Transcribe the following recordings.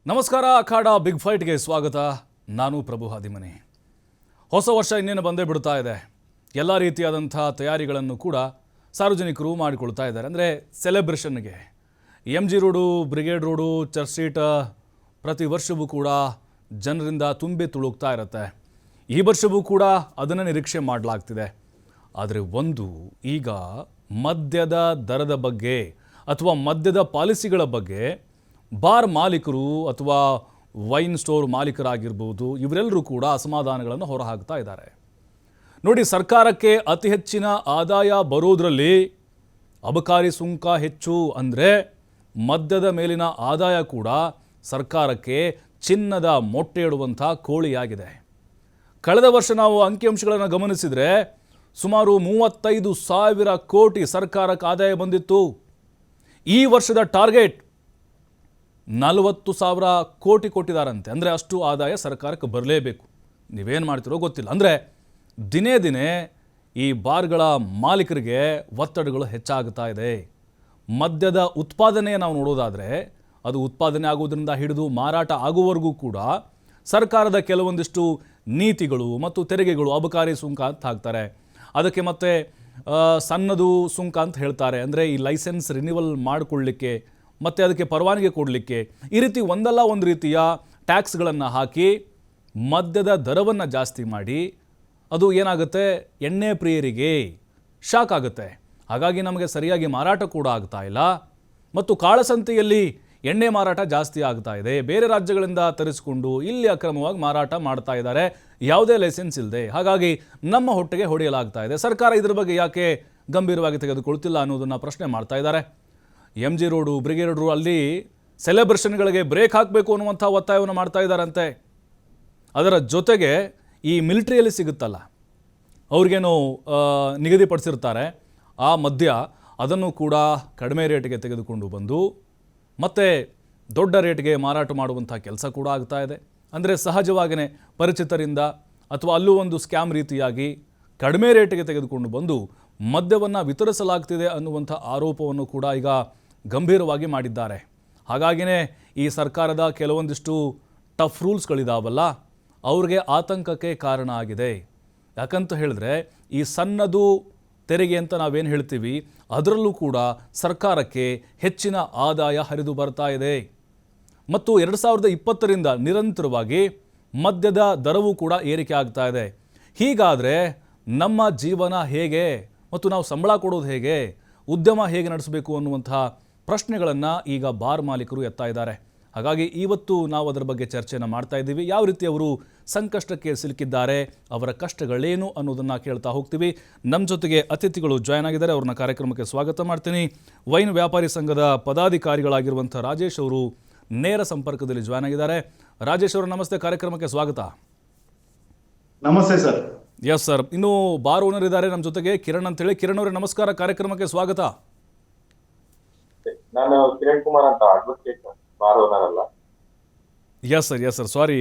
ನಮಸ್ಕಾರ. ಅಖಾಡ ಬಿಗ್ ಫೈಟ್ಗೆ ಸ್ವಾಗತ. ನಾನು ಪ್ರಭು ಹಾದಿಮನಿ. ಹೊಸ ವರ್ಷ ಇನ್ನೇನು ಬಂದೇ ಬಿಡ್ತಾ ಇದೆ. ಎಲ್ಲ ರೀತಿಯಾದಂಥ ತಯಾರಿಗಳನ್ನು ಕೂಡ ಸಾರ್ವಜನಿಕರು ಮಾಡಿಕೊಳ್ತಾ ಇದ್ದಾರೆ. ಅಂದರೆ ಸೆಲೆಬ್ರೇಷನ್ಗೆ M G Road, Brigade Road, Church Street ಪ್ರತಿ ವರ್ಷವೂ ಕೂಡ ಜನರಿಂದ ತುಂಬಿ ತುಳುಕ್ತಾ ಇರುತ್ತೆ. ಈ ವರ್ಷವೂ ಕೂಡ ಅದನ್ನು ನಿರೀಕ್ಷೆ ಮಾಡಲಾಗ್ತಿದೆ. ಆದರೆ ಈಗ ಮದ್ಯದ ದರದ ಬಗ್ಗೆ ಅಥವಾ ಮದ್ಯದ ಪಾಲಿಸಿಗಳ ಬಗ್ಗೆ ಬಾರ್ ಮಾಲೀಕರು ಅಥವಾ ವೈನ್ ಸ್ಟೋರ್ ಮಾಲೀಕರಾಗಿರ್ಬೋದು, ಇವರೆಲ್ಲರೂ ಕೂಡ ಅಸಮಾಧಾನಗಳನ್ನು ಹೊರಹಾಕ್ತಾ ಇದ್ದಾರೆ. ನೋಡಿ, ಸರ್ಕಾರಕ್ಕೆ ಅತಿ ಹೆಚ್ಚಿನ ಆದಾಯ ಬರೋದರಲ್ಲಿ ಅಬಕಾರಿ ಸುಂಕ ಹೆಚ್ಚು ಅಂದರೆ ಮದ್ಯದ ಮೇಲಿನ ಆದಾಯ ಕೂಡ ಸರ್ಕಾರಕ್ಕೆ ಚಿನ್ನದ ಮೊಟ್ಟೆ ಇಡುವಂಥ ಕೋಳಿಯಾಗಿದೆ. ಕಳೆದ ವರ್ಷ ನಾವು ಅಂಕಿಅಂಶಗಳನ್ನು ಗಮನಿಸಿದರೆ ಸುಮಾರು 35,000 ಕೋಟಿ ಸರ್ಕಾರಕ್ಕೆ ಆದಾಯ ಬಂದಿತ್ತು. ಈ ವರ್ಷದ ಟಾರ್ಗೆಟ್ 40,000 ಕೋಟಿ ಕೊಟ್ಟಿದ್ದಾರಂತೆ. ಅಂದರೆ ಅಷ್ಟು ಆದಾಯ ಸರ್ಕಾರಕ್ಕೆ ಬರಲೇಬೇಕು. ನೀವೇನು ಮಾಡ್ತಿರೋ ಗೊತ್ತಿಲ್ಲ. ಅಂದರೆ ದಿನೇ ದಿನೇ ಈ ಬಾರ್ಗಳ ಮಾಲೀಕರಿಗೆ ಒತ್ತಡಗಳು ಹೆಚ್ಚಾಗ್ತಾ ಇದೆ. ಮದ್ಯದ ಉತ್ಪಾದನೆ ನಾವು ನೋಡೋದಾದರೆ ಅದು ಉತ್ಪಾದನೆ ಆಗೋದ್ರಿಂದ ಹಿಡಿದು ಮಾರಾಟ ಆಗುವವರೆಗೂ ಕೂಡ ಸರ್ಕಾರದ ಕೆಲವೊಂದಿಷ್ಟು ನೀತಿಗಳು ಮತ್ತು ತೆರಿಗೆಗಳು ಅಬಕಾರಿ ಸುಂಕ ಅಂತ ಹಾಕ್ತಾರೆ. ಅದಕ್ಕೆ ಮತ್ತೆ ಸಣ್ಣದು ಸುಂಕ ಅಂತ ಹೇಳ್ತಾರೆ. ಅಂದರೆ ಈ ಲೈಸೆನ್ಸ್ ರಿನ್ಯೂವಲ್ ಮಾಡಿಕೊಳ್ಳಲಿಕ್ಕೆ ಮತ್ತು ಅದಕ್ಕೆ ಪರವಾನಗಿ ಕೊಡಲಿಕ್ಕೆ ಈ ರೀತಿ ಒಂದಲ್ಲ ಒಂದು ರೀತಿಯ ಟ್ಯಾಕ್ಸ್ಗಳನ್ನು ಹಾಕಿ ಮದ್ಯದ ದರವನ್ನು ಜಾಸ್ತಿ ಮಾಡಿ ಅದು ಏನಾಗುತ್ತೆ, ಎಣ್ಣೆ ಪ್ರಿಯರಿಗೆ ಶಾಕ್ ಆಗುತ್ತೆ. ಹಾಗಾಗಿ ನಮಗೆ ಸರಿಯಾಗಿ ಮಾರಾಟ ಕೂಡ ಆಗ್ತಾ ಇಲ್ಲ ಮತ್ತು ಕಾಳಸಂತೆಯಲ್ಲಿ ಎಣ್ಣೆ ಮಾರಾಟ ಜಾಸ್ತಿ ಆಗ್ತಾ ಇದೆ. ಬೇರೆ ರಾಜ್ಯಗಳಿಂದ ತರಿಸಿಕೊಂಡು ಇಲ್ಲಿ ಅಕ್ರಮವಾಗಿ ಮಾರಾಟ ಮಾಡ್ತಾ ಇದ್ದಾರೆ, ಯಾವುದೇ ಲೈಸೆನ್ಸ್ ಇಲ್ಲದೆ. ಹಾಗಾಗಿ ನಮ್ಮ ಹೊಟ್ಟೆಗೆ ಹೊಡೆಯಲಾಗ್ತಾ ಇದೆ. ಸರ್ಕಾರ ಇದ್ರ ಬಗ್ಗೆ ಯಾಕೆ ಗಂಭೀರವಾಗಿ ತೆಗೆದುಕೊಳ್ತಿಲ್ಲ ಅನ್ನೋದನ್ನು ಪ್ರಶ್ನೆ ಮಾಡ್ತಾ ಇದ್ದಾರೆ. M G Road, Brigade road ಅಲ್ಲಿ ಸೆಲೆಬ್ರೇಷನ್ಗಳಿಗೆ ಬ್ರೇಕ್ ಹಾಕಬೇಕು ಅನ್ನುವಂಥ ಒತ್ತಾಯವನ್ನು ಮಾಡ್ತಾ ಇದ್ದಾರಂತೆ. ಅದರ ಜೊತೆಗೆ ಈ ಮಿಲಿಟ್ರಿಯಲ್ಲಿ ಸಿಗುತ್ತಲ್ಲ, ಅವ್ರಿಗೇನು ನಿಗದಿಪಡಿಸಿರ್ತಾರೆ ಆ ಮದ್ಯ, ಅದನ್ನು ಕೂಡ ಕಡಿಮೆ ರೇಟಿಗೆ ತೆಗೆದುಕೊಂಡು ಬಂದು ಮತ್ತು ದೊಡ್ಡ ರೇಟ್ಗೆ ಮಾರಾಟ ಮಾಡುವಂಥ ಕೆಲಸ ಕೂಡ ಆಗ್ತಾ ಇದೆ. ಅಂದರೆ ಸಹಜವಾಗಿಯೇ ಪರಿಚಿತರಿಂದ ಅಥವಾ ಅಲ್ಲೂ ಒಂದು ಸ್ಕ್ಯಾಮ್ ರೀತಿಯಾಗಿ ಕಡಿಮೆ ರೇಟಿಗೆ ತೆಗೆದುಕೊಂಡು ಬಂದು ಮದ್ಯವನ್ನು ವಿತರಿಸಲಾಗ್ತಿದೆ ಅನ್ನುವಂಥ ಆರೋಪವನ್ನು ಕೂಡ ಈಗ ಗಂಭೀರವಾಗಿ ಮಾಡಿದ್ದಾರೆ. ಹಾಗಾಗಿಯೇ ಈ ಸರ್ಕಾರದ ಕೆಲವೊಂದಿಷ್ಟು ಟಫ್ ರೂಲ್ಸ್ಗಳಿದಾವಲ್ಲ, ಅವ್ರಿಗೆ ಆತಂಕಕ್ಕೆ ಕಾರಣ ಆಗಿದೆ. ಯಾಕಂತ ಹೇಳಿದ್ರೆ ಈ ಸಣ್ಣದು ತೆರಿಗೆ ಅಂತ ನಾವೇನು ಹೇಳ್ತೀವಿ, ಅದರಲ್ಲೂ ಕೂಡ ಸರ್ಕಾರಕ್ಕೆ ಹೆಚ್ಚಿನ ಆದಾಯ ಹರಿದು ಬರ್ತಾ ಇದೆ. ಮತ್ತು 2020ರಿಂದ ನಿರಂತರವಾಗಿ ಮದ್ಯದ ದರವೂ ಕೂಡ ಏರಿಕೆ ಆಗ್ತಾ ಇದೆ. ಹೀಗಾದರೆ ನಮ್ಮ ಜೀವನ ಹೇಗೆ ಮತ್ತು ನಾವು ಸಂಬಳ ಕೊಡೋದು ಹೇಗೆ, ಉದ್ಯಮ ಹೇಗೆ ನಡೆಸಬೇಕು ಅನ್ನುವಂತಹ ಪ್ರಶ್ನೆಗಳನ್ನು ಈಗ ಬಾರ್ ಮಾಲೀಕರು ಎತ್ತಾ ಇದ್ದಾರೆ. ಹಾಗಾಗಿ ಇವತ್ತು ನಾವು ಅದರ ಬಗ್ಗೆ ಚರ್ಚೆಯನ್ನು ಮಾಡ್ತಾ ಇದ್ದೀವಿ. ಯಾವ ರೀತಿ ಅವರು ಸಂಕಷ್ಟಕ್ಕೆ ಸಿಲುಕಿದ್ದಾರೆ, ಅವರ ಕಷ್ಟಗಳೇನು ಅನ್ನೋದನ್ನು ಕೇಳ್ತಾ ಹೋಗ್ತೀವಿ. ನಮ್ಮ ಜೊತೆಗೆ ಅತಿಥಿಗಳು ಜಾಯ್ನ್ ಆಗಿದ್ದಾರೆ. ಅವ್ರನ್ನ ಕಾರ್ಯಕ್ರಮಕ್ಕೆ ಸ್ವಾಗತ ಮಾಡ್ತೀನಿ. ವೈನ್ ವ್ಯಾಪಾರಿ ಸಂಘದ ಪದಾಧಿಕಾರಿಗಳಾಗಿರುವಂಥ ರಾಜೇಶ್ ಅವರು ನೇರ ಸಂಪರ್ಕದಲ್ಲಿ ಜಾಯ್ನ್ ಆಗಿದ್ದಾರೆ. ರಾಜೇಶ್ ಅವರು ನಮಸ್ತೆ, ಕಾರ್ಯಕ್ರಮಕ್ಕೆ ಸ್ವಾಗತ. ನಮಸ್ತೆ ಸರ್. Yes sir. ಇನ್ನು ಬಾರ್ ಓನರ್ ಇದ್ದಾರೆ ನಮ್ಮ ಜೊತೆಗೆ, ಕಿರಣ್ ಅಂತೇಳಿ. ಕಿರಣ್ ಅವರೇ ನಮಸ್ಕಾರ, ಕಾರ್ಯಕ್ರಮಕ್ಕೆ ಸ್ವಾಗತ. ನಾನು ಕಿರಣ್ ಕುಮಾರ್ ಅಂತ, ಅಡ್ವೊಕೇಟ್, ಬಾರ್ ಓನರ್ ಅಲ್ಲ. ಎಸ್ ಸರ್, ಸಾರಿ.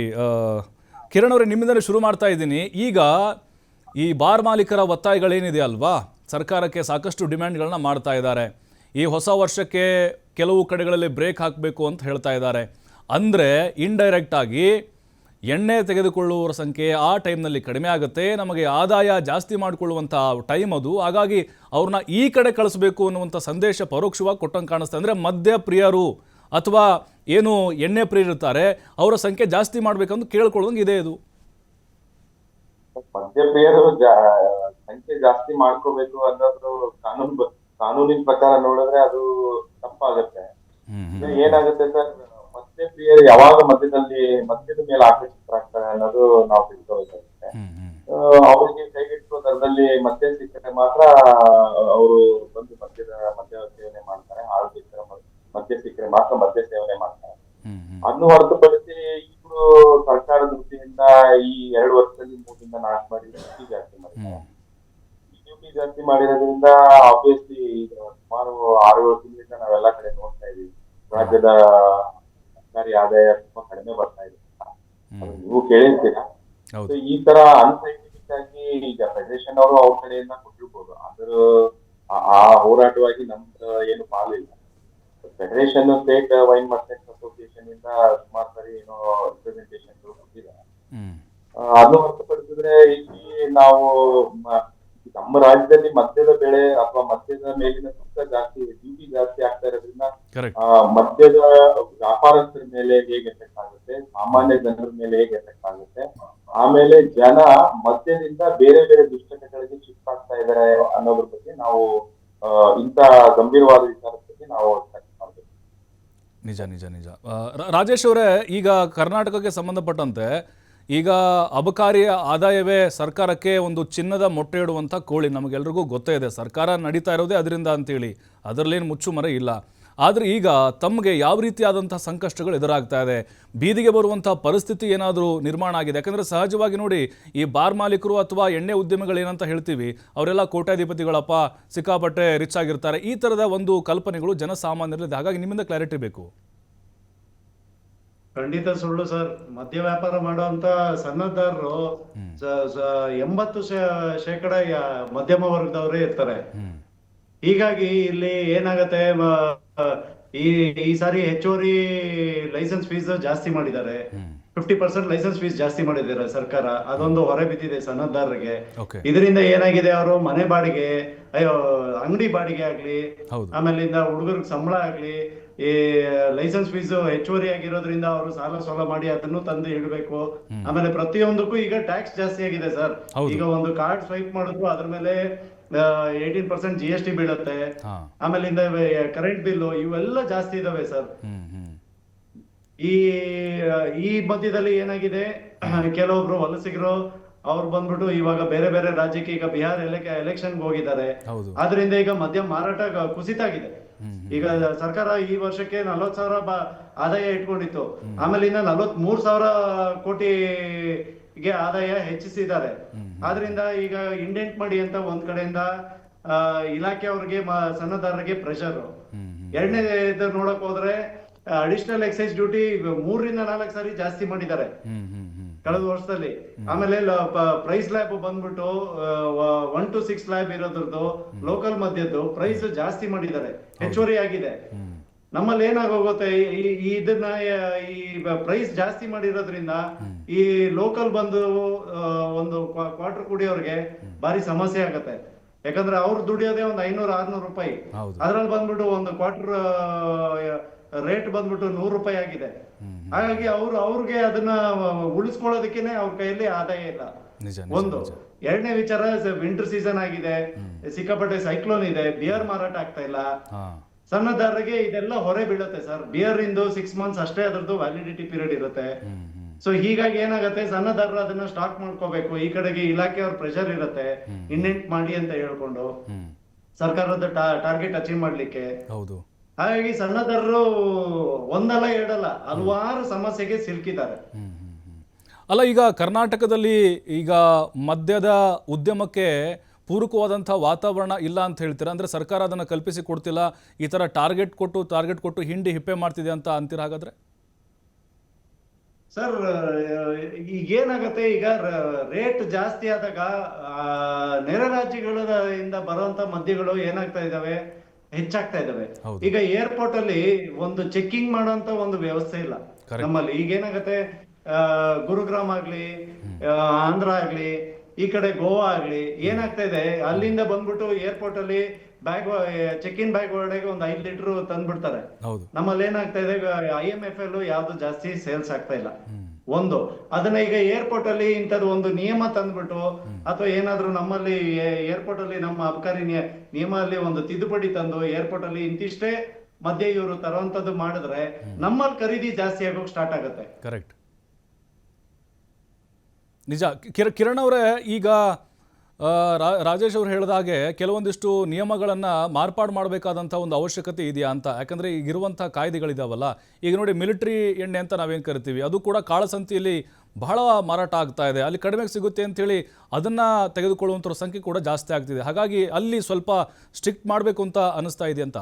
ಕಿರಣ್ ಅವರೇ, ನಿಮ್ಮಿಂದಲೇ ಶುರು ಮಾಡ್ತಾ ಇದ್ದೀನಿ. ಈಗ ಈ ಬಾರ್ ಮಾಲೀಕರ ಒತ್ತಾಯಗಳೇನಿದೆ ಅಲ್ವಾ, ಸರ್ಕಾರಕ್ಕೆ ಸಾಕಷ್ಟು ಡಿಮ್ಯಾಂಡ್ಗಳನ್ನ ಮಾಡ್ತಾ ಇದ್ದಾರೆ. ಈ ಹೊಸ ವರ್ಷಕ್ಕೆ ಕೆಲವು ಕಡೆಗಳಲ್ಲಿ ಬ್ರೇಕ್ ಹಾಕಬೇಕು ಅಂತ ಹೇಳ್ತಾ ಇದ್ದಾರೆ. ಅಂದರೆ ಇಂಡೈರೆಕ್ಟ್ ಆಗಿ ಎಣ್ಣೆ ತೆಗೆದುಕೊಳ್ಳುವವರ ಸಂಖ್ಯೆ ಆ ಟೈಮ್ನಲ್ಲಿ ಕಡಿಮೆ ಆಗುತ್ತೆ, ನಮಗೆ ಆದಾಯ ಜಾಸ್ತಿ ಮಾಡಿಕೊಳ್ಳುವಂಥ ಟೈಮ್ ಅದು. ಹಾಗಾಗಿ ಅವ್ರನ್ನ ಈ ಕಡೆ ಕಳಿಸ್ಬೇಕು ಅನ್ನುವಂಥ ಸಂದೇಶ ಪರೋಕ್ಷವಾಗಿ ಕೊಟ್ಟಂಗೆ ಕಾಣಿಸ್ತದೆ. ಅಂದರೆ ಮದ್ಯ ಪ್ರಿಯರು ಅಥವಾ ಏನು ಎಣ್ಣೆ ಪ್ರಿಯರಿರ್ತಾರೆ ಅವರ ಸಂಖ್ಯೆ ಜಾಸ್ತಿ ಮಾಡ್ಬೇಕಂತ ಕೇಳ್ಕೊಳ್ಳೋದಂಗೆ ಇದೆ. ಇದು ಮದ್ಯಪ್ರಿಯರು ಸಂಖ್ಯೆ ಜಾಸ್ತಿ ಮಾಡ್ಕೋಬೇಕು ಅನ್ನೋದು ಕಾನೂನಿನ ಪ್ರಕಾರ ನೋಡಿದ್ರೆ ಅದು ತಪ್ಪಾಗತ್ತೆ. ಏನಾಗುತ್ತೆ ಸರ್, ಮದ್ಯಪ್ರಿಯರು ಯಾವಾಗ ಮದ್ಯದ ಮೇಲೆ ಆಕರ್ಷಿತರಾಗ್ತಾರೆ ಅನ್ನೋದು ನಾವು ತಿಳ್ಕೋಬೇಕಾಗುತ್ತೆ. ಅವರಿಗೆ ಕೈಗೆಟುಕುವ ದರದಲ್ಲಿ ಮದ್ಯ ಸಿಕ್ಕರೆ ಮಾತ್ರ ಅವರು ಬಂದು ಮದ್ಯ ಸೇವನೆ ಮಾಡ್ತಾರೆ. ಮದ್ಯ ಸಿಕ್ಕರೆ ಮಾತ್ರ ಮದ್ಯ ಸೇವನೆ ಮಾಡ್ತಾರೆ. ಅದನ್ನು ಹೊರತುಪಡಿಸಿ ಇವರು ಸರ್ಕಾರದ ದೃಷ್ಟಿಯಿಂದ ಈ 2 ವರ್ಷದಲ್ಲಿ 3-4 ಬಾರಿ ಡ್ಯೂಟಿ ಜಾಸ್ತಿ ಮಾಡಿದ್ದಾರೆ. ಡ್ಯೂಟಿ ಜಾಸ್ತಿ ಮಾಡಿರೋದ್ರಿಂದ ಆಬ್ವಿಯಸ್ಲಿ ಸುಮಾರು 6-7 ತಿಂಗಳಿಂದ ನಾವೆಲ್ಲ ಕಡೆ ನೋಡ್ತಾ ಇದೀವಿ, ರಾಜ್ಯದ ಸರ್ಕಾರಿ ಆದಾಯ ತುಂಬಾ ಕಡಿಮೆ ಬರ್ತಾ ಇದೆ. ನೀವು ಕೇಳಿರ್ತೀರಾ. ಈ ತರ ಅನ್ಸೈಂಟಿಫಿಕ್ ಆಗಿ ಈಗ ಫೆಡರೇಷನ್ ಅವರು ಅವ್ರ ಕಡೆಯಿಂದ ಕೊಟ್ಟಿರ್ಬೋದು, ಆದ್ರ ಆ ಹೋರಾಟವಾಗಿ ನಮ್ದು ಏನು ಪಾಲಿಲ್ಲ. Federation state wine merchants association ಇಂದ ಸುಮಾರು ಅದನ್ನು ಹೊರತುಪಡಿಸಿದ್ರೆ ಇಲ್ಲಿ ನಾವು ಮ- ನಮ್ಮ ರಾಜ್ಯದಲ್ಲಿ ಮದ್ಯದ ಬೆಳೆ ಅಥವಾ ಮದ್ಯದ ಮೇಲಿನ ಸುಂಕ ಜಾಸ್ತಿ, ಡ್ಯೂಟಿ ಜಾಸ್ತಿ ಆಗ್ತಾ ಇರೋದ್ರಿಂದ ಕರೆಕ್ಟ್. ಮದ್ಯದ ವ್ಯಾಪಾರಸ್ಥರ ಮೇಲೆ ಹೇಗೆ ಎಫೆಕ್ಟ್ ಆಗುತ್ತೆ, ಸಾಮಾನ್ಯ ಜನರ ಮೇಲೆ ಹೇಗೆ ಎಫೆಕ್ಟ್ ಆಗುತ್ತೆ, ಆಮೇಲೆ ಜನ ಮದ್ಯದಿಂದ ಬೇರೆ ಬೇರೆ ದುಶ್ಚಟಗಳಿಗೆ ಶಿಫ್ಟ್ ಆಗ್ತಾ ಇದ್ದಾರೆ ಅನ್ನೋದ್ರ ಬಗ್ಗೆ ನಾವು ಇಂಥ ಗಂಭೀರವಾದ ವಿಚಾರದ ಬಗ್ಗೆ ನಾವು ಚರ್ಚೆ ಮಾಡ್ಬೇಕು. ನಿಜ ನಿಜ ನಿಜ. ರಾಜೇಶ್ ಅವರೇ, ಈಗ ಕರ್ನಾಟಕಕ್ಕೆ ಸಂಬಂಧಪಟ್ಟಂತೆ ಈಗ ಅಬಕಾರಿ ಆದಾಯವೇ ಸರ್ಕಾರಕ್ಕೆ ಒಂದು ಚಿನ್ನದ ಮೊಟ್ಟೆ ಇಡುವಂಥ ಕೋಳಿ, ನಮಗೆಲ್ರಿಗೂ ಗೊತ್ತೇ ಇದೆ. ಸರ್ಕಾರ ನಡೀತಾ ಇರೋದೇ ಅದರಿಂದ ಅಂತೇಳಿ, ಅದರಲ್ಲೇನು ಮುಚ್ಚುಮರೆ ಇಲ್ಲ. ಆದರೆ ಈಗ ತಮಗೆ ಯಾವ ರೀತಿಯಾದಂಥ ಸಂಕಷ್ಟಗಳು ಎದುರಾಗ್ತಾ ಇದೆ, ಬೀದಿಗೆ ಬರುವಂಥ ಪರಿಸ್ಥಿತಿ ಏನಾದರೂ ನಿರ್ಮಾಣ ಆಗಿದೆ? ಯಾಕಂದರೆ ಸಹಜವಾಗಿ ನೋಡಿ, ಈ ಬಾರ್ ಮಾಲೀಕರು ಅಥವಾ ಎಣ್ಣೆ ಉದ್ಯಮಿಗಳು ಏನಂತ ಹೇಳ್ತೀವಿ, ಅವರೆಲ್ಲ ಕೋಟ್ಯಾಧಿಪತಿಗಳಪ್ಪ, ಸಿಕ್ಕಾಪಟ್ಟೆ ರಿಚ್ ಆಗಿರ್ತಾರೆ, ಈ ಥರದ ಒಂದು ಕಲ್ಪನೆಗಳು ಜನಸಾಮಾನ್ಯರಲ್ಲಿದೆ. ಹಾಗಾಗಿ ನಿಮ್ಮಿಂದ ಕ್ಲಾರಿಟಿ ಬೇಕು. ಖಂಡಿತ ಸುಳ್ಳು ಸರ್. ಮದ್ಯ ವ್ಯಾಪಾರ ಮಾಡುವಂತ ಸನ್ನದ್ಧರು 80% ಮಧ್ಯಮ ವರ್ಗದವರೇ ಇರ್ತಾರೆ. ಹೀಗಾಗಿ ಇಲ್ಲಿ ಏನಾಗತ್ತೆ, ಈ ಈ ಸಾರಿ ಹೆಚ್ಚುವರಿ ಲೈಸೆನ್ಸ್ ಫೀಸ್ ಜಾಸ್ತಿ ಮಾಡಿದ್ದಾರೆ. 50% ಲೈಸೆನ್ಸ್ ಫೀಸ್ ಜಾಸ್ತಿ ಮಾಡಿದ್ದಾರೆ ಸರ್ಕಾರ. ಅದೊಂದು ಹೊರೆ ಬಿದ್ದಿದೆ ಸನ್ನದ್ಧರಿಗೆ. ಇದರಿಂದ ಏನಾಗಿದೆ, ಅವರು ಮನೆ ಬಾಡಿಗೆ, ಅಂಗಡಿ ಬಾಡಿಗೆ ಆಗ್ಲಿ, ಆಮೇಲಿಂದ ಹುಡುಗರಿಗೆ ಸಂಬಳ ಆಗ್ಲಿ, ಈ ಲೈಸೆನ್ಸ್ ಫೀಸ್ ಹೆಚ್ಚುವರಿ ಆಗಿರೋದ್ರಿಂದ ಅವರು ಸಾಲ ಮಾಡಿ ಅದನ್ನು ತಂದು ಇಡಬೇಕು. ಆಮೇಲೆ ಪ್ರತಿಯೊಂದಕ್ಕೂ ಈಗ ಟ್ಯಾಕ್ಸ್ ಜಾಸ್ತಿ ಆಗಿದೆ ಸರ್. ಈಗ ಒಂದು ಕಾರ್ಡ್ ಸ್ವೈಪ್ ಮಾಡಿದ್ರು ಅದ್ರ ಮೇಲೆ 18% GST ಬೀಳುತ್ತೆ. ಆಮೇಲಿಂದ ಕರೆಂಟ್ ಬಿಲ್ ಇವೆಲ್ಲ ಜಾಸ್ತಿ ಇದಾವೆ ಸರ್. ಈ ಮಧ್ಯದಲ್ಲಿ ಏನಾಗಿದೆ, ಕೆಲವೊಬ್ರು ವಲಸಿಗರು ಅವ್ರು ಬಂದ್ಬಿಟ್ಟು ಇವಾಗ ಬೇರೆ ಬೇರೆ ರಾಜ್ಯಕ್ಕೆ, ಈಗ ಬಿಹಾರ್ ಎಲೆಕ್ಷನ್ ಹೋಗಿದ್ದಾರೆ. ಆದ್ರಿಂದ ಈಗ ಮದ್ಯ ಮಾರಾಟ ಕುಸಿತ ಆಗಿದೆ. ಈಗ ಸರ್ಕಾರ ಈ ವರ್ಷಕ್ಕೆ 40,000 ಆದಾಯ ಇಟ್ಕೊಂಡಿತ್ತು. ಆಮೇಲಿಂದ 43,000 ಕೋಟಿಗೆ ಆದಾಯ ಹೆಚ್ಚಿಸಿದ್ದಾರೆ. ಆದ್ರಿಂದ ಈಗ ಇಂಡೆಂಟ್ ಮಾಡಿ ಅಂತ ಒಂದ್ ಕಡೆಯಿಂದ ಇಲಾಖೆಯವ್ರಿಗೆ, ಸನ್ನದ್ಧರಿಗೆ ಪ್ರೆಷರ್. ಎರಡನೇ ನೋಡಕ್ ಹೋದ್ರೆ ಅಡಿಷನಲ್ ಎಕ್ಸೈಸ್ ಡ್ಯೂಟಿ 3-4 ಸಾರಿ ಜಾಸ್ತಿ ಮಾಡಿದ್ದಾರೆ ಕಳೆದ ವರ್ಷದಲ್ಲಿ. ಆಮೇಲೆ ಪ್ರೈಸ್ ಲ್ಯಾಬ್ ಬಂದ್ಬಿಟ್ಟು 1 to 6 ಲ್ಯಾಬ್ ಇರೋದ್ರದ್ದು ಲೋಕಲ್ ಮದ್ಯದ್ದು ಪ್ರೈಸ್ ಜಾಸ್ತಿ ಮಾಡಿದ್ದಾರೆ, ಹೆಚ್ಚುವರಿ ಆಗಿದೆ. ನಮ್ಮಲ್ಲಿ ಏನಾಗೋಗುತ್ತೆ, ಇದನ್ನ ಈ ಪ್ರೈಸ್ ಜಾಸ್ತಿ ಮಾಡಿರೋದ್ರಿಂದ ಈ ಲೋಕಲ್ ಬಂದು ಒಂದು ಕ್ವಾರ್ಟರ್ ಕುಡಿಯೋರ್ಗೆ ಭಾರಿ ಸಮಸ್ಯೆ ಆಗತ್ತೆ. ಯಾಕಂದ್ರೆ ಅವ್ರು ದುಡಿಯೋದೇ ಒಂದು 500-600 ರೂಪಾಯಿ. ಅದ್ರಲ್ಲಿ ಬಂದ್ಬಿಟ್ಟು ಒಂದು ಕ್ವಾರ್ಟರ್ ರೇಟ್ ಬಂದ್ಬಿಟ್ಟು 100 ರೂಪಾಯಿ ಆಗಿದೆ. ಹಾಗಾಗಿ ಅವ್ರಿಗೆ ಅದನ್ನ ಉಳಿಸ್ಕೊಳ್ಳೋದಕ್ಕೇನೆ ಅವ್ರ ಕೈಯಲ್ಲಿ ಆದಾಯ ಇಲ್ಲ. ಒಂದು. ಎರಡನೇ ವಿಚಾರ, ವಿಂಟರ್ ಸೀಸನ್ ಆಗಿದೆ, ಸಿಕ್ಕಾಪಟ್ಟೆ ಸೈಕ್ಲೋನ್ ಇದೆ, ಬಿಯರ್ ಮಾರಾಟ ಆಗ್ತಾ ಇಲ್ಲ. ಸನ್ನದ್ಧರಿಗೆ ಇದೆಲ್ಲ ಹೊರೆ ಬೀಳುತ್ತೆ ಸರ್. ಬಿಯರ್ ಇಂದು 6 months ಅಷ್ಟೇ ಅದರದ್ದು ವ್ಯಾಲಿಡಿಟಿ ಪೀರಿಯಡ್ ಇರುತ್ತೆ. ಸೊ ಹೀಗಾಗಿ ಏನಾಗುತ್ತೆ, ಸನ್ನದ್ಧರು ಅದನ್ನ ಸ್ಟಾಕ್ ಮಾಡ್ಕೋಬೇಕು. ಈ ಕಡೆಗೆ ಇಲಾಖೆಯವ್ರ ಪ್ರೆಷರ್ ಇರುತ್ತೆ, ಇಂಡೆಂಟ್ ಮಾಡಿ ಅಂತ ಹೇಳ್ಕೊಂಡು ಸರ್ಕಾರದ ಟಾರ್ಗೆಟ್ ಅಚೀವ್ ಮಾಡ್ಲಿಕ್ಕೆ. ಹಾಗಾಗಿ ಸನ್ನದ್ಧರು ಒಂದಲ್ಲ ಎರಡಲ್ಲ ಹಲವಾರು ಸಮಸ್ಯೆಗೆ ಸಿಲುಕಿದ್ದಾರೆ. ಅಲ್ಲ, ಈಗ ಕರ್ನಾಟಕದಲ್ಲಿ ಈಗ ಮದ್ಯದ ಉದ್ಯಮಕ್ಕೆ ಪೂರಕವಾದಂಥ ವಾತಾವರಣ ಇಲ್ಲ ಅಂತ ಹೇಳ್ತೀರಾ? ಅಂದರೆ ಸರ್ಕಾರ ಅದನ್ನು ಕಲ್ಪಿಸಿ ಕೊಡ್ತಿಲ್ಲ, ಈ ಥರ ಟಾರ್ಗೆಟ್ ಕೊಟ್ಟು ಹಿಂಡಿ ಹಿಪ್ಪೆ ಮಾಡ್ತಿದೆ ಅಂತ ಅಂತೀರ ಹಾಗಾದ್ರೆ? ಸರ್, ಈಗೇನಾಗತ್ತೆ, ಈಗ ರೇಟ್ ಜಾಸ್ತಿ ಆದಾಗ ನೆರೆ ರಾಜ್ಯಗಳಿಂದ ಬರುವಂತ ಮದ್ಯಗಳು ಏನಾಗ್ತಾ ಇದಾವೆ, ಹೆಚ್ಚಾಗ್ತಾ ಇದಾವೆ. ಈಗ ಏರ್ಪೋರ್ಟ್ ಅಲ್ಲಿ ಒಂದು ಚೆಕ್ಕಿಂಗ್ ಮಾಡುವಂತ ಒಂದು ವ್ಯವಸ್ಥೆ ಇಲ್ಲ ನಮ್ಮಲ್ಲಿ. ಈಗ ಏನಾಗತ್ತೆ, ಗುರುಗ್ರಾಮ್ ಆಗ್ಲಿ, ಆಂಧ್ರ ಆಗ್ಲಿ, ಈ ಕಡೆ ಗೋವಾ ಆಗ್ಲಿ, ಏನಾಗ್ತಾ ಇದೆ, ಅಲ್ಲಿಂದ ಬಂದ್ಬಿಟ್ಟು ಏರ್ಪೋರ್ಟ್ ಅಲ್ಲಿ ಚೆಕ್ ಇನ್ ಬ್ಯಾಗ್ ಒಳಗೆ ಒಂದು 5 ಲೀಟರ್ ತಂದ್ಬಿಡ್ತಾರೆ. ನಮ್ಮಲ್ಲಿ ಏನಾಗ್ತಾ ಇದೆ, IMFL ಯಾವ್ದು ಜಾಸ್ತಿ ಸೇಲ್ಸ್ ಆಗ್ತಾ ಇಲ್ಲ. ಒಂದು ಅದನ್ನ ಈಗ ಏರ್ಪೋರ್ಟ್ ಅಲ್ಲಿ ಇಂಥದ್ದು ಒಂದು ನಿಯಮ ತಂದ್ಬಿಟ್ಟು, ಅಥವಾ ಏನಾದ್ರು ನಮ್ಮಲ್ಲಿ ಏರ್ಪೋರ್ಟ್ ಅಲ್ಲಿ ನಮ್ಮ ಅಬಕಾರಿ ನಿಯಮ ಅಲ್ಲಿ ಒಂದು ತಿದ್ದುಪಡಿ ತಂದು ಏರ್ಪೋರ್ಟ್ ಅಲ್ಲಿ ಇಂತಿಷ್ಟೇ ಮದ್ಯ ಇವರು ತರುವಂತದ್ದು ಮಾಡಿದ್ರೆ ನಮ್ಮಲ್ಲಿ ಖರೀದಿ ಜಾಸ್ತಿ ಆಗೋಕ್ ಸ್ಟಾರ್ಟ್ ಆಗುತ್ತೆ. ಕರೆಕ್ಟ್, ನಿಜ. ಕಿರಣ್ ಅವರೇ, ಈಗ ರಾಜೇಶ್ ಅವರು ಹೇಳಿದ ಹಾಗೆ ಕೆಲವೊಂದಿಷ್ಟು ನಿಯಮಗಳನ್ನು ಮಾರ್ಪಾಡು ಮಾಡಬೇಕಾದಂಥ ಒಂದು ಅವಶ್ಯಕತೆ ಇದೆಯಾ ಅಂತ. ಯಾಕಂದರೆ ಈಗಿರುವಂಥ ಕಾಯ್ದೆಗಳಿದಾವಲ್ಲ, ಈಗ ನೋಡಿ ಮಿಲಿಟ್ರಿ ಎಣ್ಣೆ ಅಂತ ನಾವೇನು ಕರಿತೀವಿ, ಅದು ಕೂಡ ಕಾಳಸಂತೆಯಲ್ಲಿ ಬಹಳ ಮಾರಾಟ ಆಗ್ತಾ ಇದೆ. ಅಲ್ಲಿ ಕಡಿಮೆಗೆ ಸಿಗುತ್ತೆ ಅಂಥೇಳಿ ಅದನ್ನು ತೆಗೆದುಕೊಳ್ಳುವಂಥವ್ರ ಸಂಖ್ಯೆ ಕೂಡ ಜಾಸ್ತಿ ಆಗ್ತಿದೆ. ಹಾಗಾಗಿ ಅಲ್ಲಿ ಸ್ವಲ್ಪ ಸ್ಟ್ರಿಕ್ಟ್ ಮಾಡಬೇಕು ಅಂತ ಅನ್ನಿಸ್ತಾ ಇದೆ ಅಂತ.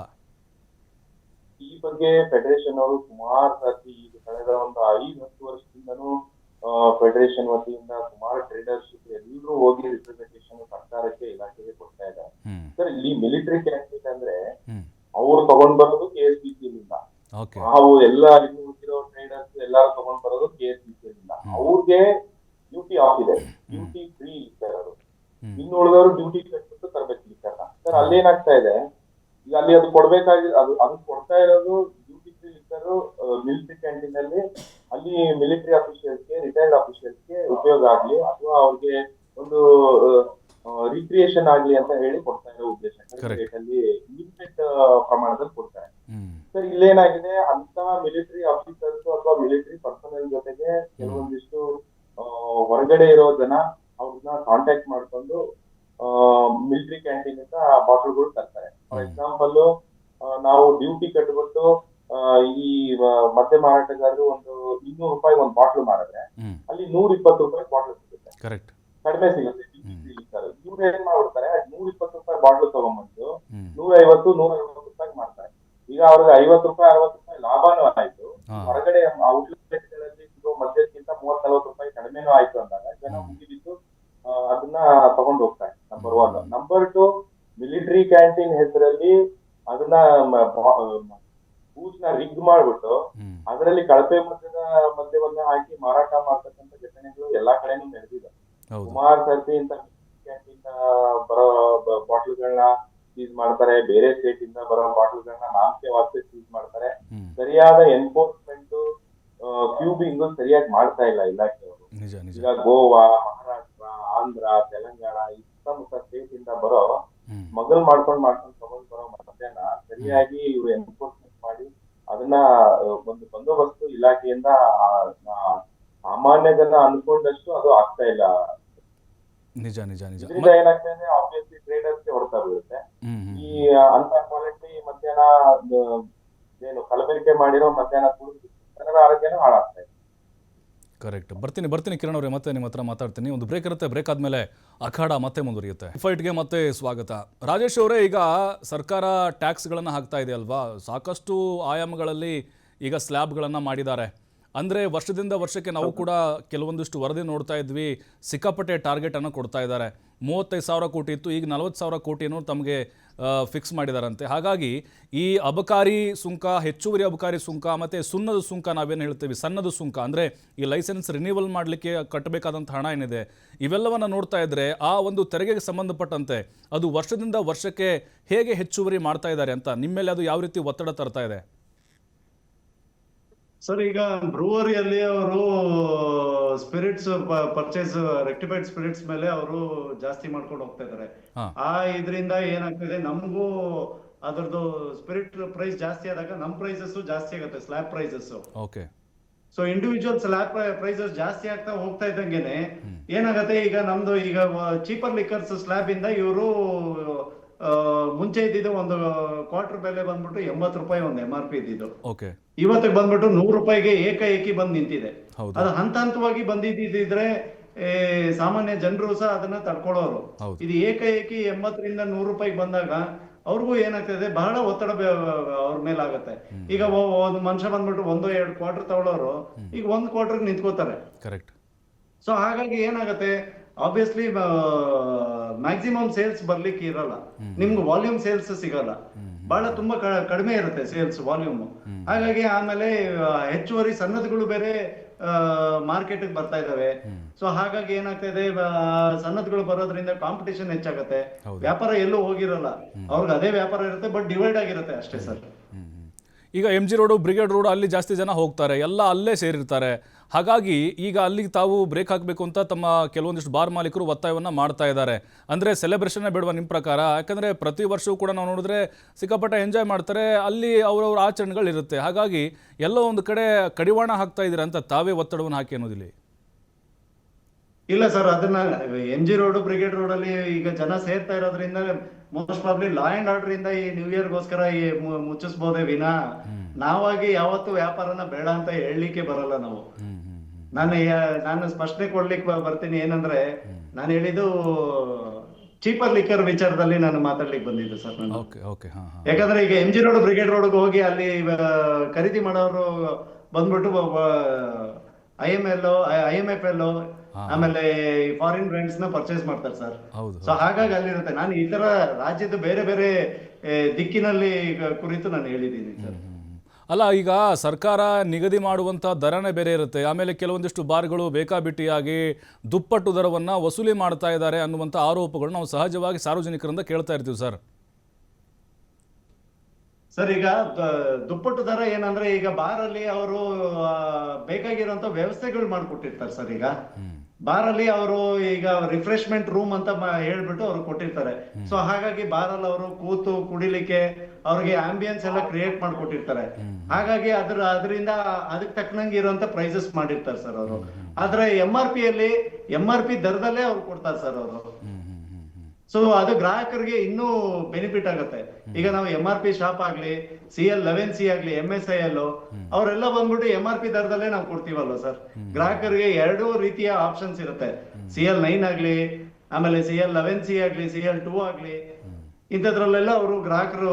ಈ ಬಗ್ಗೆ ಫೆಡರೇಷನ್ ಅವರು ಸುಮಾರು ಸರ್ತಿ ಈಗ ಕಳೆದ ಒಂದು 5-10 ವರ್ಷದಿಂದನೂ ಫೆಡರೇಷನ್ ವತಿಯಿಂದ ಸುಮಾರು ಟ್ರೇಡರ್ಸ್ ಎಲ್ಲರೂ ಹೋಗಿ ರಿಪ್ರೆಸೆಂಟೇಷನ್ ಸರ್ಕಾರಕ್ಕೆ, ಇಲಾಖೆಗೆ ಕೊಡ್ತಾ ಇದ್ದಾರೆ. ಸರ್, ಇಲ್ಲಿ ಮಿಲಿಟರಿ ಕ್ಯಾಂಡಿಡೇಟ್ ಅಂದ್ರೆ ಅವ್ರು ತಗೊಂಡ್ ಬರೋದು KSBC ಇಂದ, ನಾವು ಎಲ್ಲ ಇನ್ನು ಟ್ರೇಡರ್ಸ್ ಎಲ್ಲಾರು ತಗೊಂಡ್ ಬರೋದು KSBC ಇಂದ. ಅವ್ರಿಗೆ ನೀವು ಡ್ಯೂಟಿ ಆಫ್ ಇದೆ, ಡ್ಯೂಟಿ ಫ್ರೀ ಲಿಕ್ಕರ್ ಅದು. ಇನ್ನು ಉಳಿದವರು ಡ್ಯೂಟಿ ಕಟ್ಬಿಟ್ಟು ತರಬೇಕು ಲಿಕ್ಕರ್ನ. ಸರ್ ಅಲ್ಲೇನಾಗ್ತಾ ಇದೆ, ಈಗ ಅಲ್ಲಿ ಅದು ಕೊಡ್ಬೇಕಾಗಿ ಅದು ಕೊಡ್ತಾ ಇರೋದು duty free liquor military canteen ಅಲ್ಲಿ. ಅಲ್ಲಿ ಮಿಲಿಟರಿ ಅಫಿಷಿಯಲ್ಸ್ಗೆ, ರಿಟೈರ್ಡ್ ಅಫಿಷಿಯಲ್ಸ್ಗೆ ಉಪಯೋಗ ಆಗ್ಲಿ ಅಥವಾ ಅವ್ರಿಗೆ ಒಂದು ರಿಕ್ರಿಯೇಷನ್ ಆಗ್ಲಿ ಅಂತ ಹೇಳಿ ಕೊಡ್ತಾ ಇರೋ ಉದ್ದೇಶ ಅಲ್ಲಿ ಲಿಮಿಟೆಡ್ ಪ್ರಮಾಣದಲ್ಲಿ ಕೊಡ್ತಾರೆ. ಸರ್ ಇಲ್ಲೇನಾಗಿದೆ, ಅಂತ ಮಿಲಿಟರಿ ಆಫೀಸರ್ಸ್ ಅಥವಾ ಮಿಲಿಟರಿ ಪರ್ಸನಲ್ ಜೊತೆಗೆ ಕೆಲವೊಂದಿಷ್ಟು ಹೊರಗಡೆ ಇರೋ ಜನ ಅವ್ರನ್ನ ಕಾಂಟ್ಯಾಕ್ಟ್ ಮಾಡ್ಕೊಂಡು ಮಿಲಿಟರಿ ಕ್ಯಾಂಟೀನ್ ಇಂದ ಬಾಟಲ್ಗಳು ತರ್ತಾರೆ. ಫಾರ್ ಎಕ್ಸಾಂಪಲ್, ನಾವು ಡ್ಯೂಟಿ ಕಟ್ಬಿಟ್ಟು ಈ ಮದ್ಯ ಮಾರಾಟಗಾರರು ಒಂದು 200 ರೂಪಾಯಿ ಒಂದು ಬಾಟ್ಲು ಮಾರಿದ್ರೆ ಅಲ್ಲಿ 120 ರೂಪಾಯಿ ಬಾಟ್ಲು ಸಿಗುತ್ತೆ, ಕಡಿಮೆ ಸಿಗುತ್ತೆ. ಇವ್ರು ಏನ್ ಮಾಡ್ಬಿಡ್ತಾರೆ, 120 ರೂಪಾಯಿ ಬಾಟ್ಲು ತಗೊಂಡ್ಬಂದು 150-160 ರೂಪಾಯಿ ಮಾಡ್ತಾರೆ. ಈಗ ಅವ್ರಿಗೆ 50 ರೂಪಾಯಿ 60 ರೂಪಾಯಿ ಲಾಭನೂ ಆಯ್ತು, ಹೊರಗಡೆ ಔಟ್ಲೆಟ್ಗಳಲ್ಲಿ ಸಿಗೋ ಮದ್ಯಕ್ಕಿಂತ 30-40 ರೂಪಾಯಿ ಕಡಿಮೆನೂ ಆಯ್ತು ಅಂದಾಗ ಜನ ಮುಗಿಬಿದ್ದು ಅದನ್ನ ತಗೊಂಡು ಹೋಗ್ತಾರೆ. ನಂಬರ್ 1. ನಂಬರ್ 2, ಮಿಲಿಟರಿ ಕ್ಯಾಂಟೀನ್ ಹೆಸರಲ್ಲಿ ಅದನ್ನ ಬೂತ್ನ ರಿಗ್ ಮಾಡ್ಬಿಟ್ಟು ಅದರಲ್ಲಿ ಕಳಪೆ ಮದ್ಯವನ್ನ ಹಾಕಿ ಮಾರಾಟ ಮಾಡ್ತಕ್ಕಂಥ ಘಟನೆಗಳು ಎಲ್ಲಾ ಕಡೆನೂ ನಡೆದಿದೆ. ಸುಮಾರು ಸರ್ತಿ ಇಂತ ಕ್ಯಾಂಟೀನ್ ಬರೋ ಬಾಟ್ಲ್ಗಳನ್ನ ಸೀಸ್ ಮಾಡ್ತಾರೆ, ಬೇರೆ ಸ್ಟೇಟ್ ಇಂದ ಬರೋ ಬಾಟ್ಲ್ಗಳನ್ನ ನಾಮಕೆ ವಾಸ್ತೆ ಸೀಸ್ ಮಾಡ್ತಾರೆ. ಸರಿಯಾದ ಎನ್ಫೋರ್ಸ್ಮೆಂಟ್ ಕ್ಯೂಬಿಂಗ್ ಸರಿಯಾಗಿ ಮಾಡ್ತಾ ಇಲ್ಲ ಇಲಾಖೆಯವರು. ಈಗ ಗೋವಾ, ಮಹಾರಾಷ್ಟ್ರ, ಆಂಧ್ರ, ತೆಲಂಗಾಣ ಈ ಸುತ್ತಮುತ್ತ ಸ್ಟೇಟ್ ಇಂದ ಬರೋ ಮಗಲ್ ಮಾಡ್ಕೊಂಡ್ ತಗೊಂಡ್ ಬರೋ ಮದ್ಯನ ಸರಿಯಾಗಿ ಇವ್ರು ಎನ್ಫೋರ್ಸ್ಮೆಂಟ್ ಮಾಡಿ ಅದನ್ನ ಒಂದು ಬಂದೋಬಸ್ತು ಇಲಾಖೆಯಿಂದ ಸಾಮಾನ್ಯ ಜನ ಅನ್ಕೊಂಡಷ್ಟು ಅದು ಆಗ್ತಾ ಇಲ್ಲ. ಇದರಿಂದ ಏನಾಗ್ತಾ ಇದೆ, ಆಬ್ವಿಯಸ್ಲಿ ಟ್ರೇಡರ್ಸ್ಗೆ ಹೊಡೆತ ಬೀಳುತ್ತೆ. ಈ ಅಂತ ಕ್ವಾಲಿಟಿ ಮಧ್ಯಾಹ್ನ ಏನು ಕಲಬೆರಕೆ ಮಾಡಿರೋ ಮಧ್ಯಾಹ್ನ ಕುಡಿದು ಜನರ ಆರೋಗ್ಯನೂ ಹಾಳಾಗ್ತಾ ಇದೆ. ಕರೆಕ್ಟ್. ಬರ್ತೀನಿ ಕಿರಣ್ ಅವರೇ, ಮತ್ತೆ ನಿಮ್ಮ ಹತ್ರ ಮಾತಾಡ್ತೀನಿ. ಒಂದು ಬ್ರೇಕ್ ಇರುತ್ತೆ, ಬ್ರೇಕ್ ಆದಮೇಲೆ ಅಖಾಡ ಮತ್ತೆ ಮುಂದುವರಿಯುತ್ತೆ. ಫೈಟ್ಗೆ ಮತ್ತೆ ಸ್ವಾಗತ. ರಾಜೇಶ್ ಅವರೇ, ಈಗ ಸರ್ಕಾರ ಟ್ಯಾಕ್ಸ್ಗಳನ್ನು ಹಾಕ್ತಾ ಇದೆ ಅಲ್ವಾ, ಸಾಕಷ್ಟು ಆಯಾಮಗಳಲ್ಲಿ ಈಗ ಸ್ಲ್ಯಾಬ್ಗಳನ್ನು ಮಾಡಿದ್ದಾರೆ. ಅಂದರೆ ವರ್ಷದಿಂದ ವರ್ಷಕ್ಕೆ ನಾವು ಕೂಡ ಕೆಲವೊಂದಿಷ್ಟು ವರದಿ ನೋಡ್ತಾ ಇದ್ವಿ, ಸಿಕ್ಕಾಪಟ್ಟೆ ಟಾರ್ಗೆಟನ್ನು ಕೊಡ್ತಾ ಇದ್ದಾರೆ. 35,000 ಕೋಟಿ ಇತ್ತು, ಈಗ 40,000 ಕೋಟಿಯನ್ನು ತಮಗೆ ಫಿಕ್ಸ್ ಮಾಡಿದಾರಂತೆ. ಹಾಗಾಗಿ ಈ ಅಬಕಾರಿ ಸುಂಕ, ಹೆಚ್ಚುವರಿ ಅಬಕಾರಿ ಸುಂಕ ಮತ್ತು ಸುಣ್ಣದ ಸುಂಕ, ನಾವೇನು ಹೇಳ್ತೀವಿ ಸಣ್ಣದ ಸುಂಕ, ಅಂದರೆ ಈ ಲೈಸೆನ್ಸ್ ರಿನ್ಯೂವಲ್ ಮಾಡಲಿಕ್ಕೆ ಕಟ್ಟಬೇಕಾದಂಥ ಹಣ ಏನಿದೆ, ಇವೆಲ್ಲವನ್ನು ನೋಡ್ತಾ ಇದ್ದರೆ ಆ ಒಂದು ತೆರಿಗೆಗೆ ಸಂಬಂಧಪಟ್ಟಂತೆ ಅದು ವರ್ಷದಿಂದ ವರ್ಷಕ್ಕೆ ಹೇಗೆ ಹೆಚ್ಚುವರಿ ಮಾಡ್ತಾ ಇದ್ದಾರೆ ಅಂತ ನಿಮ್ಮ ಮೇಲೆ ಅದು ಯಾವ ರೀತಿ ಒತ್ತಡ ತರ್ತಾ ಇದೆ? ಸರ್, ಈಗ ಬ್ರೂವರಿಯಲ್ಲಿ ಅವರು ಸ್ಪಿರಿಟ್ಸ್ ಪರ್ಚೇಸ್, ರೆಕ್ಟಿಫೈಡ್ ಸ್ಪಿರಿಟ್ಸ್ ಮೇಲೆ ಅವರು ಜಾಸ್ತಿ ಮಾಡ್ಕೊಂಡು ಹೋಗ್ತಾ ಇದ್ದಾರೆ. ಇದರಿಂದ ಏನಾಗ್ತದೆ, ನಮಗೂ ಅದರದ್ದು ಸ್ಪಿರಿಟ್ ಪ್ರೈಸ್ ಜಾಸ್ತಿ ಆದಾಗ ನಮ್ಮ ಪ್ರೈಸಸ್ ಜಾಸ್ತಿ ಆಗುತ್ತೆ, slab prices. Okay. So individual slab prices ಜಾಸ್ತಿ ಆಗ್ತಾ ಹೋಗ್ತಾ ಇದ್ದಂಗೆನೆ ಏನಾಗತ್ತೆ, ಈಗ ನಮ್ದು ಈಗ ಚೀಪರ್ ಲಿಕ್ಕರ್ಸ್ ಸ್ಲ್ಯಾಬ್ ಇಂದ ಇವರು ಮುಂಚೆ ಇದ್ದಿದ್ದು ಒಂದು ಕ್ವಾರ್ಟರ್ ಬೆಲೆ ಬಂದ್ಬಿಟ್ಟು 80 ರೂಪಾಯಿ ಒಂದು MRP ಇದ್ದಿದ್ದು, ಇವತ್ತಿಗೆ ಬಂದ್ಬಿಟ್ಟು 100 ರೂಪಾಯಿಗೆ ಏಕಾಏಕಿ ಬಂದ್ ನಿಂತಿದೆ. ಅದು ಹಂತ ಹಂತವಾಗಿ ಬಂದಿದ್ದಿದ್ರೆ ಸಾಮಾನ್ಯ ಜನರು ಸಹ ಅದನ್ನ ತಡ್ಕೊಳ್ಳೋರು. ಇದು ಏಕಾಏಕಿ 80ರಿಂದ 100 ರೂಪಾಯಿಗೆ ಬಂದಾಗ ಅವ್ರಿಗೂ ಏನಾಗ್ತದೆ, ಬಹಳ ಒತ್ತಡ ಅವ್ರ ಮೇಲೆ ಆಗತ್ತೆ. ಈಗ ಒಂದು ಮನುಷ್ಯ ಬಂದ್ಬಿಟ್ಟು 1-2 ಕ್ವಾರ್ಟರ್ ತಗೊಳ್ಳೋರು ಈಗ 1 ಕ್ವಾರ್ಟರ್ ನಿಂತ್ಕೋತಾರೆ. ಸೊ ಹಾಗಾಗಿ ಏನಾಗತ್ತೆ, ಆಬ್ವಿಯಸ್ಲಿ ಮ್ಯಾಕ್ಸಿಮಮ್ ಸೇಲ್ಸ್ ಬರ್ಲಿಕ್ಕೆ ಇರಲ್ಲ, ನಿಮ್ಗೆ ವಾಲ್ಯೂಮ್ ಸೇಲ್ಸ್ ಸಿಗಲ್ಲ, ಬಹಳ ತುಂಬಾ ಕಡಿಮೆ ಇರುತ್ತೆ ಸೇಲ್ಸ್ ವಾಲ್ಯೂಮ್. ಹಾಗಾಗಿ ಆಮೇಲೆ ಹೆಚ್ಚುವರಿ ಸನ್ನದ್ಗಳು ಬೇರೆ ಮಾರ್ಕೆಟ್ ಬರ್ತಾ ಇದಾವೆ. ಸೊ ಹಾಗಾಗಿ ಏನಾಗ್ತಾ ಇದೆ, ಸನ್ನದ್ಗಳು ಬರೋದ್ರಿಂದ ಕಾಂಪಿಟೇಷನ್ ಹೆಚ್ಚಾಗತ್ತೆ, ವ್ಯಾಪಾರ ಎಲ್ಲೂ ಹೋಗಿರಲ್ಲ, ಅವ್ರಿಗೆ ಅದೇ ವ್ಯಾಪಾರ ಇರುತ್ತೆ, ಬಟ್ ಡಿವೈಡ್ ಆಗಿರುತ್ತೆ ಅಷ್ಟೇ ಸರ್. ಈಗ MG ರೋಡು, ಬ್ರಿಗೇಡ್ ರೋಡು ಅಲ್ಲಿ ಜಾಸ್ತಿ ಜನ ಹೋಗ್ತಾರೆ, ಎಲ್ಲ ಅಲ್ಲೇ ಸೇರಿರ್ತಾರೆ. ಹಾಗಾಗಿ ಈಗ ಅಲ್ಲಿಗೆ ತಾವು ಬ್ರೇಕ್ ಹಾಕಬೇಕು ಅಂತ ತಮ್ಮ ಕೆಲವೊಂದಿಷ್ಟು ಬಾರ್ ಮಾಲೀಕರು ಒತ್ತಾಯವನ್ನು ಮಾಡ್ತಾ ಇದ್ದಾರೆ. ಅಂದರೆ ಸೆಲೆಬ್ರೇಷನ್ನೇ ಬೇಡವಾ ನಿಮ್ಮ ಪ್ರಕಾರ? ಯಾಕಂದರೆ ಪ್ರತಿ ವರ್ಷವೂ ಕೂಡ ನಾವು ನೋಡಿದ್ರೆ ಸಿಕ್ಕಾಪಟ್ಟೆ ಎಂಜಾಯ್ ಮಾಡ್ತಾರೆ, ಅಲ್ಲಿ ಅವರವ್ರ ಆಚರಣೆಗಳಿರುತ್ತೆ. ಹಾಗಾಗಿ ಎಲ್ಲೋ ಒಂದು ಕಡೆ ಕಡಿವಾಣ ಹಾಕ್ತಾ ಇದ್ದೀರಾ ಅಂತ ತಾವೇ ಒತ್ತಡವನ್ನು ಹಾಕಿ ಅನ್ನೋದಿಲ್ಲ? ಇಲ್ಲ ಸರ್, ಅದನ್ನ MG ರೋಡ್, ಬ್ರಿಗೇಡ್ ರೋಡ್ ಅಲ್ಲಿ ಈಗ ಜನ ಸೇರ್ತಾ ಇರೋದ್ರಿಂದ most probably law and order ಇಂದ ಈ ನ್ಯೂ ಇಯರ್ ಗೋಸ್ಕರ ಈ ಮುಚ್ಚಿಸಬಹುದೇ ವಿನಾ ನಾವಾಗಿ ಯಾವತ್ತು ವ್ಯಾಪಾರನ ಬೇಡ ಅಂತ ಹೇಳಲಿಕ್ಕೆ ಬರಲ್ಲ ನಾವು. ನಾನು ಸ್ಪಷ್ಟನೆ ಕೊಡ್ಲಿಕ್ಕೆ ಬರ್ತೀನಿ. ಏನಂದ್ರೆ ನಾನು ಹೇಳಿದ್ದು ಚೀಪರ್ ಲಿಕ್ಕರ್ ವಿಚಾರದಲ್ಲಿ ನಾನು ಮಾತಾಡ್ಲಿಕ್ಕೆ ಬಂದಿದ್ದು ಸರ್ ನಾನು. ಯಾಕಂದ್ರೆ ಈಗ MG ರೋಡ್, ಬ್ರಿಗೇಡ್ ರೋಡ್ ಹೋಗಿ ಅಲ್ಲಿ ಖರೀದಿ ಮಾಡೋರು ಬಂದ್ಬಿಟ್ಟು IMFL ಆಮೇಲೆ ಫಾರಿನ್ ಬ್ರ್ಯಾಂಡ್ಸ್ ನ ಪರ್ಚೇಸ್ ಮಾಡ್ತಾರೆ ಸರ್. ಸೊ ಹಾಗಾಗಿ ಅಲ್ಲಿರುತ್ತೆ. ನಾನು ಈ ತರ ರಾಜ್ಯದ ಬೇರೆ ಬೇರೆ ದಿಕ್ಕಿನಲ್ಲಿ ಕುರಿತು ನಾನು ಹೇಳಿದ್ದೀನಿ ಸರ್. ಅಲ್ಲ, ಈಗ ಸರ್ಕಾರ ನಿಗದಿ ಮಾಡುವಂಥ ದರನೇ ಬೇರೆ ಇರುತ್ತೆ. ಆಮೇಲೆ ಕೆಲವೊಂದಿಷ್ಟು ಬಾರ್ಗಳು ಬೇಕಾಬಿಟ್ಟಿಯಾಗಿ ದುಪ್ಪಟ್ಟು ದರವನ್ನು ವಸೂಲಿ ಮಾಡ್ತಾ ಇದ್ದಾರೆ ಅನ್ನುವಂಥ ಆರೋಪಗಳು ನಾವು ಸಹಜವಾಗಿ ಸಾರ್ವಜನಿಕರಿಂದ ಕೇಳ್ತಾ ಇರ್ತೀವಿ ಸರ್. ಸರ್, ಈಗ ದುಪ್ಪಟ್ಟು ದರ ಏನಂದ್ರೆ, ಈಗ ಬಾರಲ್ಲಿ ಅವರು ಬೇಕಾಗಿರುವಂತ ವ್ಯವಸ್ಥೆಗಳು ಮಾಡ್ಕೊಟ್ಟಿರ್ತಾರೆ ಸರ್. ಈಗ ಬಾರಲ್ಲಿ ಅವರು ಈಗ ರಿಫ್ರೆಶ್ಮೆಂಟ್ ರೂಮ್ ಅಂತ ಹೇಳ್ಬಿಟ್ಟು ಅವ್ರು ಕೊಟ್ಟಿರ್ತಾರೆ. ಸೊ ಹಾಗಾಗಿ ಬಾರಲ್ಲಿ ಅವರು ಕೂತು ಕುಡಿಲಿಕ್ಕೆ ಅವ್ರಿಗೆ ಆಂಬಿಯನ್ಸ್ ಎಲ್ಲ ಕ್ರಿಯೇಟ್ ಮಾಡ್ಕೊಟ್ಟಿರ್ತಾರೆ. ಹಾಗಾಗಿ ಅದರಿಂದ ಅದಕ್ಕೆ ತಕ್ಕನಂಗೆ ಇರುವಂತ ಪ್ರೈಸಸ್ ಮಾಡಿರ್ತಾರೆ ಸರ್ ಅವರು. ಆದ್ರೆ ಎಂ ಆರ್ ಪಿ ದರದಲ್ಲೇ ಅವ್ರು ಕೊಡ್ತಾರೆ ಸರ್ ಅವರು. ಸೊ ಅದು ಗ್ರಾಹಕರಿಗೆ ಇನ್ನೂ ಬೆನಿಫಿಟ್ ಆಗುತ್ತೆ. ಈಗ ನಾವು MRP ಶಾಪ್ ಆಗ್ಲಿ, CL11C ಆಗ್ಲಿ, MSIL ಅವರೆಲ್ಲ ಬಂದ್ಬಿಟ್ಟು MRP ದರದಲ್ಲೇ ನಾವು ಕೊಡ್ತೀವಲ್ವ ಸರ್. ಗ್ರಾಹಕರಿಗೆ ಎರಡೂ ರೀತಿಯ ಆಪ್ಷನ್ಸ್ ಇರುತ್ತೆ. CL9 ಆಗ್ಲಿ, ಆಮೇಲೆ CL11C ಆಗ್ಲಿ, CL2 ಆಗ್ಲಿ, ಇಂಥದ್ರಲ್ಲೆಲ್ಲ ಅವರು ಗ್ರಾಹಕರು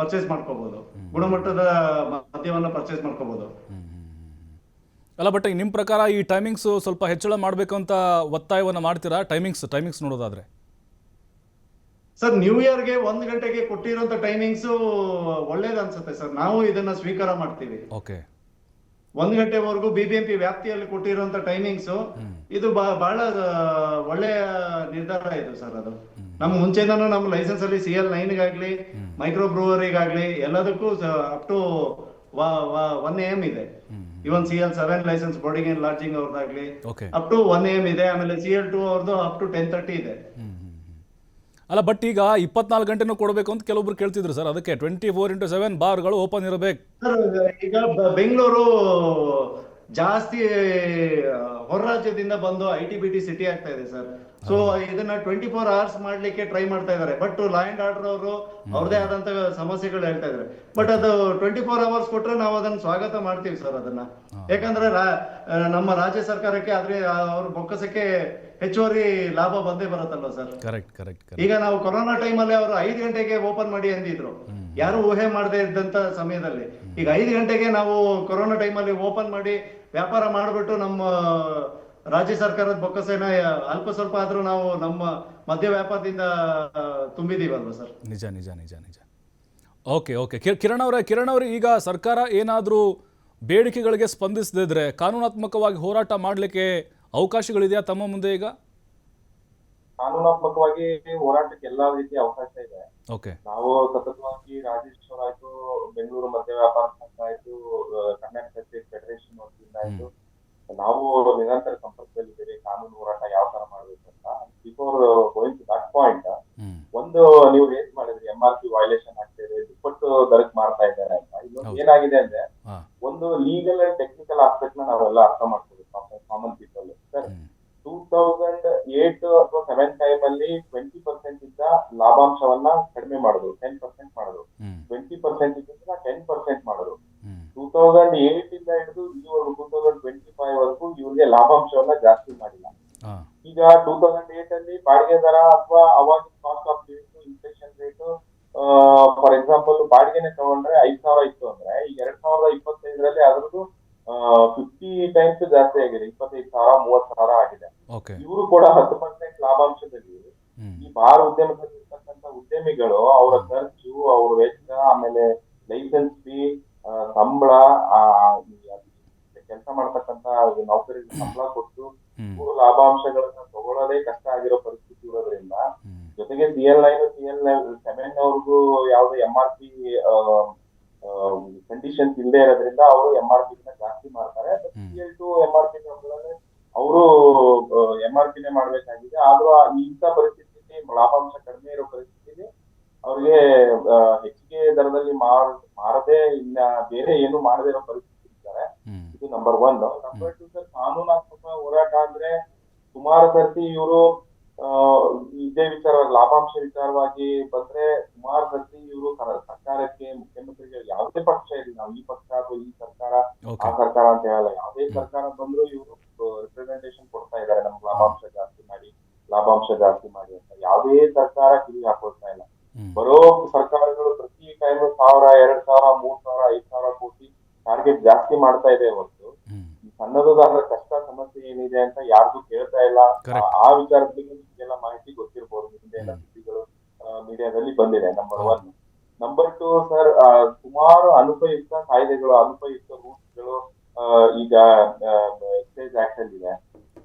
ಪರ್ಚೇಸ್ ಮಾಡ್ಕೋಬಹುದು, ಗುಣಮಟ್ಟದ ಮದ್ಯವನ್ನ ಪರ್ಚೇಸ್ ಮಾಡ್ಕೋಬಹುದು. ಅಲ್ಲ, ಬಟ್ ನಿಮ್ಮ ಪ್ರಕಾರ ಈ ಟೈಮಿಂಗ್ಸ್ ಸ್ವಲ್ಪ ಹೆಚ್ಚಳ ಮಾಡಬೇಕು ಅಂತ ಒತ್ತಾಯವನ್ನು ಮಾಡ್ತೀರಾ? ಟೈಮಿಂಗ್ಸ್ ನೋಡೋದಾದ್ರೆ ಸರ್, ನ್ಯೂ ಇಯರ್ಗೆ 1 ಗಂಟೆಗೆ ಕೊಟ್ಟಿರುವಂತ ಟೈಮಿಂಗ್ಸ್ ಒಳ್ಳೇದು ಅನ್ಸುತ್ತೆ ಸರ್. ನಾವು ಇದನ್ನ ಸ್ವೀಕಾರ ಮಾಡ್ತೀವಿ. ಓಕೆ, 1 ಗಂಟೆವರೆಗೂ BBMP ವ್ಯಾಪ್ತಿಯಲ್ಲಿ ಕೊಟ್ಟಿರುವಂತ ಟೈಮಿಂಗ್ಸ್ ಇದು ಬಹಳ ಒಳ್ಳೆಯ ನಿರ್ಧಾರ ಇದು ಸರ್. ಅದು ನಮ್ಮ ಮುಂಚೆನೂ ನಮ್ಮ ಲೈಸೆನ್ಸ್ ಅಲ್ಲಿ CL9ಗಾಗ್ಲಿ, ಮೈಕ್ರೋ ಬ್ರೂವರಿಗಾಗ್ಲಿ ಎಲ್ಲದಕ್ಕೂ ಅಪ್ ಟು 1 AM ಇದೆ. Even CL7 license boarding and lodging ಅವ್ರದ್ದಾಗ್ಲಿ ಅಪ್ ಟು 1 AM ಇದೆ. ಆಮೇಲೆ CL2 ಅವ್ರದ್ದು ಅಪ್ ಟು 10:30 ಇದೆ. ಅಲ್ಲ, ಬಟ್ ಈಗ 24 ಗಂಟೆನೂ ಕೊಡಬೇಕು ಅಂತ ಕೆಲವೊಬ್ರು ಕೇಳ್ತಿದ್ರು ಸರ್. ಅದಕ್ಕೆ 24x7 ಬಾರ್ಗಳು ಓಪನ್ ಇರಬೇಕು. ಈಗ ಬೆಂಗಳೂರು ಜಾಸ್ತಿ ಹೊರ ರಾಜ್ಯದಿಂದ ಬಂದು ITBT ಸಿಟಿ ಆಗ್ತಾ ಇದೆ ಸರ್. ಸೊ ಇದನ್ನ 24 hours ಮಾಡ್ಲಿಕ್ಕೆ ಟ್ರೈ ಮಾಡ್ತಾ ಇದಾರೆ. ಬಟ್ ಲಾ ಅಂಡ್ ಆರ್ಡರ್ ಅವರು ಅವ್ರದೇ ಆದಂತ ಸಮಸ್ಯೆಗಳು ಹೇಳ್ತಾ ಇದಾರೆ. ಬಟ್ ಅದು 24 hours ಕೊಟ್ರೆ ನಾವು ಅದನ್ನ ಸ್ವಾಗತ ಮಾಡ್ತೀವಿ ಸರ್ ಅದನ್ನ. ಯಾಕಂದ್ರೆ ನಮ್ಮ ರಾಜ್ಯ ಸರ್ಕಾರಕ್ಕೆ ಆದ್ರೆ ಅವ್ರ ಬೊಕ್ಕಸಕ್ಕೆ ಹೆಚ್ಚುವರಿ ಲಾಭ ಬಂದೇ ಬರುತ್ತಲ್ವ ಸರ್. ಕರೆಕ್ಟ್. ಈಗ ನಾವು ಕೊರೋನಾ ಟೈಮಲ್ಲಿ ಅವರು 5 ಗಂಟೆಗೆ ಓಪನ್ ಮಾಡಿ ಅಂದಿದ್ರು, ಯಾರು ಊಹೆ ಮಾಡದೇ ಇದ್ದಂತ ಸಮಯದಲ್ಲಿ. ಈಗ 5 ಗಂಟೆಗೆ ನಾವು ಕೊರೋನಾ ಟೈಮಲ್ಲಿ ಓಪನ್ ಮಾಡಿ ವ್ಯಾಪಾರ ಮಾಡ್ಬಿಟ್ಟು ನಮ್ಮ ರಾಜ್ಯ ಸರ್ಕಾರದ ಬೊಕ್ಕಸೇನ ಅಲ್ಪ ಸ್ವಲ್ಪ ಆದ್ರೂ ನಾವು ನಮ್ಮ ಮದ್ಯ ವ್ಯಾಪಾರದಿಂದ ತುಂಬಿದೀವಲ್ವ ಸರ್. ನಿಜ. ಓಕೆ. ಕಿರಣ್ ಅವರೇ, ಈಗ ಸರ್ಕಾರ ಏನಾದರೂ ಬೇಡಿಕೆಗಳಿಗೆ ಸ್ಪಂದಿಸದಿದ್ರೆ ಕಾನೂನಾತ್ಮಕವಾಗಿ ಹೋರಾಟ ಮಾಡಲಿಕ್ಕೆ ಅವಕಾಶಗಳಿದೆಯಾ ತಮ್ಮ ಮುಂದೆ? ಈಗ ಕಾನೂನಾತ್ಮಕವಾಗಿ ಹೋರಾಟಕ್ಕೆ ಎಲ್ಲಾ ರೀತಿಯ ಅವಕಾಶ ಇದೆ. ಓಕೆ, ನಾವು ಸತತವಾಗಿ ರಾಜೇಶ್ವರ ಆಯ್ತು, ಬೆಂಗಳೂರು ಮದ್ಯ ವ್ಯಾಪಾರ ಸಂಘ ಆಯ್ತು, ಕರ್ನಾಟಕ ಸ್ಟೇಟ್ ಫೆಡರೇಷನ್ ವತಿಯಿಂದ ಆಯ್ತು, ನಾವು ನಿರಂತರ ಸಂಪರ್ಕದಲ್ಲಿದ್ದೇವೆ ಕಾನೂನು ಹೋರಾಟ ಯಾವ ತರ ಮಾಡ್ಬೇಕು ಅಂತ. Before going to that point, ಒಂದು ನೀವು ರೇಸ್ ಮಾಡಿದ್ರಿ MRP ವೈಲೇಷನ್ ಆಗ್ತಿದೆ, ದುಪ್ಪಟ್ಟು ದರಕ್ಕೆ ಮಾಡ್ತಾ ಇದ್ದಾರೆ ಅಂತ. ಇನ್ನೊಂದು ಏನಾಗಿದೆ ಅಂದ್ರೆ, ಒಂದು ಲೀಗಲ್ ಅಂಡ್ ಟೆಕ್ನಿಕಲ್ ಆಸ್ಪೆಕ್ಟ್ ನ ನಾವೆಲ್ಲ ಅರ್ಥ ಮಾಡ್ಕೋಬೇಕು ಕಾಮನ್ ಪೀಪಲ್. ಸರ್, 2008 ಅಥವಾ 7 ಟೈಮ್ ಅಲ್ಲಿ 20% ಇದ್ದ ಲಾಭಾಂಶವನ್ನ ಕಡಿಮೆ ಮಾಡಿದ್ರು, 10% ಮಾಡಿದ್ರು. 20% ಇದ್ದ 10% ಮಾಡಿದ್ರು. 2008 ಇಂದ ಹಿಡಿದು ಈವರೆಗೂ 2025 ವರೆಗೂ ಇವ್ರಿಗೆ ಲಾಭಾಂಶವನ್ನ ಜಾಸ್ತಿ ಮಾಡಿಲ್ಲ. ಈಗ 2008 ಅಲ್ಲಿ ಬಾಡಿಗೆ ದರ ಅಥವಾ ಅವಾಗಿನ cost of living, inflation rate, for example ಬಾಡಿಗೆನೆ ತಗೊಂಡ್ರೆ 5,000 ಇತ್ತು ಅಂದ್ರೆ, ಈಗ 2025ರಲ್ಲಿ ಅದ್ರದ್ದು 50 ಟೈಮ್ಸ್ ಜಾಸ್ತಿ ಆಗಿದೆ, 25,000, 30,000 ಆಗಿದೆ. ಇವರು ಕೂಡ 10% ಲಾಭಾಂಶದಲ್ಲಿ ಈ ಬಾರ್ ಉದ್ಯಮದಲ್ಲಿ ಇರ್ತಕ್ಕಂಥ ಉದ್ಯಮಿಗಳು ಅವರ ಖರ್ಚು, ಅವ್ರ ವೆಚ್ಚ, ಆಮೇಲೆ ಲೈಸೆನ್ಸ್ ಫೀ, ಸಂಬಳ, ಕೆಲಸ ಮಾಡ್ತಕ್ಕಂತ ನೌಕರಿಗೆ ಸಂಬಳ ಕೊಟ್ಟು ಇವರು ಲಾಭಾಂಶಗಳನ್ನ ತಗೊಳ್ಳೋದೇ ಕಷ್ಟ ಆಗಿರೋ ಪರಿಸ್ಥಿತಿ ಇರೋದ್ರಿಂದ, ಜೊತೆಗೆ CL9, CL7 ಅವ್ರಿಗೂ ಯಾವ್ದು MRP ಕಂಡೀಷನ್ಸ್ ಇಲ್ಲದೆ ಇರೋದ್ರಿಂದ ಅವರು MRP ಜಾಸ್ತಿ ಮಾಡ್ತಾರೆ. CL2 MRP ಅವರು MRPನೇ ಮಾಡ್ಬೇಕಾಗಿದೆ. ಆದ್ರೂ ಇಂಥ ಪರಿಸ್ಥಿತಿ, ಲಾಭಾಂಶ ಕಡಿಮೆ ಇರೋ ಪರಿಸ್ಥಿತಿಲಿ ಅವ್ರಿಗೆ ಹೆಚ್ಚಿಗೆ ದರದಲ್ಲಿ ಮಾರದೆ ಇನ್ನ ಬೇರೆ ಏನು ಮಾಡದೇ ಇರೋ ಪರಿಸ್ಥಿತಿ ಇರ್ತಾರೆ. ಇದು ನಂಬರ್ 1. ನಂಬರ್ 2 ಸರ್, ಕಾನೂನಾತ್ಮಕ ಹೋರಾಟ ಅಂದ್ರೆ ಸುಮಾರು ಸರ್ತಿ ಇವರು ಇದೇ ವಿಚಾರವಾಗಿ, ಲಾಭಾಂಶ ವಿಚಾರವಾಗಿ ಬಂದ್ರೆ ಸುಮಾರು ಸರ್ತಿ ಇವರು ಸರ್ಕಾರಕ್ಕೆ, ಮುಖ್ಯಮಂತ್ರಿಗೆ, ಯಾವುದೇ ಪಕ್ಷ ಇರಲಿ, ನಾವು ಈ ಪಕ್ಷ ಅಥವಾ ಈ ಸರ್ಕಾರ ಆ ಸರ್ಕಾರ ಅಂತ ಹೇಳಲ್ಲ, ಯಾವುದೇ ಸರ್ಕಾರ ಬಂದ್ರು ಇವರು ರಿಪ್ರೆಸೆಂಟೇಷನ್ ಕೊಡ್ತಾ ಇದ್ದಾರೆ, ನಮ್ಗೆ ಲಾಭಾಂಶ ಜಾಸ್ತಿ ಮಾಡಿ ಅಂತ. ಯಾವುದೇ ಸರ್ಕಾರ ಕಿವಿ ಹಾಕೊಳ್ತಾ ಇಲ್ಲ. ಬರೋ ಸರ್ಕಾರಗಳು ಪ್ರತಿ ಟೈಮ್ 1,000, 2,000, 3,000, 5,000 ಕೋಟಿ ಟಾರ್ಗೆಟ್ ಜಾಸ್ತಿ ಮಾಡ್ತಾ ಇದೆ ಹೊರತು ಸಣ್ಣದಾದ ಕಷ್ಟ ಸಮಸ್ಯೆ ಏನಿದೆ ಅಂತ ಯಾರಿಗೂ ಕೇಳ್ತಾ ಇಲ್ಲ. ಆ ವಿಚಾರದ ಬಗ್ಗೆ ನಿಮ್ಗೆಲ್ಲ ಮಾಹಿತಿ ಗೊತ್ತಿರ್ಬೋದು, ಹಿಂದೆ ಸುದ್ದಿಗಳು ಮೀಡಿಯಾದಲ್ಲಿ ಬಂದಿದೆ. ನಂಬರ್ 1. ನಂಬರ್ 2 ಸರ್, ಸುಮಾರು ಅನುಪಯುಕ್ತ ಕಾಯ್ದೆಗಳು, ಅನುಪಯುಕ್ತ ರೂಲ್ಸ್ಗಳು ಈಗ ಎಕ್ಸೈಸ್ ಆಕ್ಟ್ ಅಲ್ಲಿ ಇದೆ.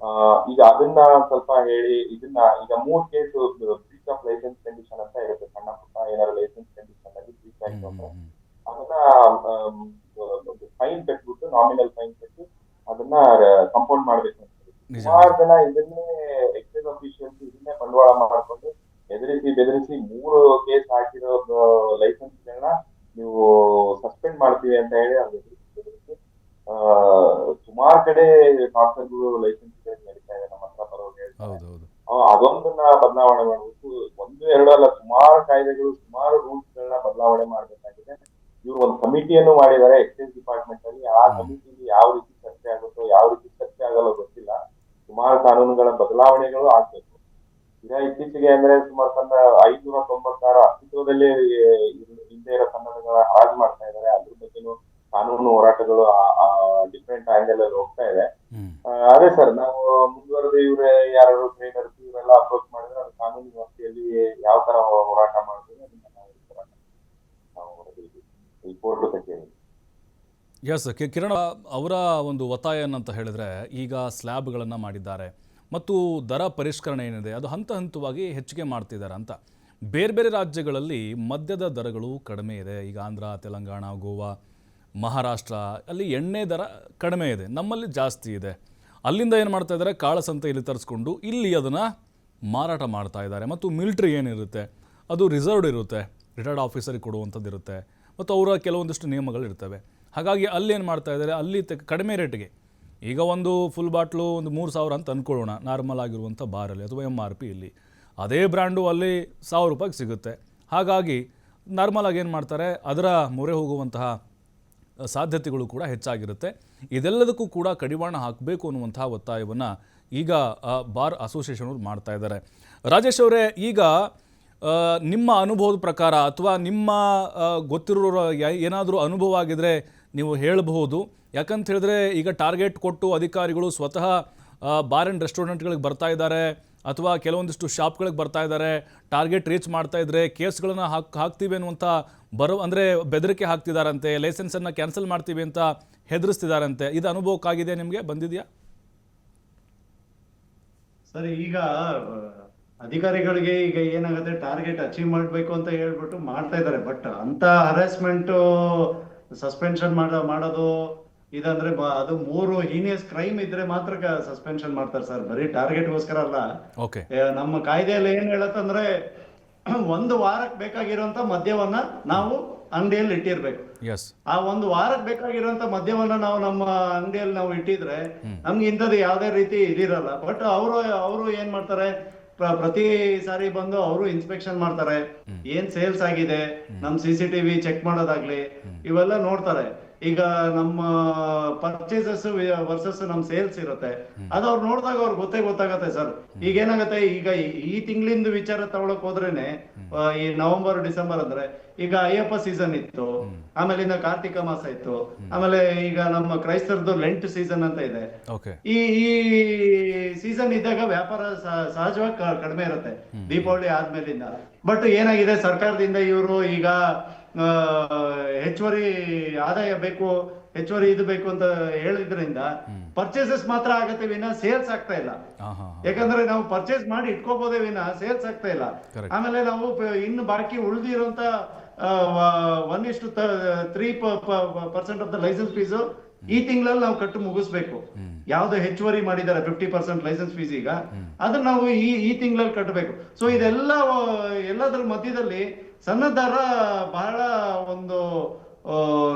ಈಗ ಅದನ್ನ ಸ್ವಲ್ಪ ಹೇಳಿ, ಇದನ್ನ ಈಗ 3 case breach of licence condition ಅಂತ ಇರುತ್ತೆ, ಸಣ್ಣ ಪುಟ್ಟ ಏನಾದ್ರು ಲೈಸೆನ್ಸ್ ಕಂಡೀಷನ್ ಆಗಿ ಬ್ರೀಚ್ ಆಯ್ತು ಅಂದ್ರೆ ಅದನ್ನ ಫೈನ್ ಕಟ್ಬಿಟ್ಟು, ನಾಮಿನಲ್ ಫೈನ್ ಕಟ್ಟಿ ಅದನ್ನ ಕಂಪೌಂಡ್ ಮಾಡ್ಬೇಕು ಅಂತ. ಸುಮಾರು ಜನ ಇದನ್ನೇ ಎಕ್ಸೈಸ್ ಅಫಿಷಿಯಲ್ಸ್ ಇದನ್ನೇ ಬಂಡವಾಳ ಮಾಡ್ಕೊಂಡು ಬೆದರಿಸಿ 3 ಕೇಸ್ ಹಾಕಿರೋ ಲೈಸೆನ್ಸ್ ಗಳನ್ನ ನೀವು ಸಸ್ಪೆಂಡ್ ಮಾಡ್ತೀವಿ ಅಂತ ಹೇಳಿ ಅದು ಬೆದರಿಸಿ ಸುಮಾರು ಕಡೆ ಟಾರ್ಚರ್ಗಳು ಲೈಸೆನ್ಸ್ ನಡೀತಾ ಇದೆ. ನಮ್ಮ ಹತ್ರ ಬರೋರು ಹೇಳ್ತಾರೆ ಅದೊಂದನ್ನ ಬದಲಾವಣೆ ಮಾಡಬೇಕು. 1-2 ಅಲ್ಲ, ಸುಮಾರು ಕಾಯ್ದೆಗಳು, ಸುಮಾರು ರೂಲ್ಸ್ ಗಳನ್ನ ಬದಲಾವಣೆ ಮಾಡ್ಬೇಕಾಗಿದೆ. ಇವ್ರು ಒಂದು ಕಮಿಟಿಯನ್ನು ಮಾಡಿದ್ದಾರೆ ಎಕ್ಸೈಸ್ ಡಿಪಾರ್ಟ್ಮೆಂಟ್ ಅಲ್ಲಿ. ಆ ಕಮಿಟಿಯಲ್ಲಿ ಯಾವ ರೀತಿ ಚರ್ಚೆ ಆಗುತ್ತೋ, ಯಾವ ರೀತಿ ಚರ್ಚೆ ಆಗಲ್ಲ ಗೊತ್ತಿಲ್ಲ. ಸುಮಾರು ಕಾನೂನುಗಳ ಬದಲಾವಣೆಗಳು ಆಗ್ಬೇಕು. ಈಗ ಇತ್ತೀಚೆಗೆ ಅಂದ್ರೆ ಸುಮಾರು 596 ಅಸ್ತಿತ್ವದಲ್ಲೇ ಹಿಂದೆ ಇರೋ ಕನ್ನಡಗಳ ಹರಾಜು ಮಾಡ್ತಾ ಇದ್ದಾರೆ. ಅದ್ರ ಬಗ್ಗೆನೂ ಕಾನೂನು ಹೋರಾಟಗಳು ಡಿಫ್ರೆಂಟ್ ಆಂಗಲ್ ಅಲ್ಲಿ ಹೋಗ್ತಾ ಇದೆ. ಅದೇ ಸರ್, ನಾವು ಮುಂದುವರೆದು ಇವ್ರೆ ಯಾರು ಟ್ರೈನರ್ಸ್ ಇವರೆಲ್ಲ ಅಪ್ರೋಚ್ ಮಾಡಿದ್ರೆ ಅದು ಕಾನೂನು ವ್ಯವಸ್ಥೆಯಲ್ಲಿ ಯಾವ ತರ ಹೋರಾಟ ಮಾಡ್ತೀವಿ ಅದನ್ನ ನಾವು ಈ ಕೋರ್ಟ್ ಕಚೇರಿ. ಎಸ್, ಕಿರಣ್ ಅವರ ಒಂದು ಒತ್ತಾಯ ಏನಂತ ಹೇಳಿದ್ರೆ, ಈಗ ಸ್ಲ್ಯಾಬ್ಗಳನ್ನು ಮಾಡಿದ್ದಾರೆ ಮತ್ತು ದರ ಪರಿಷ್ಕರಣೆ ಏನಿದೆ ಅದು ಹಂತ ಹಂತವಾಗಿ ಹೆಚ್ಚಿಗೆ ಮಾಡ್ತಿದ್ದಾರೆ ಅಂತ. ಬೇರೆ ಬೇರೆ ರಾಜ್ಯಗಳಲ್ಲಿ ಮದ್ಯದ ದರಗಳು ಕಡಿಮೆ ಇದೆ. ಈಗ ಆಂಧ್ರ, ತೆಲಂಗಾಣ, ಗೋವಾ, ಮಹಾರಾಷ್ಟ್ರ ಅಲ್ಲಿ ಎಣ್ಣೆ ದರ ಕಡಿಮೆ ಇದೆ, ನಮ್ಮಲ್ಲಿ ಜಾಸ್ತಿ ಇದೆ. ಅಲ್ಲಿಂದ ಏನು ಮಾಡ್ತಾ ಇದ್ದಾರೆ, ಕಾಳಸಂತೆಯಲ್ಲಿ ತರಿಸ್ಕೊಂಡು ಇಲ್ಲಿ ಅದನ್ನು ಮಾರಾಟ ಮಾಡ್ತಾ ಇದ್ದಾರೆ. ಮತ್ತು ಮಿಲಿಟ್ರಿ ಏನಿರುತ್ತೆ ಅದು ರಿಸರ್ವ್ಡ್ ಇರುತ್ತೆ, ರಿಟೈರ್ಡ್ ಆಫೀಸರಿಗೆ ಕೊಡುವಂಥದ್ದು ಇರುತ್ತೆ ಮತ್ತು ಅವರ ಕೆಲವೊಂದಿಷ್ಟು ನಿಯಮಗಳಿರ್ತವೆ. ಹಾಗಾಗಿ ಅಲ್ಲಿ ಏನು ಮಾಡ್ತಾ ಇದ್ದಾರೆ, ಅಲ್ಲಿ ಕಡಿಮೆ ರೇಟಿಗೆ, ಈಗ ಒಂದು ಫುಲ್ ಬಾಟ್ಲು ಒಂದು 3,000 ಅಂತ ಅಂದ್ಕೊಳ್ಳೋಣ ನಾರ್ಮಲ್ ಆಗಿರುವಂಥ ಬಾರಲ್ಲಿ ಅಥವಾ MRP ಇಲ್ಲಿ, ಅದೇ ಬ್ರ್ಯಾಂಡು ಅಲ್ಲಿ 1,000 ರೂಪಾಯಿಗೆ ಸಿಗುತ್ತೆ. ಹಾಗಾಗಿ ನಾರ್ಮಲಾಗಿ ಏನು ಮಾಡ್ತಾರೆ, ಅದರ ಮೊರೆ ಹೋಗುವಂತಹ ಸಾಧ್ಯತೆಗಳು ಕೂಡ ಹೆಚ್ಚಾಗಿರುತ್ತೆ. ಇದೆಲ್ಲದಕ್ಕೂ ಕೂಡ ಕಡಿವಾಣ ಹಾಕಬೇಕು ಅನ್ನುವಂತಹ ಒತ್ತಾಯವನ್ನು ಈಗ ಬಾರ್ ಅಸೋಸಿಯೇಷನ್ ಅವರು ಮಾಡ್ತಾ ಇದ್ದಾರೆ. ರಾಜೇಶ್ ಅವರೇ, ಈಗ ನಿಮ್ಮ ಅನುಭವದ ಪ್ರಕಾರ ಅಥವಾ ನಿಮ್ಮ ಗೊತ್ತಿರೋರ ಏನಾದರೂ ಅನುಭವ ಆಗಿದ್ರೆ ನೀವು ಹೇಳಬಹುದು. ಯಾಕಂತ ಹೇಳಿದ್ರೆ ಈಗ ಟಾರ್ಗೆಟ್ ಕೊಟ್ಟು ಅಧಿಕಾರಿಗಳು ಸ್ವತಃ ಬಾರ್ ಆ್ಯಂಡ್ ರೆಸ್ಟೋರೆಂಟ್ಗಳಿಗೆ ಬರ್ತಾ ಇದ್ದಾರೆ ಅಥವಾ ಕೆಲವೊಂದಿಷ್ಟು ಶಾಪ್ಗಳಿಗೆ ಬರ್ತಾ ಇದ್ದಾರೆ. ಟಾರ್ಗೆಟ್ ರೀಚ್ ಮಾಡ್ತಾ ಇದ್ರೆ ಕೇಸ್ಗಳನ್ನು ಹಾಕ್ತೀವಿ ಅನ್ನುವಂಥ ಅಂದರೆ ಬೆದರಿಕೆ ಹಾಕ್ತಿದ್ದಾರಂತೆ, ಲೈಸೆನ್ಸನ್ನು ಕ್ಯಾನ್ಸಲ್ ಮಾಡ್ತೀವಿ ಅಂತ ಹೆದರಿಸ್ತಿದ್ದಾರಂತೆ. ಇದು ಅನುಭವಕ್ಕಾಗಿದೆ, ನಿಮಗೆ ಬಂದಿದೆಯಾ? ಸರಿ, ಈಗ ಅಧಿಕಾರಿಗಳಿಗೆ ಈಗ ಏನಾಗುತ್ತೆ, ಟಾರ್ಗೆಟ್ ಅಚೀವ್ ಮಾಡಬೇಕು ಅಂತ ಹೇಳ್ಬಿಟ್ಟು ಮಾಡ್ತಾ ಇದ್ದಾರೆ. ಬಟ್ ಅಂತ ಹರಾಸ್ಮೆಂಟ್ ಸಸ್ಪೆನ್ಷನ್ ಮಾಡೋದು ಇದಂದ್ರೆ ಅದು 3 ಹೀನಿಯಸ್ ಕ್ರೈಮ್ ಇದ್ರೆ ಮಾತ್ರ ಸಸ್ಪೆನ್ಷನ್ ಮಾಡ್ತಾರೆ ಸರ್. ಬರೀ ಟಾರ್ಗೆಟ್ಗೋಸ್ಕರ ಅಲ್ಲ. ನಮ್ಮ ಕಾಯ್ದೆಯಲ್ಲಿ ಏನ್ ಹೇಳತ್ತಂದ್ರೆ 1 ವಾರಕ್ಕೆ ಬೇಕಾಗಿರುವಂತ ಮದ್ಯವನ್ನ ನಾವು ಅಂಗಡಿಯಲ್ಲಿ ಇಟ್ಟಿರ್ಬೇಕು. ಆ 1 ವಾರಕ್ಕೆ ಬೇಕಾಗಿರುವಂತ ಮದ್ಯವನ್ನ ನಾವು ನಮ್ಮ ಅಂಗಡಿಯಲ್ಲಿ ನಾವು ಇಟ್ಟಿದ್ರೆ ನಮ್ಗೆ ಇಂಥದ್ದು ಯಾವ್ದೇ ರೀತಿ ಇದಿರಲ್ಲ. ಬಟ್ ಅವರು ಏನ್ ಮಾಡ್ತಾರೆ, ಪ್ರತಿ ಸಾರಿ ಬಂದು ಅವರು ಇನ್ಸ್ಪೆಕ್ಷನ್ ಮಾಡ್ತಾರೆ. ಏನ್ ಸೇಲ್ಸ್ ಆಗಿದೆ, ನಮ್ CCTV ಚೆಕ್ ಮಾಡೋದಾಗ್ಲಿ ಇವೆಲ್ಲ ನೋಡ್ತಾರೆ. ಈಗ ನಮ್ಮ ಪರ್ಚೇಸಸ್ ವರ್ಸಸ್ ನಮ್ ಸೇಲ್ಸ್ ಇರುತ್ತೆ, ಅದು ಅವ್ರು ನೋಡಿದಾಗ ಅವ್ರಿಗೆ ಗೊತ್ತಾಗತ್ತೆ ಸರ್. ಈಗ ಏನಾಗತ್ತೆ, ಈಗ ಈ ತಿಂಗಳಿಂದ ವಿಚಾರ ತಗೊಳಕ್ ಹೋದ್ರೇನೆ ಈ ನವೆಂಬರ್ ಡಿಸೆಂಬರ್ ಅಂದ್ರೆ ಈಗ ಅಯ್ಯಪ್ಪ ಸೀಸನ್ ಇತ್ತು, ಆಮೇಲಿಂದ ಕಾರ್ತಿಕ ಮಾಸ ಇತ್ತು, ಆಮೇಲೆ ಈಗ ನಮ್ಮ ಕ್ರೈಸ್ತರದ್ದು ಲೆಂಟ್ ಸೀಸನ್ ಅಂತ ಇದೆ. ಈ ಸೀಸನ್ ಇದ್ದಾಗ ವ್ಯಾಪಾರ ಸಹಜವಾಗಿ ಕಡಿಮೆ ಇರುತ್ತೆ ದೀಪಾವಳಿ ಆದ್ಮೇಲಿಂದ. ಬಟ್ ಏನಾಗಿದೆ, ಸರ್ಕಾರದಿಂದ ಇವರು ಈಗ ಹೆಚ್ಚುವರಿ ಆದಾಯ ಬೇಕು, ಹೆಚ್ಚುವರಿ ಇದು ಬೇಕು ಅಂತ ಹೇಳಿದ್ರಿಂದ ಪರ್ಚೇಸಸ್ ಮಾತ್ರ ಆಗತ್ತೆ ವಿನ ಸೇಲ್ಸ್ ಆಗ್ತಾ ಇಲ್ಲ. ಯಾಕಂದ್ರೆ ನಾವು ಪರ್ಚೇಸ್ ಮಾಡಿ ಇಟ್ಕೋಬಹುದೇ ವಿನ ಸೇಲ್ಸ್ ಆಗ್ತಾ ಇಲ್ಲ. ಆಮೇಲೆ ನಾವು ಇನ್ನು ಬಾಕಿ ಉಳಿದಿರುವಂತ 1:3% ಆಫ್ ದ ಲೈಸೆನ್ಸ್ ಫೀಸ್ ಈ ತಿಂಗಳಲ್ಲಿ ನಾವು ಕಟ್ಟು ಮುಗಿಸ್ಬೇಕು. ಯಾವ್ದು ಹೆಚ್ಚುವರಿ ಮಾಡಿದ್ದಾರೆ 50% ಲೈಸೆನ್ಸ್ ಫೀಸ್, ಈಗ ಅದನ್ನ ನಾವು ಈ ತಿಂಗಳಲ್ಲಿ ಕಟ್ಟಬೇಕು. ಸೊ ಇದೆಲ್ಲ ಎಲ್ಲದ್ರ ಮಧ್ಯದಲ್ಲಿ ಸಣ್ಣದಾರ ಬಹಳ ಒಂದು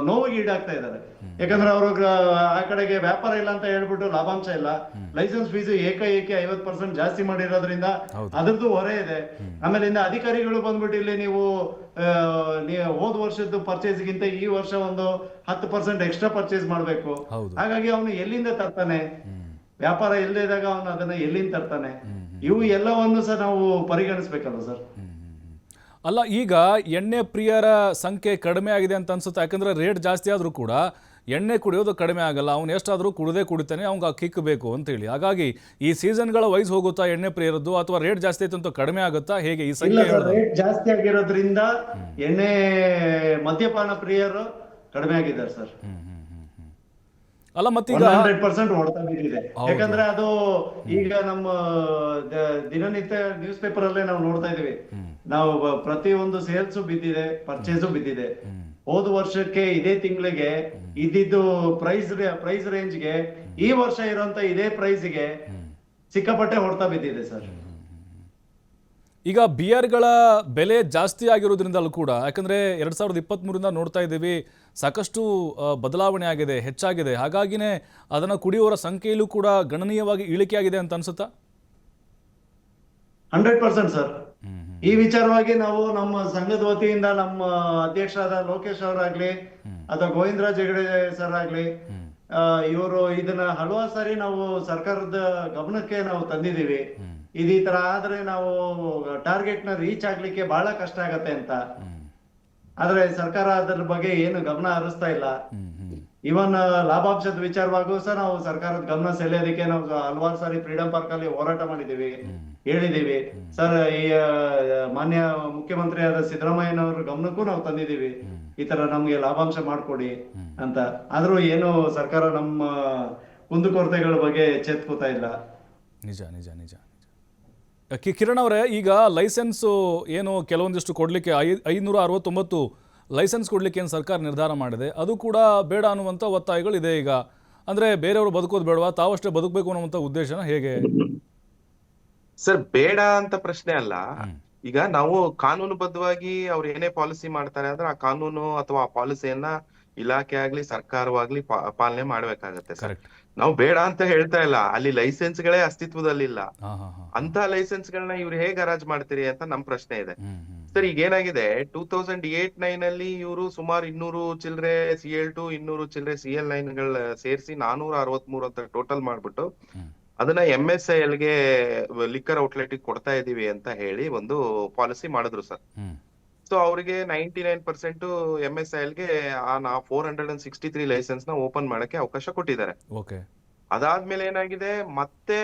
ನೋವಿಗೆ ಈಡಾಗ್ತಾ ಇದ್ದಾರೆ. ಯಾಕಂದ್ರೆ ಅವ್ರಿಗೆ ಆ ಕಡೆಗೆ ವ್ಯಾಪಾರ ಇಲ್ಲ ಅಂತ ಹೇಳ್ಬಿಟ್ಟು ಲಾಭಾಂಶ ಇಲ್ಲ, ಲೈಸೆನ್ಸ್ ಫೀಸ್ ಏಕಾಏಕಿ 50% ಜಾಸ್ತಿ ಮಾಡಿರೋದ್ರಿಂದ ಅದ್ರದ್ದು ಹೊರೆ ಇದೆ. ಆಮೇಲಿಂದ ಅಧಿಕಾರಿಗಳು ಬಂದ್ಬಿಟ್ಟು ಇಲ್ಲಿ ನೀವು ಹೋದ ವರ್ಷದ್ದು ಪರ್ಚೇಸ್ಗಿಂತ ಈ ವರ್ಷ ಒಂದು 10% ಎಕ್ಸ್ಟ್ರಾ ಪರ್ಚೇಸ್ ಮಾಡ್ಬೇಕು. ಹಾಗಾಗಿ ಅವನು ಎಲ್ಲಿಂದ ತರ್ತಾನೆ, ವ್ಯಾಪಾರ ಇಲ್ಲದೆ ಇದ್ದಾಗ ಅವನು ಅದನ್ನ ಎಲ್ಲಿಂದ ತರ್ತಾನೆ? ಇವು ಎಲ್ಲವನ್ನು ಸಹ ನಾವು ಪರಿಗಣಿಸ್ಬೇಕಲ್ಲ ಸರ್. ಅಲ್ಲ, ಈಗ ಎಣ್ಣೆ ಪ್ರಿಯರ ಸಂಖ್ಯೆ ಕಡಿಮೆ ಆಗಿದೆ ಅಂತ ಅನ್ಸುತ್ತೆ. ಯಾಕಂದರೆ ರೇಟ್ ಜಾಸ್ತಿ ಆದರೂ ಕೂಡ ಎಣ್ಣೆ ಕುಡಿಯೋದು ಕಡಿಮೆ ಆಗಲ್ಲ, ಅವನು ಎಷ್ಟಾದರೂ ಕುಡಿತಾನೆ, ಅವ್ನಿಗೆ ಆ ಕಿಕ್ ಬೇಕು ಅಂತೇಳಿ. ಹಾಗಾಗಿ ಈ ಸೀಸನ್ಗಳ ವೈಸ್ ಹೋಗುತ್ತಾ ಎಣ್ಣೆ ಪ್ರಿಯರದ್ದು, ಅಥವಾ ರೇಟ್ ಜಾಸ್ತಿ ಆಯ್ತು ಅಂತ ಕಡಿಮೆ ಆಗುತ್ತಾ, ಹೇಗೆ ಈ ಸಂಖ್ಯೆ ಹೇಳೋದು? ರೇಟ್ ಜಾಸ್ತಿ ಆಗಿರೋದ್ರಿಂದ ಎಣ್ಣೆ ಮದ್ಯಪಾನ ಪ್ರಿಯರು ಕಡಿಮೆ ಆಗಿದ್ದಾರೆ ಸರ್. ಅಲ್ಲ ಮತ್ತೀಗ 100% ಹೊಡ್ತಾ ಬಿದ್ದಿದೆ. ಯಾಕಂದ್ರೆ ಅದು ಈಗ ನಮ್ಮ ದಿನನಿತ್ಯ ನ್ಯೂಸ್ ಪೇಪರ್ ಅಲ್ಲೇ ನಾವು ನೋಡ್ತಾ ಇದೀವಿ. ನಾವು ಪ್ರತಿ ಒಂದು ಸೇಲ್ಸ್ ಬಿದ್ದಿದೆ, ಪರ್ಚೇಸು ಬಿದ್ದಿದೆ. ಹೋದ ವರ್ಷಕ್ಕೆ ಇದೇ ತಿಂಗಳಿಗೆ ಇದ್ದಿದ್ದು ಪ್ರೈಸ್ ರೇಂಜ್ಗೆ ಈ ವರ್ಷ ಇರುವಂತ ಇದೇ ಪ್ರೈಸ್ಗೆ ಸಿಕ್ಕಾಪಟ್ಟೆ ಹೊಡ್ತಾ ಬಿದ್ದಿದೆ ಸರ್. ಈಗ ಬಿಯರ್ಗಳ ಬೆಲೆ ಜಾಸ್ತಿ ಆಗಿರೋದ್ರಿಂದಲೂ ಕೂಡ, ಯಾಕಂದರೆ 2023ರಿಂದ ನೋಡ್ತಾ ಇದ್ದೀವಿ, ಸಾಕಷ್ಟು ಬದಲಾವಣೆ ಆಗಿದೆ, ಹೆಚ್ಚಾಗಿದೆ. ಹಾಗಾಗಿನೇ ಅದನ್ನು ಕುಡಿಯುವವರ ಸಂಖ್ಯೆಯಲ್ಲೂ ಕೂಡ ಗಣನೀಯವಾಗಿ ಇಳಿಕೆ ಆಗಿದೆ ಅಂತ ಅನ್ಸುತ್ತಾ? 100% ಸರ್. ಈ ವಿಚಾರವಾಗಿ ನಾವು ನಮ್ಮ ಸಂಘದ ವತಿಯಿಂದ ನಮ್ಮ ಅಧ್ಯಕ್ಷರಾದ ಲೋಕೇಶ್ ಅವರಾಗ್ಲಿ ಅಥವಾ ಗೋವಿಂದರಾಜ್ ಹೆಗಡೆ ಸರ್ ಆಗ್ಲಿ, ಇವರು ಇದನ್ನ ಹಲವಾರು ಸಾರಿ ನಾವು ಸರ್ಕಾರದ ಗಮನಕ್ಕೆ ನಾವು ತಂದಿದ್ದೀವಿ. ಈ ತರ ಆದ್ರೆ ನಾವು ಟಾರ್ಗೆಟ್ ನ ರೀಚ್ ಆಗ್ಲಿಕ್ಕೆ ಬಹಳ ಕಷ್ಟ ಆಗತ್ತೆ ಅಂತ. ಆದ್ರೆ ಸರ್ಕಾರ ಅದರ ಬಗ್ಗೆ ಏನು ಗಮನ ಹರಿಸ್ತಾ ಇಲ್ಲ. ಇವನ್ ಲಾಭಾಂಶದ ವಿಚಾರವಾಗೂ ಸಹ ನಾವು ಸರ್ಕಾರದ ಗಮನ ಸೆಳೆಯೋದಕ್ಕೆ ನಾವು ಹಲವಾರು ಸಾರಿ ಫ್ರೀಡಂ ಪಾರ್ಕ್ ಅಲ್ಲಿ ಹೋರಾಟ ಮಾಡಿದೀವಿ, ಹೇಳಿದೀವಿ ಸರ್. ಈ ಮಾನ್ಯ ಮುಖ್ಯಮಂತ್ರಿಯಾದ ಸಿದ್ದರಾಮಯ್ಯನವ್ರ ಗಮನಕ್ಕೂ ನಾವು ತಂದಿದೀವಿ, ಈ ತರ ನಮ್ಗೆ ಲಾಭಾಂಶ ಮಾಡ್ಕೊಡಿ ಅಂತ. ಆದ್ರೂ ಏನು ಸರ್ಕಾರ ನಮ್ಮ ಕುಂದುಕೊರತೆಗಳ ಬಗ್ಗೆ ಎಚ್ಚೆತ್ಕೋತಾ ಇಲ್ಲ. ನಿಜ ನಿಜ ನಿಜ. ಕಿರಣ್ ಅವರೇ, ಈಗ ಲೈಸೆನ್ಸು ಏನು ಕೆಲವೊಂದಿಷ್ಟು ಕೊಡಲಿಕ್ಕೆ 569 ಲೈಸೆನ್ಸ್ ಕೊಡಲಿಕ್ಕೆ ಏನು ಸರ್ಕಾರ ನಿರ್ಧಾರ ಮಾಡಿದೆ, ಅದು ಕೂಡ ಬೇಡ ಅನ್ನುವಂಥ ಒತ್ತಾಯಗಳಿದೆ ಈಗ. ಅಂದರೆ ಬೇರೆಯವರು ಬದುಕೋದು ಬೇಡವಾ, ತಾವಷ್ಟೇ ಬದುಕಬೇಕು ಅನ್ನುವಂಥ ಉದ್ದೇಶನ ಹೇಗೆ? ಸರ್, ಬೇಡ ಅಂತ ಪ್ರಶ್ನೆ ಅಲ್ಲ. ಈಗ ನಾವು ಕಾನೂನುಬದ್ಧವಾಗಿ ಅವ್ರು ಏನೇ ಪಾಲಿಸಿ ಮಾಡ್ತಾರೆ ಅಂದ್ರೆ ಆ ಕಾನೂನು ಅಥವಾ ಆ ಪಾಲಿಸಿಯನ್ನ ಇಲಾಖೆ ಆಗ್ಲಿ ಸರ್ಕಾರವಾಗ್ಲಿ ಪಾಲನೆ ಮಾಡ್ಬೇಕಾಗತ್ತೆ ಸರ್. ನಾವು ಬೇಡ ಅಂತ ಹೇಳ್ತಾ ಇಲ್ಲ, ಅಲ್ಲಿ ಲೈಸೆನ್ಸ್ ಗಳೇ ಅಸ್ತಿತ್ವದಲ್ಲಿಲ್ಲ. ಅಂತ ಲೈಸೆನ್ಸ್ ಗಳನ್ನ ಇವ್ರು ಹೇಗ್ ಹರಾಜ್ ಮಾಡ್ತೀರಿ ಅಂತ ನಮ್ ಪ್ರಶ್ನೆ ಇದೆ ಸರ್. ಈಗ ಏನಾಗಿದೆ, 2008-9 ಅಲ್ಲಿ ಇವರು ಸುಮಾರು 200 ಚಿಲ್ಲರೆ CL2, 200 ಚಿಲ್ಲರೆ CL9 ಗಳ ಸೇರಿಸಿ 463 ಅಂತ ಟೋಟಲ್ ಮಾಡ್ಬಿಟ್ಟು ಅದನ್ನ MSIL ಗೆ ಲಿಕ್ಕರ್ ಔಟ್ಲೆಟ್ ಕೊಡ್ತಾ ಇದೀವಿ ಅಂತ ಹೇಳಿ ಒಂದು ಪಾಲಿಸಿ ಮಾಡಿದ್ರು ಸರ್. ಸೊ ಅವ್ರಿಗೆ 99% MSIL ಗೆ 463 ಲೈಸೆನ್ಸ್ ನ ಓಪನ್ ಮಾಡಕ್ಕೆ ಅವಕಾಶ ಕೊಟ್ಟಿದ್ದಾರೆ. ಅದಾದ್ಮೇಲೆ ಏನಾಗಿದೆ, ಮತ್ತೆ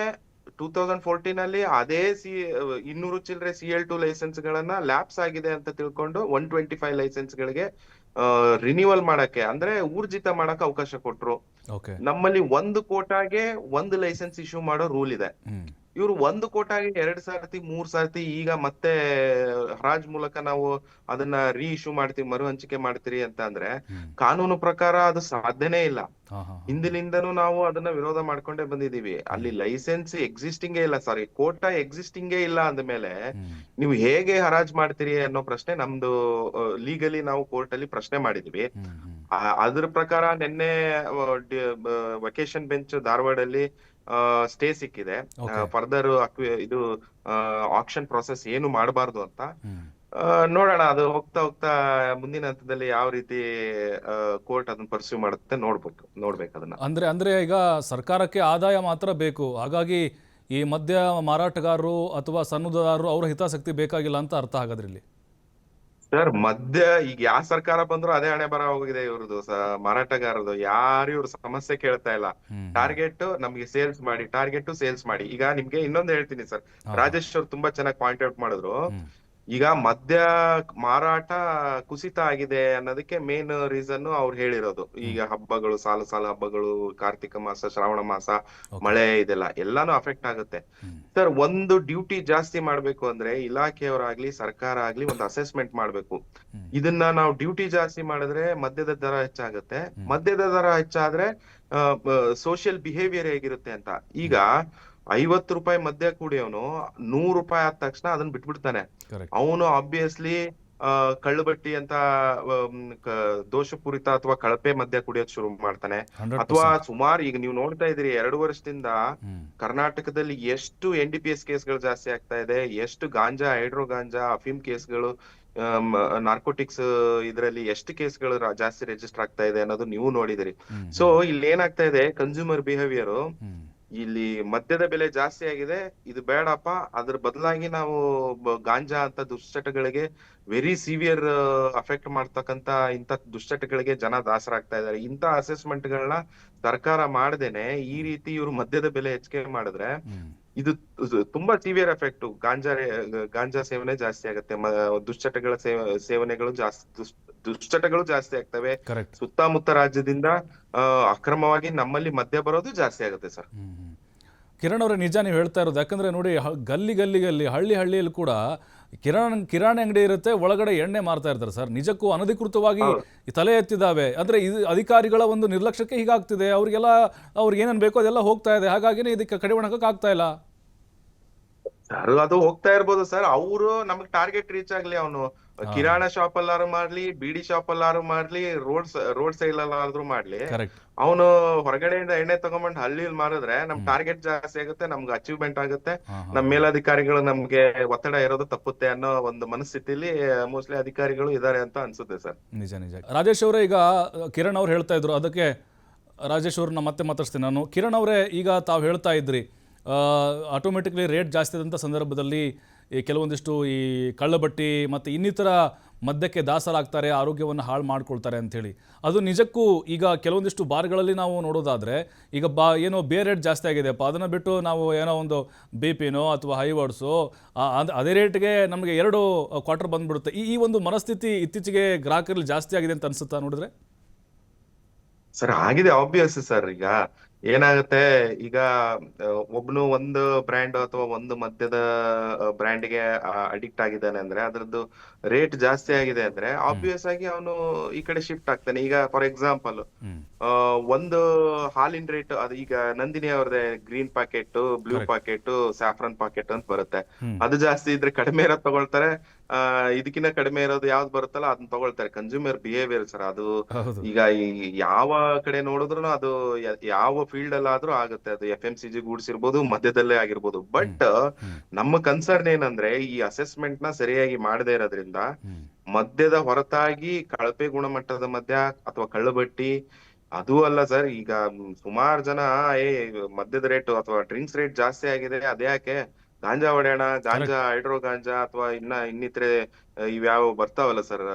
2014 ಅಲ್ಲಿ ಅದೇ 200 ಚಿಲ್ಲರೆ CL2 ಲೈಸೆನ್ಸ್ ಗಳನ್ನ ಲ್ಯಾಪ್ಸ್ ಆಗಿದೆ ಅಂತ ತಿಳ್ಕೊಂಡು 125 ಲೈಸೆನ್ಸ್ ಗಳಿಗೆ ರಿನ್ಯೂವಲ್ ಮಾಡಕ್ಕೆ ಅಂದ್ರೆ ಊರ್ಜಿತ ಮಾಡಕ್ಕೆ ಅವಕಾಶ ಕೊಟ್ರು. ನಮ್ಮಲ್ಲಿ 1 ಕೋಟಾಗೆ 1 ಲೈಸೆನ್ಸ್ ಇಶ್ಯೂ ಮಾಡೋ ರೂಲ್ ಇದೆ. ಇವ್ರು 1 ಕೋಟಾಗೆ 2 ಸರ್ತಿ 3 ಸರ್ತಿ ಈಗ ಮತ್ತೆ ಹರಾಜ್ ಮೂಲಕ ನಾವು ಅದನ್ನ ರೀ ಇಶ್ಯೂ ಮಾಡ್ತೀವಿ, ಮರು ಹಂಚಿಕೆ ಮಾಡ್ತೀರಿ ಅಂತ ಅಂದ್ರೆ ಕಾನೂನು ಪ್ರಕಾರ ಅದು ಸಾಧ್ಯನೇ ಇಲ್ಲ. ಹಿಂದಿನಿಂದನೂ ನಾವು ಅದನ್ನ ವಿರೋಧ ಮಾಡ್ಕೊಂಡೇ ಬಂದಿದೀವಿ. ಅಲ್ಲಿ ಲೈಸೆನ್ಸ್ ಎಕ್ಸಿಸ್ಟಿಂಗೇ ಇಲ್ಲ, ಸಾರಿ ಕೋಟಾ ಎಕ್ಸಿಸ್ಟಿಂಗೇ ಇಲ್ಲ ಅಂದ್ಮೇಲೆ ನೀವು ಹೇಗೆ ಹರಾಜ್ ಮಾಡ್ತೀರಿ ಅನ್ನೋ ಪ್ರಶ್ನೆ ನಮ್ದು ಲೀಗಲಿ ನಾವು ಕೋರ್ಟ್ ಅಲ್ಲಿ ಪ್ರಶ್ನೆ ಮಾಡಿದ್ವಿ. ಅದ್ರ ಪ್ರಕಾರ ನಿನ್ನೆ ವೆಕೇಶನ್ ಬೆಂಚ್ ಧಾರವಾಡಲ್ಲಿ ಸ್ಟೇ ಸಿಕ್ಕಿದೆ. ಫರ್ದರ್ ಇದು ಆಕ್ಷನ್ ಪ್ರಾಸೆಸ್ ಏನು ಮಾಡಬಾರ್ದು ಅಂತ. ನೋಡೋಣ, ಅದು ಹೋಗ್ತಾ ಹೋಗ್ತಾ ಮುಂದಿನ ಹಂತದಲ್ಲಿ ಯಾವ ರೀತಿ ಕೋರ್ಟ್ ಅದನ್ನ ಪರ್ಸ್ಯೂ ಮಾಡುತ್ತೆ ನೋಡ್ಬೇಕು ಅದನ್ನ. ಅಂದ್ರೆ ಈಗ ಸರ್ಕಾರಕ್ಕೆ ಆದಾಯ ಮಾತ್ರ ಬೇಕು, ಹಾಗಾಗಿ ಈ ಮದ್ಯ ಮಾರಾಟಗಾರರು ಅಥವಾ ಸನ್ನದಾರರು ಅವರ ಹಿತಾಸಕ್ತಿ ಬೇಕಾಗಿಲ್ಲ ಅಂತ ಅರ್ಥ ಆಗೋದ್ರಲ್ಲಿ. ಸರ್, ಮದ್ಯ ಈಗ ಯಾವ ಸರ್ಕಾರ ಬಂದ್ರು ಅದೇ ಹಣೆ ಬರ ಹೋಗಿದೆ ಇವ್ರದ್ದು, ಮಾರಾಟಗಾರದು. ಯಾರು ಇವ್ರ ಸಮಸ್ಯೆ ಕೇಳ್ತಾ ಇಲ್ಲ. ಟಾರ್ಗೆಟ್ ನಮ್ಗೆ ಸೇಲ್ಸ್ ಮಾಡಿ, ಸೇಲ್ಸ್ ಮಾಡಿ. ಈಗ ನಿಮ್ಗೆ ಇನ್ನೊಂದು ಹೇಳ್ತೀನಿ ಸರ್, ರಾಜೇಶ್ ಅವ್ರು ತುಂಬಾ ಚೆನ್ನಾಗಿ ಪಾಯಿಂಟ್ ಔಟ್ ಮಾಡಿದ್ರು. ಈಗ ಮದ್ಯ ಮಾರಾಟ ಕುಸಿತ ಆಗಿದೆ ಅನ್ನೋದಕ್ಕೆ ಮೇನ್ ರೀಸನ್ ಅವ್ರು ಹೇಳಿರೋದು. ಈಗ ಹಬ್ಬಗಳು, ಸಾಲ ಹಬ್ಬಗಳು, ಕಾರ್ತಿಕ ಮಾಸ, ಶ್ರಾವಣ ಮಾಸ, ಮಳೆ, ಇದೆಲ್ಲ ಎಲ್ಲಾನು ಅಫೆಕ್ಟ್ ಆಗುತ್ತೆ ಸರ್. ಒಂದು ಡ್ಯೂಟಿ ಜಾಸ್ತಿ ಮಾಡ್ಬೇಕು ಅಂದ್ರೆ ಇಲಾಖೆಯವರಾಗ್ಲಿ ಸರ್ಕಾರ ಆಗ್ಲಿ ಒಂದು ಅಸೆಸ್ಮೆಂಟ್ ಮಾಡ್ಬೇಕು. ಇದನ್ನ ನಾವು ಡ್ಯೂಟಿ ಜಾಸ್ತಿ ಮಾಡಿದ್ರೆ ಮದ್ಯದ ದರ ಹೆಚ್ಚಾಗುತ್ತೆ. ಮದ್ಯದ ದರ ಹೆಚ್ಚಾದ್ರೆ ಸೋಷಿಯಲ್ ಬಿಹೇವಿಯರ್ ಹೇಗಿರುತ್ತೆ ಅಂತ. ಈಗ 50 ರೂಪಾಯಿ ಮದ್ಯ ಕುಡಿಯೋನು 100 ರೂಪಾಯಿ ಆದ ತಕ್ಷಣ ಅದನ್ನ ಬಿಟ್ಬಿಡ್ತಾನೆ. ಅವನು ಆಬ್ವಿಯಸ್ಲಿ ಕಳ್ಳುಬಟ್ಟಿ ಅಂತ ದೋಷಪೂರಿತ ಅಥವಾ ಕಳಪೆ ಮದ್ಯ ಕುಡಿಯೋದ್ ಶುರು ಮಾಡ್ತಾನೆ. ಅಥವಾ ಸುಮಾರು ಈಗ ನೀವು ನೋಡ್ತಾ ಇದ್ರಿ 2 ವರ್ಷದಿಂದ ಕರ್ನಾಟಕದಲ್ಲಿ ಎಷ್ಟು NDPS ಕೇಸ್ಗಳು ಜಾಸ್ತಿ ಆಗ್ತಾ ಇದೆ, ಎಷ್ಟು ಗಾಂಜಾ, ಹೈಡ್ರೋ ಗಾಂಜಾ, ಅಫೀಮ್ ಕೇಸ್ಗಳು, ನಾರ್ಕೋಟಿಕ್ಸ್ ಇದರಲ್ಲಿ ಎಷ್ಟು ಕೇಸ್ಗಳು ಜಾಸ್ತಿ ರಿಜಿಸ್ಟರ್ ಆಗ್ತಾ ಇದೆ ಅನ್ನೋದು ನೀವು ನೋಡಿದಿರಿ. ಸೊ ಇಲ್ಲಿ ಏನಾಗ್ತಾ ಇದೆ, ಕನ್ಸ್ಯೂಮರ್ ಬಿಹೇವಿಯರ್ ಇಲ್ಲಿ ಮದ್ಯದ ಬೆಲೆ ಜಾಸ್ತಿ ಆಗಿದೆ, ಇದು ಬೇಡಪ್ಪ, ಅದ್ರ ಬದಲಾಗಿ ನಾವು ಗಾಂಜಾ ಅಂತ ದುಶ್ಚಟಗಳಿಗೆ ವೆರಿ ಸಿವಿಯರ್ ಅಫೆಕ್ಟ್ ಮಾಡ್ತಕ್ಕಂತ ಇಂಥ ದುಶ್ಚಟಗಳಿಗೆ ಜನ ದಾಸರಾಗ್ತಾ ಇದ್ದಾರೆ. ಇಂಥ ಅಸೆಸ್ಮೆಂಟ್ ಗಳನ್ನ ಸರ್ಕಾರ ಮಾಡದೇನೆ ಈ ರೀತಿ ಇವ್ರು ಮದ್ಯದ ಬೆಲೆ ಹೆಚ್ಚಿಗೆ ಮಾಡಿದ್ರೆ ಇದು ತುಂಬಾ ಸಿವಿಯರ್ ಎಫೆಕ್ಟ್. ಗಾಂಜಾ ಸೇವನೆ ಜಾಸ್ತಿ ಆಗುತ್ತೆ, ದುಶ್ಚಟಗಳ ಸೇವನೆಗಳು ದುಶ್ಚಟಗಳು ಜಾಸ್ತಿ ಆಗ್ತವೆ. ಸುತ್ತಮುತ್ತ ರಾಜ್ಯದಿಂದ ಅಕ್ರಮವಾಗಿ ನಮ್ಮಲ್ಲಿ ಮದ್ಯ ಬರೋದು ಜಾಸ್ತಿ ಆಗುತ್ತೆ ಸರ್. ಕಿರಣ್ ಅವರೇ, ನಿಜ ನೀವು ಹೇಳ್ತಾ ಇರೋದು. ಯಾಕಂದ್ರೆ ನೋಡಿ, ಗಲ್ಲಿ ಹಳ್ಳಿಯಲ್ಲಿ ಕೂಡ ಕಿರಾಣಿ ಅಂಗಡಿ ಇರುತ್ತೆ, ಒಳಗಡೆ ಎಣ್ಣೆ ಮಾರ್ತಾ ಇರ್ತಾರೆ ಸರ್. ನಿಜಕ್ಕೂ ಅನಧಿಕೃತವಾಗಿ ತಲೆ ಎತ್ತಿದಾವೆ. ಅಂದ್ರೆ ಇದು ಅಧಿಕಾರಿಗಳ ಒಂದು ನಿರ್ಲಕ್ಷ್ಯಕ್ಕೆ ಹೀಗಾಗ್ತಿದೆ. ಅವ್ರಿಗೆ ಏನೇನು ಬೇಕೋ ಅದೆಲ್ಲ ಹೋಗ್ತಾ ಇದೆ. ಹಾಗಾಗಿನೇ ಇದಕ್ಕೆ ಕಡಿವಾಣ ಹಾಕಕ್ ಆಗ್ತಾ ಇಲ್ಲ ಸರ್. ಅದು ಹೋಗ್ತಾ ಇರ್ಬೋದು ಸರ್, ಅವರು ನಮ್ಗೆ ಟಾರ್ಗೆಟ್ ರೀಚ್ ಆಗ್ಲಿ, ಅವನು ಕಿರಾಣ ಶಾಪ್ ಅಲ್ಲಾರು ಮಾಡ್ಲಿ, ಬಿಡಿ ಶಾಪ್ ಅಲ್ಲಾರು ಮಾಡ್ಲಿ, ರೋಡ್ ಸೈಡ್ ಅಲ್ಲಾದ್ರೂ ಮಾಡ್ಲಿ, ಅವನು ಹೊರಗಡೆಯಿಂದ ಎಣ್ಣೆ ತಗೊಂಡ್ಬಂದು ಹಳ್ಳಿಯಲ್ಲಿ ಮಾರಿದ್ರೆ ನಮ್ ಟಾರ್ಗೆಟ್ ಜಾಸ್ತಿ ಆಗುತ್ತೆ, ನಮ್ಗೆ ಅಚೀವ್ಮೆಂಟ್ ಆಗುತ್ತೆ, ನಮ್ ಮೇಲಧಿಕಾರಿಗಳು ನಮ್ಗೆ ಒತ್ತಡ ಇರೋದು ತಪ್ಪುತ್ತೆ ಅನ್ನೋ ಒಂದು ಮನಸ್ಥಿತಿಲಿ ಮೋಸ್ಟ್ಲಿ ಅಧಿಕಾರಿಗಳು ಇದಾರೆ ಅಂತ ಅನ್ಸುತ್ತೆ ಸರ್. ನಿಜ. ರಾಜೇಶ್ ಅವರೇ, ಈಗ ಕಿರಣ್ ಅವ್ರು ಹೇಳ್ತಾ ಇದ್ರು, ಅದಕ್ಕೆ ರಾಜೇಶ್ ಅವ್ರನ್ನ ಮತ್ತೆ ಮಾತಾಡ್ತೀನಿ ನಾನು. ಕಿರಣ್ ಅವರೇ, ಈಗ ತಾವು ಹೇಳ್ತಾ ಇದ್ರಿ ಆಟೋಮೆಟಿಕ್ಲಿ ರೇಟ್ ಜಾಸ್ತಿ ಆದಂಥ ಸಂದರ್ಭದಲ್ಲಿ ಕೆಲವೊಂದಿಷ್ಟು ಈ ಕಳ್ಳಬಟ್ಟಿ ಮತ್ತು ಇನ್ನಿತರ ಮದ್ಯಕ್ಕೆ ದಾಸರಾಗ್ತಾರೆ, ಆರೋಗ್ಯವನ್ನು ಹಾಳು ಮಾಡ್ಕೊಳ್ತಾರೆ ಅಂಥೇಳಿ. ಅದು ನಿಜಕ್ಕೂ ಈಗ ಕೆಲವೊಂದಿಷ್ಟು ಬಾರ್ಗಳಲ್ಲಿ ನಾವು ನೋಡೋದಾದರೆ ಈಗ ಏನೋ ಬೇರೆ ರೇಟ್ ಜಾಸ್ತಿ ಆಗಿದೆಯಪ್ಪ, ಅದನ್ನು ಬಿಟ್ಟು ನಾವು ಏನೋ ಒಂದು BP-ನೋ ಅಥವಾ ಹೈವರ್ಡ್ಸೋ ಅದೇ ರೇಟ್ಗೆ ನಮಗೆ 2 ಕ್ವಾರ್ಟರ್ ಬಂದುಬಿಡುತ್ತೆ. ಈ ಒಂದು ಮನಸ್ಥಿತಿ ಇತ್ತೀಚೆಗೆ ಗ್ರಾಹಕರಲ್ಲಿ ಜಾಸ್ತಿ ಆಗಿದೆ ಅಂತ ಅನ್ಸುತ್ತಾ ನೋಡಿದ್ರೆ? ಸರ್ ಆಗಿದೆ, ಆಬ್ವಿಯಸ್ ಸರ್. ಈಗ ಏನಾಗುತ್ತೆ, ಈಗ ಒಬ್ನು ಒಂದು ಬ್ರ್ಯಾಂಡ್ ಅಥವಾ ಒಂದು ಮದ್ಯದ ಬ್ರ್ಯಾಂಡ್ಗೆ ಅಡಿಕ್ಟ್ ಆಗಿದ್ದಾನೆ ಅಂದ್ರೆ ಅದ್ರದ್ದು ರೇಟ್ ಜಾಸ್ತಿ ಆಗಿದೆ ಅಂದ್ರೆ ಆಬ್ವಿಯಸ್ ಆಗಿ ಅವನು ಈ ಕಡೆ ಶಿಫ್ಟ್ ಆಗ್ತಾನೆ. ಈಗ ಫಾರ್ ಎಕ್ಸಾಂಪಲ್ ಒಂದು ಹಾಲಿನ ರೇಟ್, ಅದು ಈಗ ನಂದಿನಿ ಅವ್ರದೇ green packet, blue packet, saffron packet ಅಂತ ಬರುತ್ತೆ. ಅದು ಜಾಸ್ತಿ ಇದ್ರೆ ಕಡಿಮೆ ಇರೋದ್ ತಗೊಳ್ತಾರೆ, ಇದಕ್ಕಿಂತ ಕಡಿಮೆ ಇರೋದು ಯಾವ್ದು ಬರುತ್ತಲ್ಲ ಅದನ್ನ ತಗೊಳ್ತಾರೆ. ಕನ್ಸ್ಯೂಮರ್ ಬಿಹೇವಿಯರ್ ಸರ್ ಅದು. ಈಗ ಯಾವ ಕಡೆ ನೋಡಿದ್ರು ಅದು ಯಾವ ಫೀಲ್ಡ್ ಅಲ್ಲಾದ್ರೂ ಆಗುತ್ತೆ. ಅದು FMCG ಗೂಡ್ಸ್ ಇರ್ಬೋದು, ಮಧ್ಯದಲ್ಲೇ ಆಗಿರ್ಬೋದು. ಬಟ್ ನಮ್ಮ ಕನ್ಸರ್ನ್ ಏನಂದ್ರೆ ಈ ಅಸೆಸ್ಮೆಂಟ್ ನ ಸರಿಯಾಗಿ ಮಾಡದೇ ಇರೋದ್ರಿಂದ ಮದ್ಯದ ಹೊರತಾಗಿ ಕಳಪೆ ಗುಣಮಟ್ಟದ ಮದ್ಯ ಅಥವಾ ಕಳ್ಳಬಟ್ಟಿ ಅದು ಅಲ್ಲ ಸರ್. ಈಗ ಸುಮಾರು ಜನ ಮದ್ಯದ ರೇಟ್ ಅಥವಾ ಡ್ರಿಂಕ್ಸ್ ರೇಟ್ ಜಾಸ್ತಿ ಆಗಿದೆ, ಅದ್ಯಾಕೆ ಗಾಂಜಾ ಹೊಡೆಯೋಣ, ಹೈಡ್ರೋ ಗಾಂಜಾ ಅಥವಾ ಇನ್ನಿತರೆ ಇವ್ಯಾವ ಬರ್ತಾವಲ್ಲ ಸರ್,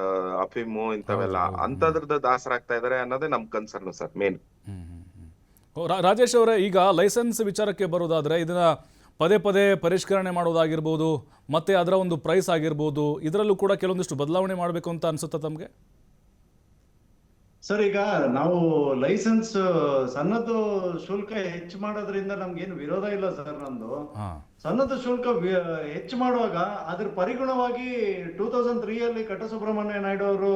ಅಫೀಮು ಇಂಥವೆಲ್ಲ, ಅಂತದ್ರದ್ದು ದಾಸರಾಗ್ತಾ ಇದಾರೆ ಅನ್ನೋದೇ ನಮ್ ಕನ್ಸರ್ನ್ ಸರ್ ಮೇನ್. ರಾಜೇಶ್ ಅವರೇ, ಈಗ ಲೈಸೆನ್ಸ್ ವಿಚಾರಕ್ಕೆ ಬರೋದಾದ್ರೆ ಇದನ್ನ ಪದೇ ಪರಿಷ್ಕರಣೆ ಮಾಡೋದಾಗಿರ್ಬೋದು, ಮತ್ತೆ ಅದರ ಒಂದು ಪ್ರೈಸ್ ಆಗಿರ್ಬೋದು, ಇದರಲ್ಲೂ ಕೂಡ ಕೆಲವೊಂದಿಷ್ಟು ಬದಲಾವಣೆ ಮಾಡಬೇಕು ಅಂತ ಅನ್ಸುತ್ತಾ ತಮಗೆ? ಸರ್, ಈಗ ನಾವು ಲೈಸೆನ್ಸ್ ಸಣ್ಣದು ಶುಲ್ಕ ಹೆಚ್ಚು ಮಾಡೋದ್ರಿಂದ ನಮ್ಗೇನು ವಿರೋಧ ಇಲ್ಲ ಸರ್. ನಂದು ಸಣ್ಣದ ಶುಲ್ಕ ಹೆಚ್ಚು ಮಾಡುವಾಗ ಅದ್ರ ಪರಿಗುಣವಾಗಿ 2003 ಕಟ್ಟ ಸುಬ್ರಹ್ಮಣ್ಯ ನಾಯ್ಡು ಅವರು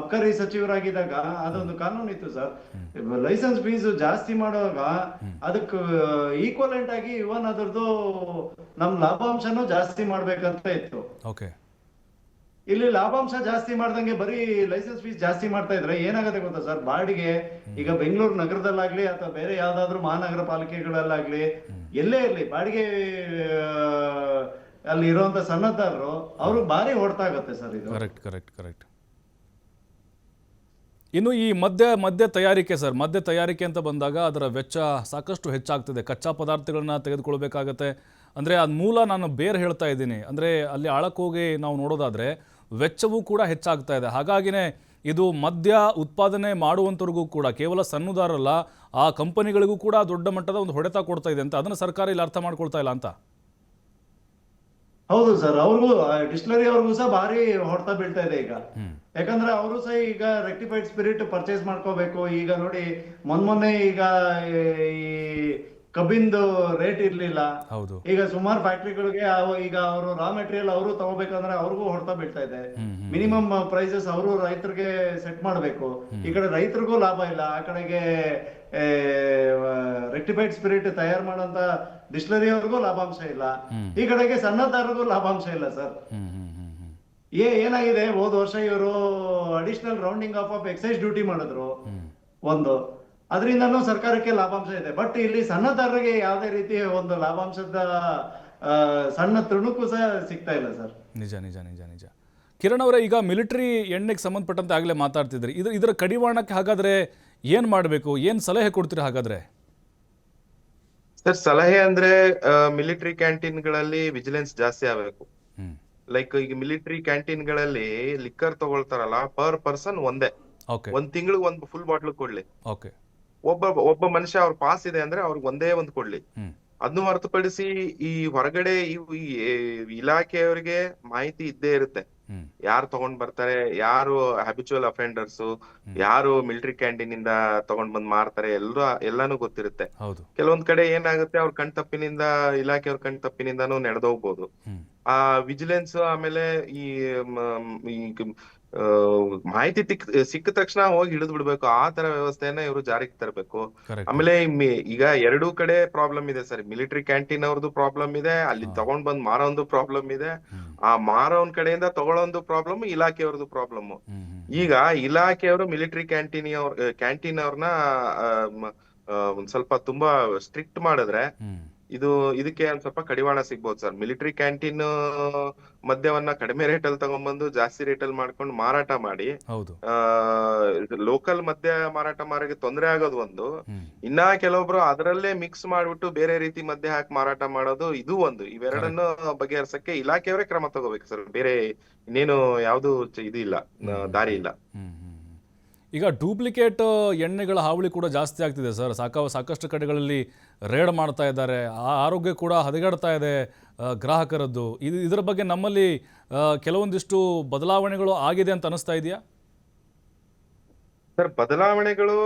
ಅಬ್ಕಾರಿ ಸಚಿವರಾಗಿದ್ದಾಗ ಅದೊಂದು ಕಾನೂನು ಇತ್ತು ಸರ್. ಲೈಸೆನ್ಸ್ ಫೀಸ್ ಜಾಸ್ತಿ ಮಾಡುವಾಗ ಅದಕ್ಕೆ ಈಕ್ವಲೆಂಟ್ ಆಗಿ ಇವನ್ ಅದರದ್ದು ನಮ್ ಲಾಭಾಂಶನೂ ಜಾಸ್ತಿ ಮಾಡ್ಬೇಕಂತ ಇತ್ತು. ಇಲ್ಲಿ ಲಾಭಾಂಶ ಜಾಸ್ತಿ ಮಾಡ್ದಂಗೆ ಬರೀ ಲೈಸೆನ್ಸ್ ಫೀಸ್ ಜಾಸ್ತಿ ಮಾಡ್ತಾ ಇದ್ರೆ ಏನಾಗುತ್ತೆ ಗೊತ್ತಾ ಸರ್, ಬಾಡಿಗೆ ಈಗ ಬೆಂಗಳೂರು ನಗರದಲ್ಲಾಗ್ಲಿ ಅಥವಾ ಬೇರೆ ಯಾವ್ದಾದ್ರು ಮಹಾನಗರ ಪಾಲಿಕೆಗಳಲ್ಲಾಗ್ಲಿ ಎಲ್ಲೇ ಇರ್ಲಿ, ಬಾಡಿಗೆ ಅಲ್ಲಿ ಇರುವಂತ ಸಣ್ಣದಾರರು ಅವರು ಭಾರಿ ಹೊಡ್ತಾ ಆಗತ್ತೆ ಸರ್ ಇದು. ಕರೆಕ್ಟ್. ಇನ್ನು ಈ ಮದ್ಯ ತಯಾರಿಕೆ ಸರ್, ಮದ್ಯ ತಯಾರಿಕೆ ಅಂತ ಬಂದಾಗ ಅದರ ವೆಚ್ಚ ಸಾಕಷ್ಟು ಹೆಚ್ಚಾಗ್ತದೆ. ಕಚ್ಚಾ ಪದಾರ್ಥಗಳನ್ನ ತೆಗೆದುಕೊಳ್ಬೇಕಾಗತ್ತೆ. ಅಂದರೆ ಅದು ಮೂಲ ನಾನು ಬೇರೆ ಹೇಳ್ತಾ ಇದ್ದೀನಿ. ಅಂದರೆ ಅಲ್ಲಿ ಆಳಕ್ಕೋಗಿ ನಾವು ನೋಡೋದಾದರೆ ವೆಚ್ಚವೂ ಕೂಡ ಹೆಚ್ಚಾಗ್ತಾ ಇದೆ. ಹಾಗಾಗಿನೇ ಇದು ಮದ್ಯ ಉತ್ಪಾದನೆ ಮಾಡುವಂಥವ್ರಿಗೂ ಕೂಡ, ಕೇವಲ ಸಣ್ಣದಾರಲ್ಲ, ಆ ಕಂಪನಿಗಳಿಗೂ ಕೂಡ ದೊಡ್ಡ ಮಟ್ಟದ ಒಂದು ಹೊಡೆತ ಕೊಡ್ತಾ ಇದೆ ಅಂತ ಅದನ್ನು ಸರ್ಕಾರ ಇಲ್ಲಿ ಅರ್ಥ ಮಾಡ್ಕೊಳ್ತಾ ಇಲ್ಲ ಅಂತ. ಹೌದು ಸರ್, ಅವ್ರಿಗೂ ಡಿಸ್ಟಿಲರಿ ಅವ್ರಿಗೂ ಸಹ ಭಾರಿ ಹೊಡೆತ ಬೀಳ್ತಾ ಇದೆ ಈಗ. ಯಾಕಂದ್ರೆ ಅವರು ಸಹ ಈಗ ರೆಕ್ಟಿಫೈಡ್ ಸ್ಪಿರಿಟ್ ಪರ್ಚೇಸ್ ಮಾಡ್ಕೋಬೇಕು. ಈಗ ನೋಡಿ ಮೊನ್ನೆ ಈಗ ಈ ಕಬ್ಬಿಂದು ರೇಟ್ ಇರ್ಲಿಲ್ಲ. ಈಗ ಸುಮಾರು ಫ್ಯಾಕ್ಟ್ರಿಗಳಿಗೆ ಈಗ ಅವರು ರಾ ಮೆಟೀರಿಯಲ್ ಅವರು ತಗೋಬೇಕಂದ್ರೆ ಅವ್ರಿಗೂ ಹೊಡೆತ ಬೀಳ್ತಾ ಇದೆ. ಮಿನಿಮಮ್ ಪ್ರೈಸಸ್ ಅವರು ರೈತರಿಗೆ ಸೆಟ್ ಮಾಡ್ಬೇಕು. ಈ ಕಡೆ ರೈತರಿಗೂ ಲಾಭ ಇಲ್ಲ, ಆ ಕಡೆಗೆ ರೆಕ್ಟಿಫೈಡ್ ಸ್ಪಿರಿಟ್ ತಯಾರು ಮಾಡೋಂತ ಡಿಸ್ಟಿಲರಿ ಅವ್ರಿಗೂ ಲಾಭಾಂಶ ಇಲ್ಲ, ಈ ಕಡೆಗೆ ಸಣ್ಣದಾರರಿಗೂ ಲಾಭಾಂಶ ಇಲ್ಲ ಸರ್. ಏನಾಗಿದೆ, ಹೋದ ವರ್ಷ ಇವರು additional rounding of excise duty ಮಾಡಿದ್ರು ಒಂದು, ಅದರಿಂದನೂ ಸರ್ಕಾರಕ್ಕೆ ಲಾಭಾಂಶ ಇದೆ. ಬಟ್ ಇಲ್ಲಿ ಸಣ್ಣದಾರರಿಗೆ ಯಾವುದೇ ರೀತಿಯ ಒಂದು ಲಾಭಾಂಶದ ಸಣ್ಣ ತುಣುಕು ಸಹ ಸಿಗ್ತಾ ಇಲ್ಲ ಸರ್. ನಿಜ. ಕಿರಣ್ ಅವರೇ, ಈಗ ಮಿಲಿಟರಿ ಎಣ್ಣೆಗೆ ಸಂಬಂಧಪಟ್ಟಂತೆ ಆಗಲೇ ಮಾತಾಡ್ತಿದ್ರಿ. ಇದರ ಕಡಿವಾಣಕ್ಕೆ ಹಾಗಾದ್ರೆ ಏನ್ ಮಾಡಬೇಕು, ಏನ್ ಸಲಹೆ ಕೊಡ್ತೀರಿ ಹಾಗಾದ್ರೆ? ಸರ್ ಸಲಹೆ ಅಂದ್ರೆ ಮಿಲಿಟರಿ ಕ್ಯಾಂಟೀನ್ಗಳಲ್ಲಿ ವಿಜಿಲೆನ್ಸ್ ಜಾಸ್ತಿ ಆಗ್ಬೇಕು. ಹ್ಮ್. ಲೈಕ್ ಈಗ ಮಿಲಿಟರಿ ಕ್ಯಾಂಟೀನ್ಗಳಲ್ಲಿ ಲಿಕ್ಕರ್ ತಗೊಳ್ತಾರಲ್ಲ, ಪರ್ ಪರ್ಸನ್ ಒಂದೇ, ಓಕೆ ಒಂದ್ ತಿಂಗಳಿಗೆ ಒಂದು ಫುಲ್ ಬಾಟ್ಲ್ ಕೊಡ್ಲಿ. ಓಕೆ. ಒಬ್ಬ ಒಬ್ಬ ಮನುಷ್ಯ ಅವ್ರ ಪಾಸ್ ಇದೆ ಅಂದ್ರೆ ಅವ್ರಿಗೆ ಒಂದೇ ಒಂದು ಕೊಡ್ಲಿ. ಹ್ಮ್. ಅದನ್ನು ಹೊರತುಪಡಿಸಿ ಈ ಹೊರಗಡೆ ಈ ಇಲಾಖೆಯವರಿಗೆ ಮಾಹಿತಿ ಇದ್ದೇ ಇರುತ್ತೆ, ಹ್ಮ್. ಯಾರು ತಗೊಂಡ್ ಬರ್ತಾರೆ, ಯಾರು ಹ್ಯಾಬಿಚುವಲ್ ಅಫೆಂಡರ್ಸ್, ಯಾರು ಮಿಲಿಟರಿ ಕ್ಯಾಂಟೀನ್ ಇಂದ ತಗೊಂಡ್ ಬಂದ್ ಮಾರ್ತಾರೆ, ಎಲ್ಲಾನು ಗೊತ್ತಿರುತ್ತೆ. ಹೌದು. ಕೆಲವೊಂದ್ ಕಡೆ ಏನಾಗುತ್ತೆ, ಅವ್ರ ಕಣ್ತಪ್ಪಿನಿಂದ, ಇಲಾಖೆಯವ್ರ ಕಣ್ತಪ್ಪಿನಿಂದಾನು ನಡೆದೋಗ್ಬೋದು. ಹ್ಮ್. ಆ ವಿಜಿಲೆನ್ಸ್ ಆಮೇಲೆ ಈ ಆ, ಮಾಹಿತಿ ಸಿಕ್ಕ ತಕ್ಷಣ ಹೋಗಿ ಹಿಡಿದು ಬಿಡ್ಬೇಕು, ಆ ತರ ವ್ಯವಸ್ಥೆಯನ್ನ ಇವರು ಜಾರಿಗೆ ತರಬೇಕು. ಕರೆಕ್ಟ್. ಆಮೇಲೆ ಈಗ ಎರಡೂ ಕಡೆ ಪ್ರಾಬ್ಲಮ್ ಇದೆ ಸರ್. ಮಿಲಿಟರಿ ಕ್ಯಾಂಟೀನ್ ಅವ್ರದ್ದು ಪ್ರಾಬ್ಲಮ್ ಇದೆ, ಅಲ್ಲಿ ತಗೊಂಡ್ ಬಂದ್ ಮಾರೋಂದು ಪ್ರಾಬ್ಲಮ್ ಇದೆ, ಆ ಮಾರೋನ್ ಕಡೆಯಿಂದ ತಗೊಳ್ಳೋಂದು ಪ್ರಾಬ್ಲಮ್, ಇಲಾಖೆಯವ್ರದ್ದು ಪ್ರಾಬ್ಲಮ್. ಹ್ಮ್. ಈಗ ಇಲಾಖೆಯವರು ಮಿಲಿಟರಿ ಕ್ಯಾಂಟೀನ್ ಅವ್ರನ್ನ ಒಂದ್ ಸ್ವಲ್ಪ ತುಂಬಾ ಸ್ಟ್ರಿಕ್ಟ್ ಮಾಡಿದ್ರೆ ಹ್ಮ್. ಇದಕ್ಕೆ ಒಂದ್ ಸ್ವಲ್ಪ ಕಡಿವಾಣ ಸಿಗ್ಬೋದು ಸರ್. ಮಿಲಿಟರಿ ಕ್ಯಾಂಟೀನ್ ಮದ್ಯವನ್ನ ಕಡಿಮೆ ರೇಟಲ್ಲಿ ತಗೊಂಡ್ಬಂದು ಜಾಸ್ತಿ ರೇಟಲ್ಲಿ ಮಾಡ್ಕೊಂಡು ಮಾರಾಟ ಮಾಡಿ ಹೌದು. ಲೋಕಲ್ ಮದ್ಯ ಮಾರಾಟ ಮಾರೋಕೆ ತೊಂದರೆ ಆಗೋದು ಒಂದು. ಹ್ಮ್. ಇನ್ನ ಕೆಲವೊಬ್ರು ಅದರಲ್ಲೇ ಮಿಕ್ಸ್ ಮಾಡ್ಬಿಟ್ಟು ಬೇರೆ ರೀತಿ ಮದ್ಯ ಹಾಕಿ ಮಾರಾಟ ಮಾಡೋದು, ಇದು ಒಂದು. ಇವೆರಡನ್ನು ಬಗೆಹರಿಸಕ್ಕೆ ಇಲಾಖೆಯವರೇ ಕ್ರಮ ತಗೋಬೇಕು ಸರ್. ಬೇರೆ ಇನ್ನೇನು ಯಾವ್ದು ಇದು ಇಲ್ಲ, ದಾರಿ ಇಲ್ಲ. ಹ್ಮ್. ಈಗ ಡೂಪ್ಲಿಕೇಟ್ ಎಣ್ಣೆಗಳ ಹಾವಳಿ ಕೂಡ ಜಾಸ್ತಿ ಆಗ್ತಿದೆ ಸರ್. ಸಾಕಷ್ಟು ಕಡೆಗಳಲ್ಲಿ ರೇಡ್ ಮಾಡ್ತಾ ಇದ್ದಾರೆ. ಆ ಆರೋಗ್ಯ ಕೂಡ ಹದಗೆಡ್ತಾ ಇದೆ ಗ್ರಾಹಕರದ್ದು. ಇದರ ಬಗ್ಗೆ ನಮ್ಮಲ್ಲಿ ಕೆಲವೊಂದಿಷ್ಟು ಬದಲಾವಣೆಗಳು ಆಗಿದೆ ಅಂತ ಅನಿಸ್ತಾ ಇದೆಯಾ ಸರ್? ಬದಲಾವಣೆಗಳು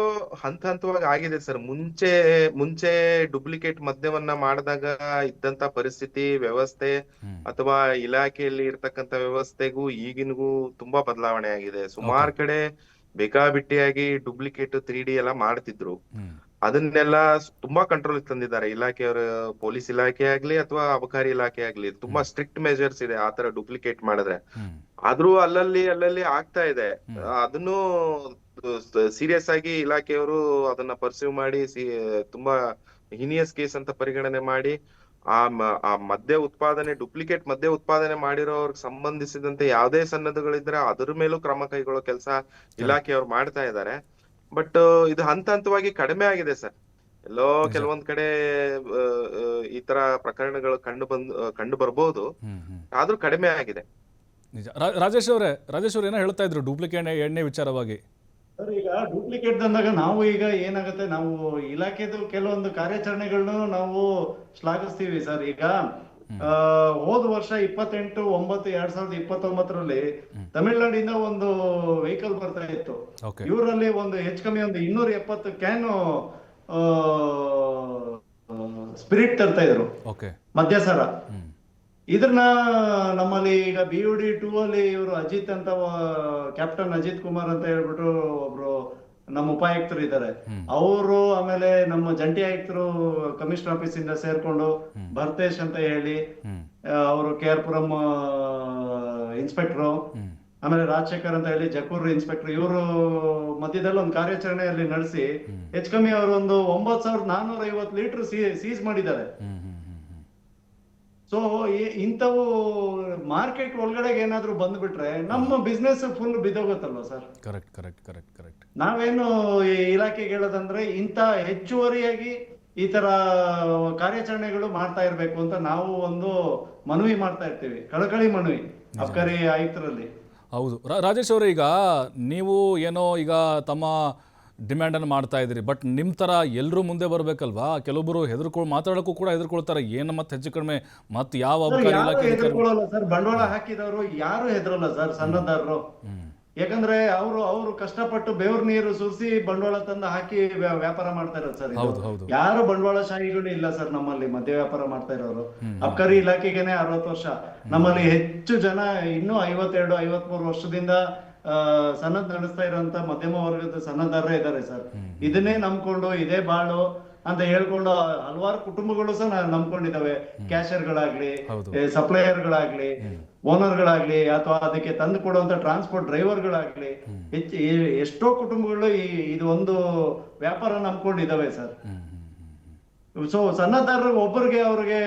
ಹಂತ ಹಂತವಾಗಿ ಆಗಿದೆ ಸರ್. ಮುಂಚೆ ಡೂಪ್ಲಿಕೇಟ್ ಮದ್ಯವನ್ನ ಮಾಡಿದಾಗ ಇದ್ದಂತ ಪರಿಸ್ಥಿತಿ, ವ್ಯವಸ್ಥೆ ಅಥವಾ ಇಲಾಖೆಯಲ್ಲಿ ಇರ್ತಕ್ಕಂಥ ವ್ಯವಸ್ಥೆಗೂ ಈಗಿನಗೂ ತುಂಬಾ ಬದಲಾವಣೆ ಆಗಿದೆ. ಸುಮಾರು ಕಡೆ ಬೇಕಾಬಿಟ್ಟಿಯಾಗಿ ಡೂಪ್ಲಿಕೇಟ್ 3D ಎಲ್ಲ ಮಾಡ್ತಿದ್ರು. ಅದನ್ನೆಲ್ಲ ತುಂಬಾ ಕಂಟ್ರೋಲ್ ತಂದಿದ್ದಾರೆ ಇಲಾಖೆಯವರು. ಪೊಲೀಸ್ ಇಲಾಖೆ ಆಗ್ಲಿ ಅಥವಾ ಅಬಕಾರಿ ಇಲಾಖೆ ಆಗ್ಲಿ, ತುಂಬಾ ಸ್ಟ್ರಿಕ್ಟ್ ಮೆಜರ್ಸ್ ಇದೆ ಆತರ ಡೂಪ್ಲಿಕೇಟ್ ಮಾಡಿದ್ರೆ. ಆದ್ರೂ ಅಲ್ಲಲ್ಲಿ ಆಗ್ತಾ ಇದೆ. ಅದನ್ನು ಸೀರಿಯಸ್ ಆಗಿ ಇಲಾಖೆಯವರು ಅದನ್ನ ಪರ್ಸ್ಯೂ ಮಾಡಿ ತುಂಬಾ ಹಿನಿಯಸ್ ಕೇಸ್ ಅಂತ ಪರಿಗಣನೆ ಮಾಡಿ ಆ ಮದ್ಯ ಉತ್ಪಾದನೆ, ಡೂಪ್ಲಿಕೇಟ್ ಮದ್ಯ ಉತ್ಪಾದನೆ ಮಾಡಿರೋರ್ಗೆ ಸಂಬಂಧಿಸಿದಂತೆ ಯಾವುದೇ ಸನ್ನದ್ಧಗಳಿದ್ರೆ ಅದ್ರ ಮೇಲೂ ಕ್ರಮ ಕೈಗೊಳ್ಳೋ ಕೆಲಸ ಇಲಾಖೆಯವ್ರು ಮಾಡ್ತಾ ಇದ್ದಾರೆ. ಬಟ್ ಇದು ಹಂತ ಹಂತವಾಗಿ ಕಡಿಮೆ ಆಗಿದೆ ಸರ್. ಎಲ್ಲೋ ಕೆಲವೊಂದ್ ಕಡೆ ಈ ತರ ಪ್ರಕರಣಗಳು ಕಂಡು ಬರ್ಬೋದು, ಆದ್ರೂ ಕಡಿಮೆ ಆಗಿದೆ. ನಿಜ. ರಾಜೇಶ್ ಅವರೇ ಏನೋ ಹೇಳ್ತಾ ಇದ್ರು ಡೂಪ್ಲಿಕೇಟ್ ಎಣ್ಣೆ ವಿಚಾರವಾಗಿ. ಸರ್, ಈಗ ಡೂಪ್ಲಿಕೇಟ್ ಅಂದಾಗ ನಾವು ಈಗ ಏನಾಗುತ್ತೆ, ನಾವು ಇಲಾಖೆದು ಕೆಲವೊಂದು ಕಾರ್ಯಾಚರಣೆಗಳನ್ನು ನಾವು ಶ್ಲಾಘಿಸ್ತೀವಿ ಸರ್. ಈಗ ಹೋದ ವರ್ಷ 28/9/2029 ತಮಿಳುನಾಡಿಂದ ಒಂದು ವೆಹಿಕಲ್ ಬರ್ತಾ ಇತ್ತು. ಇವರಲ್ಲಿ ಒಂದು ಹೆಚ್ಚು ಕಮ್ಮಿ ಒಂದು 270 ಕ್ಯಾನ್ ಸ್ಪಿರಿಟ್ ತರ್ತಾ ಇದ್ರು, ಮದ್ಯಸಾರ. ಇದನ್ನ ನಮ್ಮಲ್ಲಿ ಈಗ BUD-2 ಅಲ್ಲಿ ಇವರು ಅಜಿತ್ ಅಂತ, ಕ್ಯಾಪ್ಟನ್ ಅಜಿತ್ ಕುಮಾರ್ ಅಂತ ಹೇಳ್ಬಿಟ್ಟು ಒಬ್ರು ನಮ್ಮ ಉಪಾಯುಕ್ತರು ಇದ್ದಾರೆ. ಅವರು ಆಮೇಲೆ ನಮ್ಮ ಜಂಟಿ ಆಯುಕ್ತರು ಕಮಿಷನರ್ ಆಫೀಸ್ ಇಂದ ಸೇರ್ಕೊಂಡು ಭರ್ತೇಶ್ ಅಂತ ಹೇಳಿ, ಅವರು KR-ಪುರಂ ಇನ್ಸ್ಪೆಕ್ಟರ್, ಆಮೇಲೆ ರಾಜಶೇಖರ್ ಅಂತ ಹೇಳಿ ಜಕೂರ್ ಇನ್ಸ್ಪೆಕ್ಟರ್, ಇವರು ಮಧ್ಯದಲ್ಲಿ ಒಂದು ಕಾರ್ಯಾಚರಣೆಯಲ್ಲಿ ನಡೆಸಿ ಹೆಚ್ಚು ಕಮ್ಮಿ ಅವರು ಒಂದು 9,450 ಲೀಟರ್ ಸೀಸ್ ಮಾಡಿದ್ದಾರೆ. ಸೊ ಇಂಥವು ಮಾರ್ಕೆಟ್ ಒಳಗಡೆ ಏನಾದ್ರು ಬಂದ್ಬಿಟ್ರೆ ನಮ್ಮ ಬಿಸ್ನೆಸ್ ಫುಲ್ ಬಿದ್ದೋಗುತ್ತಲ್ವ ಸರ್? ಕರೆಕ್ಟ್. ನಾವೇನು ಇಲಾಖೆಗೆ ಹೇಳೋದಂದ್ರೆ ಇಂಥ ಹೆಚ್ಚುವರಿಯಾಗಿ ಈ ತರ ಕಾರ್ಯಾಚರಣೆಗಳು ಮಾಡ್ತಾ ಇರ್ಬೇಕು ಅಂತ ನಾವು ಒಂದು ಮನವಿ ಮಾಡ್ತಾ ಇರ್ತೀವಿ, ಕಳಕಳಿ ಮನವಿ ಅಬಕಾರಿ ಆಯುಕ್ತರಲ್ಲಿ. ಹೌದು. ರಾಜೇಶ್ ಅವರೇ, ಈಗ ನೀವು ಏನೋ ಈಗ ತಮ್ಮ ಡಿಮ್ಯಾಂಡನ್ನು ಮಾಡ್ತಾ ಇದ್ದೀರಿ, ಬಟ್ ನಿಮ್ಮ ಥರ ಎಲ್ಲರೂ ಮುಂದೆ ಬರಬೇಕಲ್ವಾ? ಕೆಲವೊಬ್ಬರು ಮಾತಾಡೋಕ್ಕೂ ಕೂಡ ಹೆದರ್ಕೊಳ್ತಾರೆ. ಏನು ಮತ್ತೆ ಹೆಚ್ಚು ಕಡಿಮೆ ಮತ್ತೆ ಯಾವ ಅಬಕಾರಿ ಇಲಾಖೆ ಸರ್, ಬಂಡವಾಳ ಹಾಕಿದವರು ಯಾರು ಹೆದರಲ್ಲ ಸರ್, ಸಣ್ಣದಾರರು. ಯಾಕಂದ್ರೆ ಅವರು ಕಷ್ಟಪಟ್ಟು ಬೆವರು ನೀರು ಸುರಿಸಿ ಬಂಡವಾಳ ತಂದು ಹಾಕಿ ವ್ಯಾಪಾರ ಮಾಡ್ತಾ ಇರೋದು ಸರ್. ಯಾರು ಬಂಡವಾಳಶಾಹಿಗಳು ಇಲ್ಲ ಸರ್ ನಮ್ಮಲ್ಲಿ ಮದ್ಯ ವ್ಯಾಪಾರ ಮಾಡ್ತಾ ಇರೋರು. ಅಬಕಾರಿ ಇಲಾಖೆಗೆನೆ 60 ವರ್ಷ. ನಮ್ಮಲ್ಲಿ ಹೆಚ್ಚು ಜನ ಇನ್ನೂ 52-53 ವರ್ಷದಿಂದ ಸನ್ನದ್ ನಡೆಸ್ತಾ ಇರುವಂತ ಮಧ್ಯಮ ವರ್ಗದ ಸನ್ನದಾರರೇ ಇದ್ದಾರೆ ಸರ್. ಇದನ್ನೇ ನಂಬ್ಕೊಂಡು ಇದೇ ಬಾಳು ಅಂತ ಹೇಳ್ಕೊಂಡು ಹಲವಾರು ಕುಟುಂಬಗಳು ಸಹ ನಂಬ್ಕೊಂಡಿದ್ದಾವೆ. ಕ್ಯಾಶಿಯರ್ಗಳಾಗ್ಲಿ, ಸಪ್ಲೈಯರ್ಗಳಾಗ್ಲಿ, ಓನರ್ಗಳಾಗ್ಲಿ, ಅಥವಾ ಅದಕ್ಕೆ ತಂದು ಕೊಡುವಂತ ಟ್ರಾನ್ಸ್ಪೋರ್ಟ್ ಡ್ರೈವರ್ಗಳಾಗ್ಲಿ, ಎಷ್ಟೋ ಕುಟುಂಬಗಳು ಇದು ಒಂದು ವ್ಯಾಪಾರ ನಂಬ್ಕೊಂಡಿದ್ದಾವೆ ಸರ್. ಸೊ ಸನ್ನದಾರರು ಒಬ್ಬರಿಗೆ ಅವ್ರಿಗೆ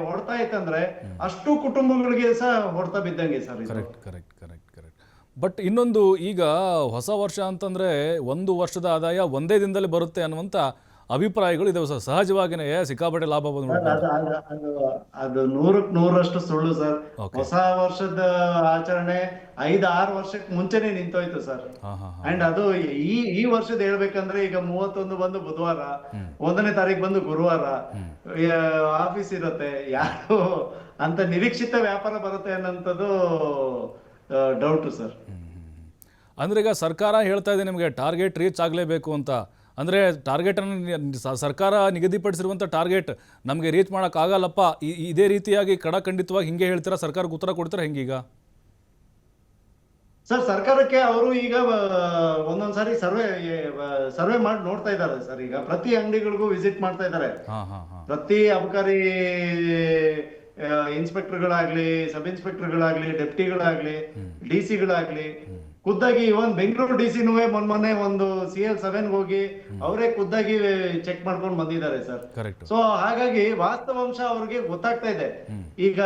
ಹೊಡ್ತಾ ಇತ್ತಂದ್ರೆ ಅಷ್ಟು ಕುಟುಂಬಗಳಿಗೆ ಸಹ ಹೊಡ್ತಾ ಬಿದ್ದಂಗೆ ಸರ್. ಕರೆಕ್ಟ್. ಬಟ್ ಇನ್ನೊಂದು, ಈಗ ಹೊಸ ವರ್ಷ ಅಂತಂದರೆ 1 ವರ್ಷದ ಆದಾಯ ಒಂದೇ ದಿನದಲ್ಲಿ ಬರುತ್ತೆ ಅನ್ನುವಂಥ ಅಭಿಪ್ರಾಯಗಳು ಇದಾವೆ ಸರ್. ಸಹಜವಾಗಿಯೇ ಸಿಕ್ಕಾಪಟ್ಟೆ ಲಾಭ ಸರ್, ಬಂದ್ಬಿಡ್ತು. ಅದು 100% ಸುಳ್ಳು ಸರ್. Okay. ಹೊಸ ವರ್ಷದ ಆಚರಣೆ 5-6 ವರ್ಷಕ್ಕೆ ಮುಂಚೆನೆ ನಿಂತೋಯ್ತು ಸರ್. ಹಾಂ ಹಾಂ ಹಾಂ. ಅಂಡ್ ಅದು ಈ ವರ್ಷದ ಹೇಳ್ಬೇಕಂದ್ರೆ ಈಗ 31 ಬಂದು ಬುಧವಾರ, 1ನೇ ತಾರೀಕು ಬಂದು ಗುರುವಾರ, ಆಫೀಸ್ ಇರುತ್ತೆ. ಯಾರು ಅಂತ ನಿರೀಕ್ಷಿತ ವ್ಯಾಪಾರ ಬರುತ್ತೆ ಅನ್ನೋಂಥದ್ದು ಡೌಟು ಸರ್. ಅಂದ್ರೆ ಈಗ ಸರ್ಕಾರ ಹೇಳ್ತಾ ಇದೆ ನಿಮಗೆ ಟಾರ್ಗೆಟ್ ರೀಚ್ ಆಗಲೇಬೇಕು ಅಂತ. ಅಂದರೆ ಟಾರ್ಗೆಟನ್ನು ಸರ್ಕಾರ ನಿಗದಿಪಡಿಸಿರುವಂಥ ಟಾರ್ಗೆಟ್ ನಮಗೆ ರೀಚ್ ಮಾಡೋಕ್ಕಾಗಲ್ಲಪ್ಪ, ಇದೇ ರೀತಿಯಾಗಿ ಖಡಾಖಂಡಿತವಾಗಿ ಹಿಂಗೆ ಹೇಳ್ತೀರಾ? ಸರ್ಕಾರಕ್ಕೆ ಉತ್ತರ ಕೊಡ್ತೀರಾ ಹೆಂಗೀಗ? ಸರ್, ಸರ್ಕಾರಕ್ಕೆ ಅವರು ಈಗ ಒಂದೊಂದ್ಸಾರಿ ಸರ್ವೆ ಮಾಡಿ ನೋಡ್ತಾ ಇದ್ದಾರೆ ಸರ್. ಈಗ ಪ್ರತಿ ಅಂಗಡಿಗಳಿಗೂ ವಿಸಿಟ್ ಮಾಡ್ತಾ ಇದ್ದಾರೆ. ಹಾಂ ಹಾಂ ಹಾಂ. ಪ್ರತಿ ಅಬಕಾರಿ ಇನ್ಸ್ಪೆಕ್ಟರ್ಗಳಾಗ್ಲಿ, ಸಬ್ ಇನ್ಸ್ಪೆಕ್ಟರ್ಗಳಾಗ್ಲಿ, ಡೆಪ್ಟಿಗಳಾಗ್ಲಿ, ಡಿಸಿಗಳಾಗ್ಲಿ, ಖುದ್ದಾಗಿ ಇವನ್ ಬೆಂಗಳೂರು ಡಿಸಿನೂ ಮೊನ್ನೆ ಒಂದು CL7 ಹೋಗಿ ಅವರೇ ಖುದ್ದಾಗಿ ಚೆಕ್ ಮಾಡ್ಕೊಂಡು ಬಂದಿದ್ದಾರೆ ಸರ್. ಕರೆಕ್ಟ್. ಸೊ ಹಾಗಾಗಿ ವಾಸ್ತವಾಂಶ ಅವ್ರಿಗೆ ಗೊತ್ತಾಗ್ತಾ ಇದೆ. ಈಗ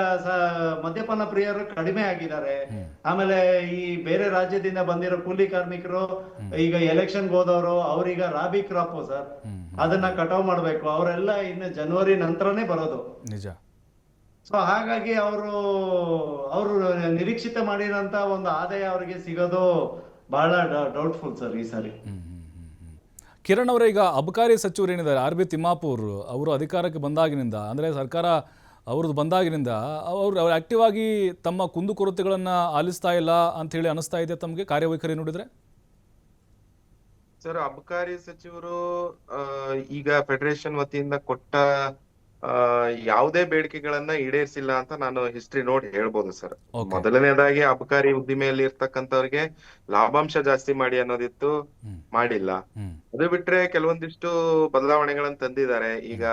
ಮದ್ಯಪಾನ ಪ್ರಿಯರು ಕಡಿಮೆ ಆಗಿದ್ದಾರೆ. ಆಮೇಲೆ ಈ ಬೇರೆ ರಾಜ್ಯದಿಂದ ಬಂದಿರೋ ಕೂಲಿ ಕಾರ್ಮಿಕರು ಈಗ ಎಲೆಕ್ಷನ್ಗೆ ಹೋದವರು ಅವ್ರೀಗ ರಾಬಿ ಕ್ರಾಪ್ ಸರ್, ಅದನ್ನ ಕಟಾವ್ ಮಾಡ್ಬೇಕು. ಅವರೆಲ್ಲ ಇನ್ನು ಜನವರಿ ನಂತರನೇ ಬರೋದು. ನಿಜ. ಸೊ ಹಾಗಾಗಿ ಅವರು ನಿರೀಕ್ಷಿತ ಮಾಡಿರೋಂತ ಒಂದು ಆದಾಯ ಅವರಿಗೆ ಸಿಗೋದು ಬಹಳ ಡೌಟ್ಫುಲ್ ಸರ್ ಈ ಸಾರಿ. ಕಿರಣ್ ಅವರೇ, ಈಗ ಅಬಕಾರಿ ಸಚಿವರು ಏನಿದ್ದಾರೆ RB ತಿಮ್ಮಾಪುರ್ ಅವರು ಅಧಿಕಾರಕ್ಕೆ ಬಂದಾಗಿನಿಂದ, ಅಂದರೆ ಸರ್ಕಾರ ಅವ್ರದ್ದು ಬಂದಾಗಿನಿಂದ ಅವರು ಆಕ್ಟಿವ್ ಆಗಿ ತಮ್ಮ ಕುಂದುಕೊರತೆಗಳನ್ನು ಆಲಿಸ್ತಾ ಇಲ್ಲ ಅಂತ ಹೇಳಿ ಅನಿಸ್ತಾ ಇದೆ ತಮಗೆ ಕಾರ್ಯವೈಖರಿ ನೋಡಿದ್ರೆ? ಸರ್, ಅಬಕಾರಿ ಸಚಿವರು ಈಗ ಫೆಡರೇಷನ್ ವತಿಯಿಂದ ಕೊಟ್ಟ ಯಾವುದೇ ಬೇಡಿಕೆಗಳನ್ನ ಈಡೇರಿಸಿಲ್ಲ ಅಂತ ನಾನು ಹಿಸ್ಟ್ರಿ ನೋಡಿ ಹೇಳ್ಬೋದು ಸರ್. ಮೊದಲನೇದಾಗಿ ಅಬಕಾರಿ ಉದ್ದಿಮೆಯಲ್ಲಿ ಇರ್ತಕ್ಕಂಥವ್ರಿಗೆ ಲಾಭಾಂಶ ಜಾಸ್ತಿ ಮಾಡಿ ಅನ್ನೋದಿತ್ತು, ಮಾಡಿಲ್ಲ. ಅದು ಬಿಟ್ರೆ ಕೆಲವೊಂದಿಷ್ಟು ಬದಲಾವಣೆಗಳನ್ನ ತಂದಿದ್ದಾರೆ. ಈಗ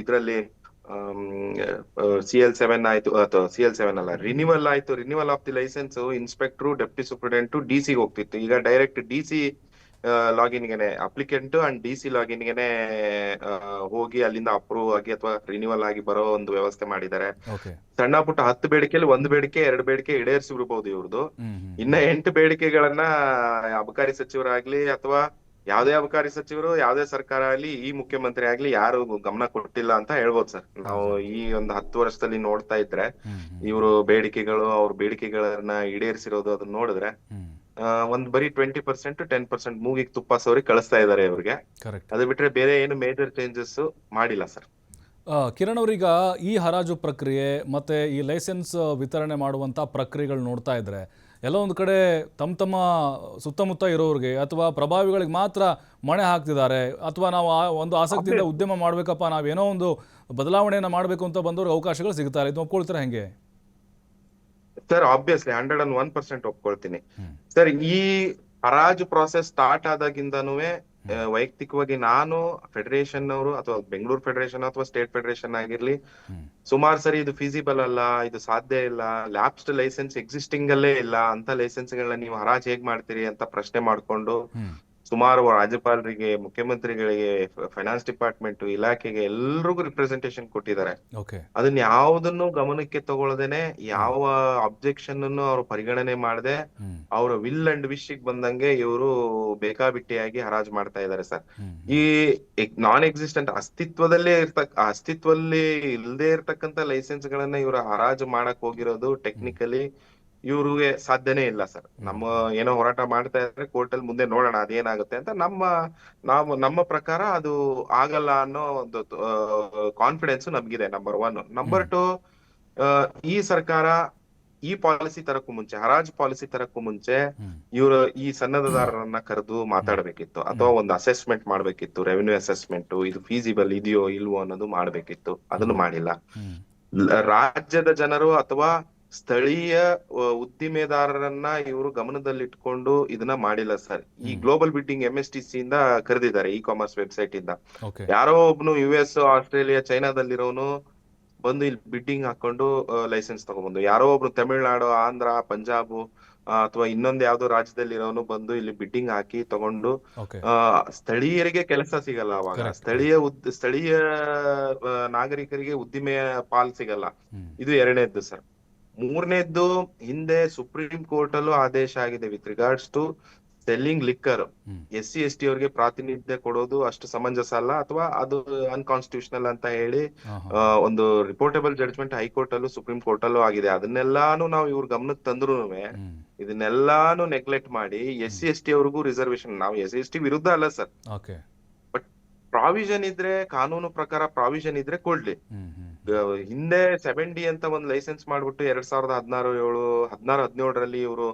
ಇದ್ರಲ್ಲಿ CL7 ಆಯ್ತು, ಅಥವಾ CL7 ಅಲ್ಲ, ರಿನಿವಲ್ ಆಯ್ತು. Renewal of the license inspector, deputy superintendent, DC ಹೋಗ್ತಿತ್ತು. ಈಗ ಡೈರೆಕ್ಟ್ DC ಲಾಗಿನ್ಗೆನೆ, ಅಪ್ಲಿಕೆಂಟ್ ಅಂಡ್ DC ಲಾಗಿನ್ಗೆನೆ ಹೋಗಿ ಅಲ್ಲಿಂದ ಅಪ್ರೂವ್ ಆಗಿ ಅಥವಾ ರಿನಿವಲ್ ಆಗಿ ಬರೋ ಒಂದು ವ್ಯವಸ್ಥೆ ಮಾಡಿದ್ದಾರೆ. ಸಣ್ಣ ಪುಟ್ಟ 10 ಬೇಡಿಕೆಯಲ್ಲಿ 1 ಬೇಡಿಕೆ 2 ಬೇಡಿಕೆ ಈಡೇರಿಸಿ ಬಿಡ್ಬಹುದು ಇವ್ರದ್ದು. ಇನ್ನ 8 ಬೇಡಿಕೆಗಳನ್ನ ಅಬಕಾರಿ ಸಚಿವರಾಗ್ಲಿ ಅಥವಾ ಯಾವ್ದೇ ಅಬಕಾರಿ ಸಚಿವರು, ಯಾವ್ದೇ ಸರ್ಕಾರ ಆಗ್ಲಿ, ಈ ಮುಖ್ಯಮಂತ್ರಿ ಆಗ್ಲಿ ಯಾರು ಗಮನ ಕೊಟ್ಟಿಲ್ಲ ಅಂತ ಹೇಳ್ಬೋದು ಸರ್. ನಾವು ಈ ಒಂದು 10 ವರ್ಷದಲ್ಲಿ ನೋಡ್ತಾ ಇದ್ರೆ ಇವರು ಅವ್ರ ಬೇಡಿಕೆಗಳನ್ನ ಈಡೇರಿಸಿರೋದು ಅದನ್ನ ನೋಡಿದ್ರೆ ಒಂದ್ ಬರೀ 20% 10% ಮೂಗಿಗೆ ತುಪ್ಪ ಸವರಿ ಕಳಿಸ್ತಾ ಇದ್ದಾರೆ ಇವ್ರಿಗೆ. ಅದು ಬಿಟ್ರೆ ಬೇರೆ ಏನು ಮೇಜರ್ ಚೇಂಜಸ್ ಮಾಡಿಲ್ಲ ಸರ್. ಕಿರಣ್ ಅವ್ರೀಗ ಈ ಹರಾಜು ಪ್ರಕ್ರಿಯೆ ಮತ್ತೆ ಈ ಲೈಸೆನ್ಸ್ ವಿತರಣೆ ಮಾಡುವಂತ ಪ್ರಕ್ರಿಯೆಗಳು ನೋಡ್ತಾ ಇದ್ರೆ ಎಲ್ಲ ಒಂದು ಕಡೆ ತಮ್ಮ ಸುತ್ತಮುತ್ತ ಇರೋರಿಗೆ ಅಥವಾ ಪ್ರಭಾವಿಗಳಿಗೆ ಮಾತ್ರ ಮಣೆ ಹಾಕ್ತಿದ್ದಾರೆ, ಅಥವಾ ನಾವು ಒಂದು ಆಸಕ್ತಿಯಿಂದ ಉದ್ಯಮ ಮಾಡ್ಬೇಕಪ್ಪ, ನಾವೇನೋ ಒಂದು ಬದಲಾವಣೆಯನ್ನ ಮಾಡಬೇಕು ಅಂತ ಬಂದವ್ರಿಗೆ ಅವಕಾಶಗಳು ಸಿಗ್ತಾರೆ. ಇದು ಒಪ್ಕೊಳ್ತಾರೆ ಹೆಂಗೆ? ಸರ್, ಆಬ್ವಿಯಸ್ಲಿ 101% ಒಪ್ಕೊಳ್ತೀನಿ ಸರ್. ಈ ಹರಾಜು ಪ್ರಾಸೆಸ್ ಸ್ಟಾರ್ಟ್ ಆದಾಗಿಂದನೂ ವೈಯಕ್ತಿಕವಾಗಿ ನಾನು ಫೆಡರೇಷನ್ ಅವರು ಅಥವಾ ಬೆಂಗಳೂರು ಫೆಡರೇಷನ್ ಅಥವಾ ಸ್ಟೇಟ್ ಫೆಡರೇಷನ್ ಆಗಿರ್ಲಿ ಸುಮಾರು ಸರಿ ಇದು ಫೀಸಿಬಲ್ ಅಲ್ಲ, ಇದು ಸಾಧ್ಯ ಇಲ್ಲ, ಲ್ಯಾಪ್ಸ್ಡ್ ಲೈಸೆನ್ಸ್ ಎಕ್ಸಿಸ್ಟಿಂಗ್ ಅಲ್ಲೇ ಇಲ್ಲ, ಅಂತ ಲೈಸೆನ್ಸ್ ಗಳನ್ನ ನೀವು ಹರಾಜ್ ಹೇಗ್ ಮಾಡ್ತೀರಿ ಅಂತ ಪ್ರಶ್ನೆ ಮಾಡ್ಕೊಂಡು ಸುಮಾರು ರಾಜ್ಯಪಾಲರಿಗೆ, ಮುಖ್ಯಮಂತ್ರಿಗಳಿಗೆ, ಫೈನಾನ್ಸ್ ಡಿಪಾರ್ಟ್ಮೆಂಟ್, ಇಲಾಖೆಗೆ ಎಲ್ರಿಗೂ ರಿಪ್ರೆಸೆಂಟೇಷನ್ ಕೊಟ್ಟಿದ್ದಾರೆ. ಅದನ್ನ ಯಾವುದನ್ನು ಗಮನಕ್ಕೆ ತಗೊಳ್ಳದೇನೆ, ಯಾವ ಅಬ್ಜೆಕ್ಷನ್ ಅನ್ನು ಅವರು ಪರಿಗಣನೆ ಮಾಡದೆ ಅವರ ವಿಲ್ ಅಂಡ್ ವಿಶ್ ಬಂದಂಗೆ ಇವರು ಬೇಕಾಬಿಟ್ಟಿಯಾಗಿ ಹರಾಜು ಮಾಡ್ತಾ ಇದ್ದಾರೆ ಸರ್. ಈ ನಾನ್ ಎಕ್ಸಿಸ್ಟೆಂಟ್ ಅಸ್ತಿತ್ವದಲ್ಲಿ ಇಲ್ಲದೆ ಇರ್ತಕ್ಕಂಥ ಲೈಸೆನ್ಸ್ ಗಳನ್ನ ಇವರು ಹರಾಜು ಮಾಡಕ್ ಹೋಗಿರೋದು ಟೆಕ್ನಿಕಲಿ ಇವ್ರಿಗೆ ಸಾಧ್ಯನೇ ಇಲ್ಲ ಸರ್. ನಮ್ಮ ಏನೋ ಹೋರಾಟ ಮಾಡ್ತಾ ಇದ್ರೆ ಕೋರ್ಟ್ ಅಲ್ಲಿ ಮುಂದೆ ನೋಡೋಣ ಅದೇನಾಗುತ್ತೆ ಅಂತ. ನಮ್ಮ ಪ್ರಕಾರ ಅದು ಆಗಲ್ಲ ಅನ್ನೋ ಒಂದು ಕಾನ್ಫಿಡೆನ್ಸ್ ನಮ್ಗಿದೆ, ನಂಬರ್ 1. ನಂಬರ್ 2, ಈ ಸರ್ಕಾರ ಈ ಪಾಲಿಸಿ ತರಕ್ಕೂ ಮುಂಚೆ, ಹರಾಜು ಪಾಲಿಸಿ ತರಕ್ಕೂ ಮುಂಚೆ ಇವರು ಈ ಸನ್ನದ್ಧದಾರರನ್ನ ಕರೆದು ಮಾತಾಡ್ಬೇಕಿತ್ತು, ಅಥವಾ ಒಂದು ಅಸೆಸ್ಮೆಂಟ್ ಮಾಡ್ಬೇಕಿತ್ತು, ರೆವಿನ್ಯೂ ಅಸೆಸ್ಮೆಂಟ್, ಇದು ಫೀಸಿಬಲ್ ಇದೆಯೋ ಇಲ್ವೋ ಅನ್ನೋದು ಮಾಡ್ಬೇಕಿತ್ತು. ಅದನ್ನು ಮಾಡಿಲ್ಲ. ರಾಜ್ಯದ ಜನರು ಅಥವಾ ಸ್ಥಳೀಯ ಉದ್ದಿಮೆದಾರರನ್ನ ಇವರು ಗಮನದಲ್ಲಿಟ್ಕೊಂಡು ಇದನ್ನ ಮಾಡಿಲ್ಲ ಸರ್. ಈ ಗ್ಲೋಬಲ್ ಬಿಡ್ಡಿಂಗ್ MSTC ಇಂದ ಕರೆದಿದ್ದಾರೆ, ಕಾಮರ್ಸ್ ವೆಬ್ಸೈಟ್ ಇಂದ. ಯಾರೋ ಒಬ್ನು US, ಆಸ್ಟ್ರೇಲಿಯಾ, ಚೈನಾದಲ್ಲಿರೋನು ಬಂದು ಇಲ್ಲಿ ಬಿಡ್ಡಿಂಗ್ ಹಾಕೊಂಡು ಲೈಸೆನ್ಸ್ ತಗೊಂಡ್ಬಂದು, ಯಾರೋ ಒಬ್ರು ತಮಿಳ್ನಾಡು, ಆಂಧ್ರ, ಪಂಜಾಬ್ ಅಥವಾ ಇನ್ನೊಂದ್ ಯಾವ್ದೋ ರಾಜ್ಯದಲ್ಲಿ ಇರೋನು ಬಂದು ಇಲ್ಲಿ ಬಿಡ್ಡಿಂಗ್ ಹಾಕಿ ತಗೊಂಡು ಸ್ಥಳೀಯರಿಗೆ ಕೆಲಸ ಸಿಗಲ್ಲ. ಅವಾಗ ಸ್ಥಳೀಯ ನಾಗರಿಕರಿಗೆ ಉದ್ದಿಮೆಯ ಪಾಲ್ ಸಿಗಲ್ಲ. ಇದು 2ನೇದ್ದು ಸರ್. 3ನೇದ್ದು, ಹಿಂದೆ ಸುಪ್ರೀಂ ಕೋರ್ಟ್ ಅಲ್ಲೂ ಆದೇಶ ಆಗಿದೆ with regards to selling liquor SC ST ಅವ್ರಿಗೆ ಪ್ರಾತಿನಿಧ್ಯ ಕೊಡೋದು ಅಷ್ಟು ಸಮಂಜಸ ಅಲ್ಲ, ಅಥವಾ ಅದು ಅನ್ಕಾನ್ಸ್ಟಿಟ್ಯೂಷನಲ್ ಅಂತ ಹೇಳಿ ಒಂದು ರಿಪೋರ್ಟಬಲ್ ಜಡ್ಜ್ಮೆಂಟ್ ಹೈಕೋರ್ಟ್ ಅಲ್ಲೂ ಸುಪ್ರೀಂ ಕೋರ್ಟ್ ಅಲ್ಲೂ ಆಗಿದೆ. ಅದನ್ನೆಲ್ಲಾನು ನಾವು ಇವ್ರ ಗಮನಕ್ಕೆ ತಂದ್ರು ಇದನ್ನೆಲ್ಲಾನು ನೆಗ್ಲೆಕ್ಟ್ ಮಾಡಿ SC ST ಅವ್ರಿಗೂ ರಿಸರ್ವೇಶನ್, ನಾವು SC ST ವಿರುದ್ಧ ಅಲ್ಲ ಸರ್, ಬಟ್ ಪ್ರಾವಿಷನ್ ಇದ್ರೆ, ಕಾನೂನು ಪ್ರಕಾರ ಪ್ರಾವಿಷನ್ ಇದ್ರೆ ಕೊಡ್ಲಿ. ಹಿಂದೆ 7D ಅಂತ ಒಂದು ಲೈಸೆನ್ಸ್ ಮಾಡ್ಬಿಟ್ಟು 2016-17 ಇವರು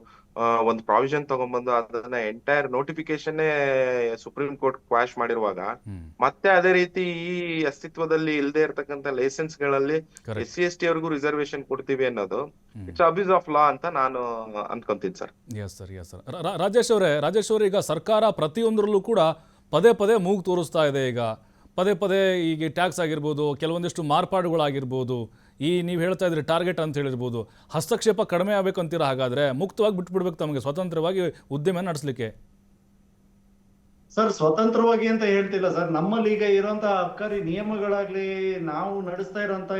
ಒಂದು ಪ್ರಾವಿಷನ್ ತಗೊಂಡ್ಬಂದು ಅದನ್ನ entire notification supreme court quash ಮಾಡಿರುವಾಗ ಮತ್ತೆ ಅದೇ ರೀತಿ ಈ ಅಸ್ತಿತ್ವದಲ್ಲಿ ಇಲ್ಲದೆ ಇರತಕ್ಕಂತ ಲೈಸೆನ್ಸ್ ಗಳಲ್ಲಿ SC ST ಅವ್ರಿಗೂ ರಿಸರ್ವೇಶನ್ ಕೊಡ್ತೀವಿ ಅನ್ನೋದು ಇಟ್ಸ್ ಅಬ್ಯೂಸ್ ಆಫ್ ಲಾ ಅಂತ ನಾನು ಅನ್ಕೊಂತೀನಿ ಸರ್. Yes sir. ರಾಜೇಶ್ ಅವರೇ, ಈಗ ಸರ್ಕಾರ ಪ್ರತಿಯೊಂದರಲ್ಲೂ ಕೂಡ ಪದೇ ಪದೇ ಮೂಗು ತೋರಿಸ್ತಾ ಇದೆ. ಈಗ ಪದೇ ಪದೇ ಈಗ ಟ್ಯಾಕ್ಸ್ ಆಗಿರ್ಬೋದು, ಕೆಲವೊಂದಿಷ್ಟು ಮಾರ್ಪಾಡುಗಳಾಗಿರ್ಬೋದು, ಈ ನೀವು ಹೇಳ್ತಾ ಇದ್ರಿ ಟಾರ್ಗೆಟ್ ಅಂತ ಹೇಳಿರ್ಬೋದು, ಹಸ್ತಕ್ಷೇಪ ಕಡಿಮೆ ಆಗಬೇಕು ಅಂತೀರ. ಹಾಗಾದರೆ ಮುಕ್ತವಾಗಿ ಬಿಟ್ಬಿಡ್ಬೇಕು ತಮಗೆ ಸ್ವತಂತ್ರವಾಗಿ ಉದ್ಯಮ ನಡೆಸಲಿಕ್ಕೆ? ಸರ್, ಸ್ವತಂತ್ರವಾಗಿ ಅಂತ ಹೇಳ್ತಿಲ್ಲ ಸರ್. ನಮ್ಮಲ್ಲಿ ಈಗ ಇರುವಂತ ಅಬ್ಕಾರಿ ನಿಯಮಗಳಾಗ್ಲಿ, ನಾವು ನಡೆಸ್ತಾ ಇರುವಂತ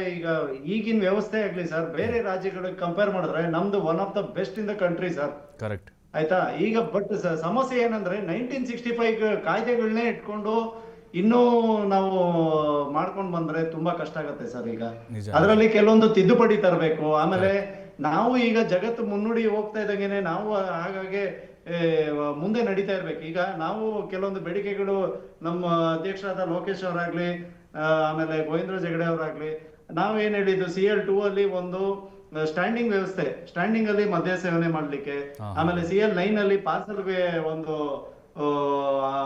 ಈಗಿನ ವ್ಯವಸ್ಥೆ ಆಗ್ಲಿ ಸರ್, ಬೇರೆ ರಾಜ್ಯಗಳಿಗೆ ಕಂಪೇರ್ ಮಾಡಿದ್ರೆ ನಮ್ದು one of the best in the country sir. Correct ಆಯ್ತಾ? ಈಗ ಬಟ್ ಸಮಸ್ಯೆ ಏನಂದ್ರೆ 1965 ಕಾಯ್ದೆಗಳನ್ನೇ ಇಟ್ಕೊಂಡು ಇನ್ನೂ ನಾವು ಮಾಡ್ಕೊಂಡು ಬಂದ್ರೆ ತುಂಬಾ ಕಷ್ಟ ಆಗತ್ತೆ ಸರ್. ಈಗ ಅದರಲ್ಲಿ ಕೆಲವೊಂದು ತಿದ್ದುಪಡಿ ತರಬೇಕು. ಆಮೇಲೆ ನಾವು ಈಗ ಜಗತ್ತು ಮುನ್ನುಡಿ ಹೋಗ್ತಾ ಇದ್ದಂಗೆನೆ ನಾವು ಹಾಗಾಗಿ ಮುಂದೆ ನಡೀತಾ ಇರ್ಬೇಕು. ಈಗ ನಾವು ಕೆಲವೊಂದು ಬೇಡಿಕೆಗಳು ನಮ್ಮ ಅಧ್ಯಕ್ಷರಾದ ಲೋಕೇಶ್ ಅವರಾಗ್ಲಿ, ಆಮೇಲೆ ಗೋವಿಂದರಾಜ್ ಹೆಗಡೆ ಅವರಾಗ್ಲಿ, ನಾವು ಏನ್ ಹೇಳಿದ್ದು CL2 ಅಲ್ಲಿ ಒಂದು ಸ್ಟ್ಯಾಂಡಿಂಗ್ ವ್ಯವಸ್ಥೆ, ಸ್ಟ್ಯಾಂಡಿಂಗ್ ಅಲ್ಲಿ ಮದ್ಯ ಸೇವನೆ ಮಾಡ್ಲಿಕ್ಕೆ, ಆಮೇಲೆ CL9 ಅಲ್ಲಿ ಪಾರ್ಸಲ್ಗೆ ಒಂದು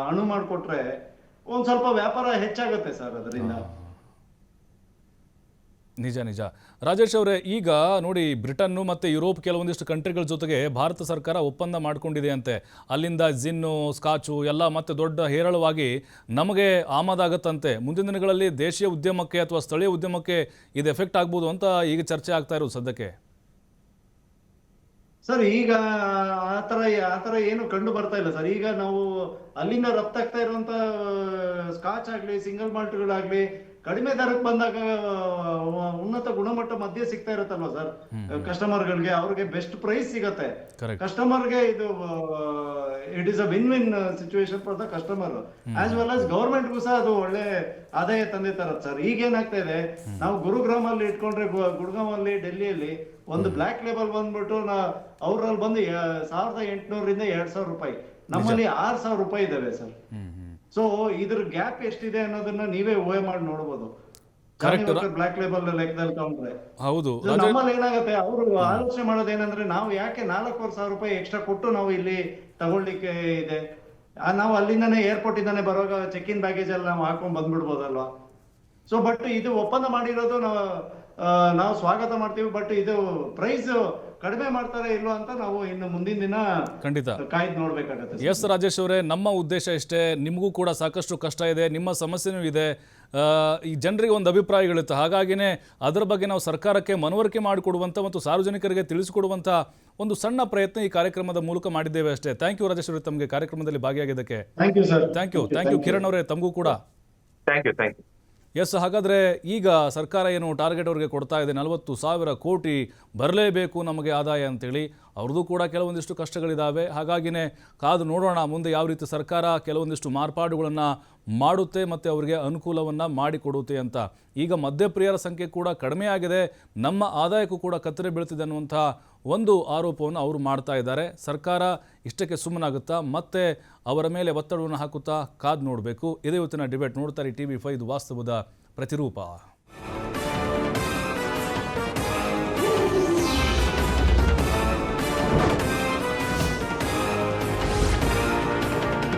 ಅಣು ಮಾಡಿಕೊಟ್ರೆ ಒಂದ್ ಸ್ವಲ್ಪ ವ್ಯಾಪಾರ ಹೆಚ್ಚಾಗುತ್ತೆ ಸರ್ ಅದರಿಂದ. ನಿಜ. ರಾಜೇಶ್ ಅವರೇ, ಈಗ ನೋಡಿ ಬ್ರಿಟನ್ನು ಮತ್ತು ಯುರೋಪ್ ಕೆಲವೊಂದಿಷ್ಟು ಕಂಟ್ರಿಗಳ ಜೊತೆಗೆ ಭಾರತ ಸರ್ಕಾರ ಒಪ್ಪಂದ ಮಾಡಿಕೊಂಡಿದೆ ಅಂತೆ. ಅಲ್ಲಿಂದ ಜಿನ್ನು, ಸ್ಕಾಚು ಎಲ್ಲ ಮತ್ತೆ ದೊಡ್ಡ ಹೇರಳವಾಗಿ ನಮಗೆ ಆಮದಾಗತ್ತಂತೆ. ಮುಂದಿನ ದಿನಗಳಲ್ಲಿ ದೇಶೀಯ ಉದ್ಯಮಕ್ಕೆ ಅಥವಾ ಸ್ಥಳೀಯ ಉದ್ಯಮಕ್ಕೆ ಇದು ಎಫೆಕ್ಟ್ ಆಗ್ಬೋದು ಅಂತ ಈಗ ಚರ್ಚೆ ಆಗ್ತಾ ಇರೋದು ಸದ್ಯಕ್ಕೆ. ಸರ್, ಈಗ ಆತರ ಏನು ಕಂಡು ಬರ್ತಾ ಇಲ್ಲ ಸರ್. ಈಗ ನಾವು ಅಲ್ಲಿಂದ ರಫ್ತಾಗ್ತಾ ಇರುವಂತ ಸ್ಕಾಚ್ ಆಗ್ಲಿ, ಸಿಂಗಲ್ ಮಾಲ್ಟ್ಗಳಾಗ್ಲಿ ಕಡಿಮೆ ದರಕ್ಕೆ ಬಂದಾಗ ಉನ್ನತ ಗುಣಮಟ್ಟ ಮದ್ಯ ಸಿಗ್ತಾ ಇರುತ್ತಲ್ವಾ ಸರ್ ಕಸ್ಟಮರ್ಗಳಿಗೆ, ಅವ್ರಿಗೆ ಬೆಸ್ಟ್ ಪ್ರೈಸ್ ಸಿಗತ್ತೆ. ಕಸ್ಟಮರ್ಗೆ ಇದು it is a win situation for the customer as well as ಗವರ್ಮೆಂಟ್ಗೂ ಸಹ ಅದು ಒಳ್ಳೆ ಆದಾಯ ತಂದೆ ತರತ್ತೆ ಸರ್. ಈಗ ಏನಾಗ್ತಾ ಇದೆ, ನಾವು ಗುರುಗ್ರಾಮ್ ಅಲ್ಲಿ ಇಟ್ಕೊಂಡ್ರೆ, ಗುಡ್ಗಾಮ್ ಅಲ್ಲಿ, ಡೆಲ್ಲಿಯಲ್ಲಿ ಒಂದು ಬ್ಲಾಕ್ ಲೇಬಲ್ ಬಂದ್ಬಿಟ್ಟು ಅವ್ರಲ್ಲಿ ಬಂದು 1800 2000 ರೂಪಾಯಿ, ನಮ್ಮಲ್ಲಿ 6000 ರೂಪಾಯಿ ಇದಾವೆ ಸರ್. ಸೊ ಇದ್ರ ಗ್ಯಾಪ್ ಎಷ್ಟಿದೆ ಅನ್ನೋದನ್ನ ನೀವೇ ಊಹೆ ಮಾಡಿ ನೋಡ್ಬೋದು. ಬ್ಲಾಕ್ ಲೇಬಲ್ ಲೆಕ್ಕದಲ್ಲಿ ತಗೊಂಡ್ರೆ ಹೌದು. ನಮ್ಮಲ್ಲಿ ಏನಾಗುತ್ತೆ, ಅವರು ಆಲೋಚನೆ ಮಾಡೋದೇನಂದ್ರೆ, ನಾವು ಯಾಕೆ 4000 ರೂಪಾಯಿ ಎಕ್ಸ್ಟ್ರಾ ಕೊಟ್ಟು ನಾವು ಇಲ್ಲಿ ತಗೊಳ್ಲಿಕ್ಕೆ ಇದೆ, ನಾವು ಅಲ್ಲಿಂದಾನೆ ಏರ್ಪೋರ್ಟ್ ಇಂದಾನೆ ಬರುವಾಗ ಚೆಕ್ ಇನ್ ಬ್ಯಾಗೇಜ್ ಅಲ್ಲಿ ನಾವು ಹಾಕೊಂಡ್ ಬಂದ್ಬಿಡ್ಬೋದಲ್ವಾ. ಸೊ ಬಟ್ ಇದು ಒಪ್ಪಂದ ಮಾಡಿರೋದು ನಾವು ಸ್ವಾಗತ ಮಾಡ್ತೀವಿ. ಬಟ್ ಇದು ಪ್ರೈಸ್ ಕಡಿಮೆ ಮಾಡ್ತಾರೆ ಇಲ್ವಾ ಅಂತ ನಾವು ಇನ್ನು ಮುಂದಿನ ದಿನ ಖಂಡಿತ ಕಾಯ್ದು ನೋಡ್ಬೇಕಾಗತ್ತೆ. ಎಸ್ ರಾಜೇಶ್ ಅವರೇ, ನಮ್ಮ ಉದ್ದೇಶ ಇಷ್ಟೇ. ನಿಮಗೂ ಕೂಡ ಸಾಕಷ್ಟು ಕಷ್ಟ ಇದೆ, ನಿಮ್ಮ ಸಮಸ್ಯೆನೂ ಇದೆ, ಈ ಜನರಿಗೆ ಒಂದು ಅಭಿಪ್ರಾಯಗಳಿತ್ತು. ಹಾಗಾಗಿನೇ ಅದರ ಬಗ್ಗೆ ನಾವು ಸರ್ಕಾರಕ್ಕೆ ಮನವರಿಕೆ ಮಾಡಿಕೊಡುವಂಥ ಮತ್ತು ಸಾರ್ವಜನಿಕರಿಗೆ ತಿಳಿಸಿಕೊಡುವಂಥ ಒಂದು ಸಣ್ಣ ಪ್ರಯತ್ನ ಈ ಕಾರ್ಯಕ್ರಮದ ಮೂಲಕ ಮಾಡಿದ್ದೇವೆ ಅಷ್ಟೇ. ಥ್ಯಾಂಕ್ ಯು ರಾಜೇಶ್ ಅವರೇ, ತಮಗೆ ಕಾರ್ಯಕ್ರಮದಲ್ಲಿ ಭಾಗಿಯಾಗಿದ್ದಕ್ಕೆ. Thank you sir. Thank you Kiran ಅವರೇ, ತಮಗೂ ಕೂಡ ಥ್ಯಾಂಕ್ ಯು. ಎಸ್, ಹಾಗಾದರೆ ಈಗ ಸರ್ಕಾರ ಏನು ಟಾರ್ಗೆಟ್ ಅವರಿಗೆ ಕೊಡ್ತಾ ಇದೆ, 40,000 ಕೋಟಿ ಬರಲೇಬೇಕು ನಮಗೆ ಆದಾಯ ಅಂತೇಳಿ. ಅವ್ರದ್ದು ಕೂಡ ಕೆಲವೊಂದಿಷ್ಟು ಕಷ್ಟಗಳಿದ್ದಾವೆ. ಹಾಗಾಗಿನೇ ಕಾದು ನೋಡೋಣ ಮುಂದೆ ಯಾವ ರೀತಿ ಸರ್ಕಾರ ಕೆಲವೊಂದಿಷ್ಟು ಮಾರ್ಪಾಡುಗಳನ್ನು ಮಾಡುತ್ತೆ ಮತ್ತು ಅವರಿಗೆ ಅನುಕೂಲವನ್ನು ಮಾಡಿಕೊಡುತ್ತೆ ಅಂತ. ಈಗ ಮದ್ಯಪ್ರಿಯರ ಸಂಖ್ಯೆ ಕೂಡ ಕಡಿಮೆ ಆಗಿದೆ, ನಮ್ಮ ಆದಾಯಕ್ಕೂ ಕೂಡ ಕತ್ತರಿ ಬೀಳ್ತಿದೆ ಅನ್ನುವಂಥ ಒಂದು ಆರೋಪವನ್ನು ಅವರು ಮಾಡ್ತಾ ಇದ್ದಾರೆ. ಸರ್ಕಾರ ಇಷ್ಟಕ್ಕೆ ಸುಮ್ಮನಾಗುತ್ತಾ, ಮತ್ತೆ ಅವರ ಮೇಲೆ ಒತ್ತಡವನ್ನು ಹಾಕುತ್ತಾ ಕಾದು ನೋಡಬೇಕು. ಇದೇ ಇವತ್ತಿನ ಡಿಬೇಟ್. ನೋಡ್ತಾರೆ TV5, ಇದು ವಾಸ್ತವದ ಪ್ರತಿರೂಪ.